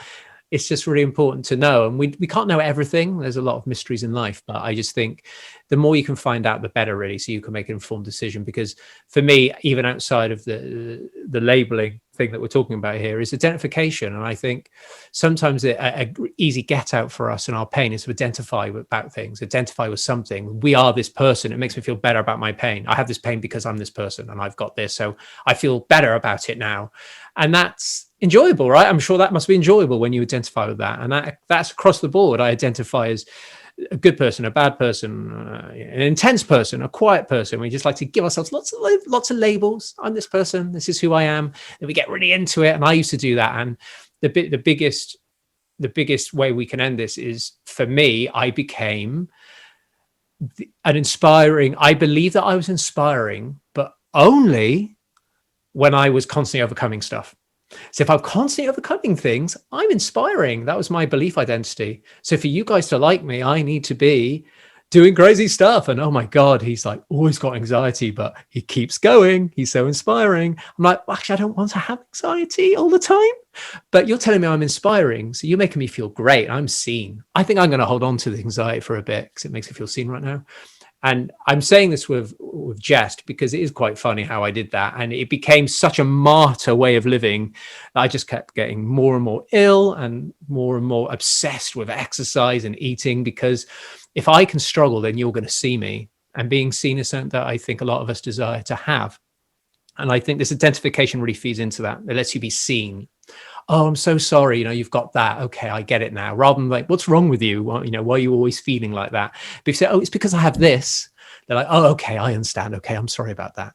It's just really important to know. And we can't know everything. There's a lot of mysteries in life, but I just think the more you can find out, the better, really, so you can make an informed decision. Because for me, even outside of the labeling thing that we're talking about here, is identification. And I think sometimes a easy get out for us in our pain is to identify about things, identify with something. We are this person. It makes me feel better about my pain. I have this pain because I'm this person and I've got this. So I feel better about it now. And that's enjoyable, right? I'm sure that must be enjoyable when you identify with that. And that's across the board. I identify as a good person, a bad person, an intense person, a quiet person. We just like to give ourselves lots of labels. I'm this person. This is who I am. And we get really into it. And I used to do that. And the biggest way we can end this is, for me, I became I believe that I was inspiring, but only when I was constantly overcoming stuff. So if I'm constantly overcoming things, I'm inspiring. That was my belief identity. So for you guys to like me, I need to be doing crazy stuff. And oh my God, he's like always got anxiety, but he keeps going. He's so inspiring. I'm like, actually, I don't want to have anxiety all the time. But you're telling me I'm inspiring. So you're making me feel great. I'm seen. I think I'm going to hold on to the anxiety for a bit because it makes me feel seen right now. And I'm saying this with jest because it is quite funny how I did that. And it became such a martyr way of living that I just kept getting more and more ill and more obsessed with exercise and eating, because if I can struggle, then you're going to see me. And being seen is something that I think a lot of us desire to have. And I think this identification really feeds into that. It lets you be seen. Oh, I'm so sorry. You've got that. Okay, I get it now. Rather than like, what's wrong with you? Well, why are you always feeling like that? But if you say, oh, it's because I have this. They're like, oh, okay, I understand. Okay, I'm sorry about that.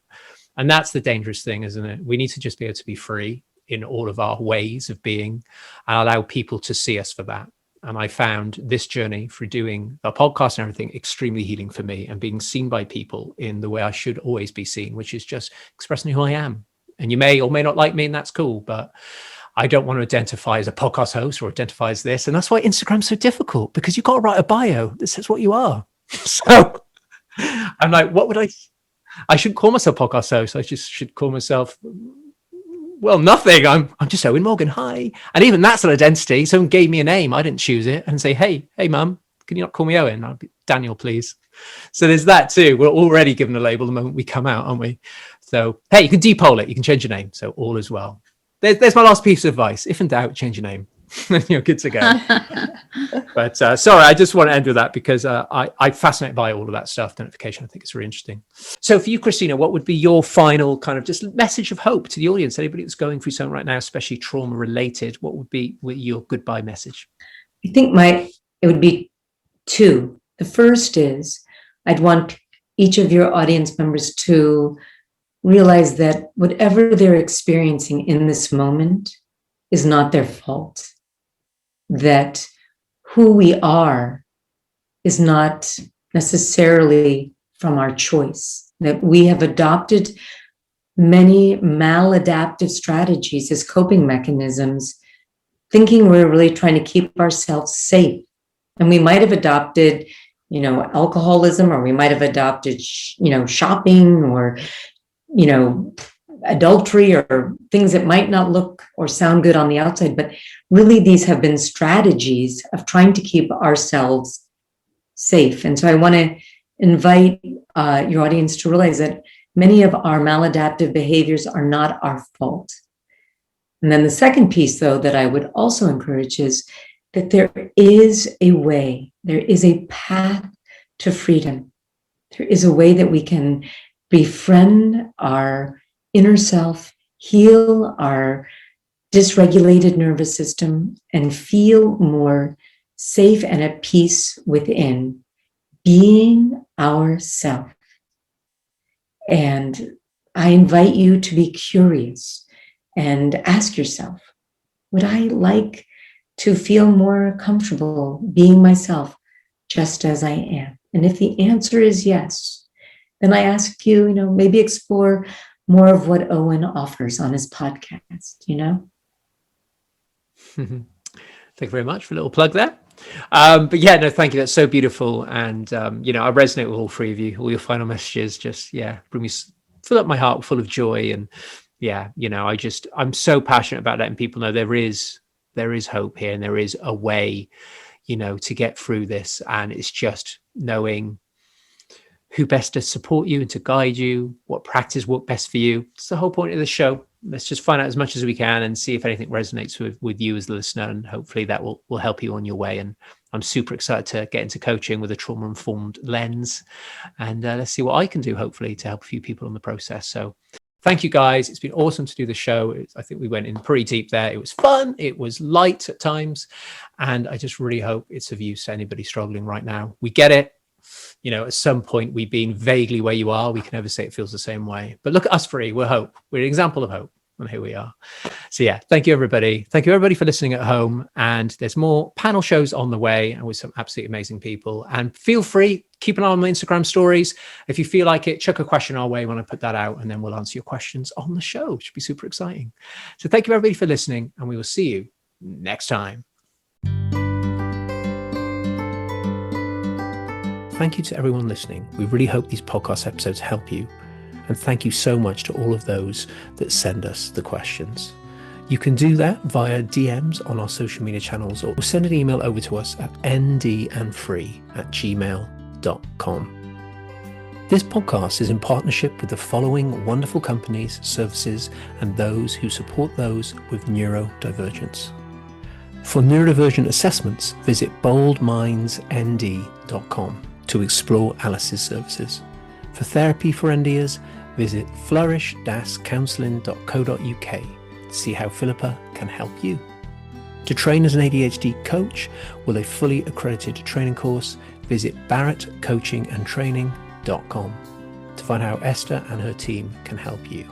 And that's the dangerous thing, isn't it? We need to just be able to be free in all of our ways of being and allow people to see us for that. And I found this journey through doing the podcast and everything extremely healing for me, and being seen by people in the way I should always be seen, which is just expressing who I am. And you may or may not like me, and that's cool, but I don't want to identify as a podcast host or identify as this. And that's why Instagram's so difficult, because you've got to write a bio that says what you are. So I'm like, what would I shouldn't call myself podcast host. I just should call myself, well, nothing. I'm just Owen Morgan. Hi. And even that's an identity. Someone gave me a name. I didn't choose it, and say, hey, mum, can you not call me Owen? I'll be Daniel, please. So there's that too. We're already given a label the moment we come out, aren't we? So, hey, you can depole it. You can change your name. So all is well. There's my last piece of advice. If in doubt, change your name. You're good to go. But sorry, I just want to end with that because I'm fascinated by all of that stuff. Identification, I think it's really interesting. So for you, Christina, what would be your final kind of just message of hope to the audience? Anybody that's going through something right now, especially trauma related, what would be your goodbye message? I think it would be two. The first is I'd want each of your audience members to realize that whatever they're experiencing in this moment is not their fault. That who we are is not necessarily from our choice. That we have adopted many maladaptive strategies as coping mechanisms, thinking we're really trying to keep ourselves safe. And we might have adopted, alcoholism, or we might have adopted, shopping, or adultery, or things that might not look or sound good on the outside, but really these have been strategies of trying to keep ourselves safe. And so I want to invite your audience to realize that many of our maladaptive behaviors are not our fault. And then the second piece, though, that I would also encourage is that there is a way, there is a path to freedom. There is a way that we can befriend our inner self, heal our dysregulated nervous system, and feel more safe and at peace within, being ourselves. And I invite you to be curious and ask yourself, would I like to feel more comfortable being myself just as I am? And if the answer is yes, then I ask you, maybe explore more of what Owen offers on his podcast, Thank you very much for a little plug there. But yeah, no, thank you. That's so beautiful. And, I resonate with all three of you. All your final messages just, bring me, fill up my heart full of joy. And I'm so passionate about letting people know there is hope here, and there is a way, to get through this. And it's just knowing who best to support you and to guide you, what practice work best for you. It's the whole point of the show. Let's just find out as much as we can and see if anything resonates with you as the listener, and hopefully that will help you on your way. And I'm super excited to get into coaching with a trauma-informed lens, and let's see what I can do, hopefully, to help a few people in the process. So thank you, guys. It's been awesome to do the show. I think we went in pretty deep there. It was fun. It was light at times. And I just really hope it's of use to anybody struggling right now. We get it. At some point we've been vaguely where you are. We can never say it feels the same way. But look at us three. We're hope. We're an example of hope. And here we are. So thank you, everybody. Thank you, everybody, for listening at home. And there's more panel shows on the way, and with some absolutely amazing people. And feel free, keep an eye on my Instagram stories. If you feel like it, chuck a question our way when I put that out, and then we'll answer your questions on the show. It should be super exciting. So thank you, everybody, for listening, and we will see you next time. Thank you to everyone listening. We really hope these podcast episodes help you. And thank you so much to all of those that send us the questions. You can do that via DMs on our social media channels, or send an email over to us at ndandfree@gmail.com. This podcast is in partnership with the following wonderful companies, services, and those who support those with neurodivergence. For neurodivergent assessments, visit boldmindsnd.com to explore Alice's services. For therapy for NDers, visit flourish-counselling.co.uk to see how Philippa can help you. To train as an ADHD coach with a fully accredited training course, visit barrettcoachingandtraining.com to find how Esther and her team can help you.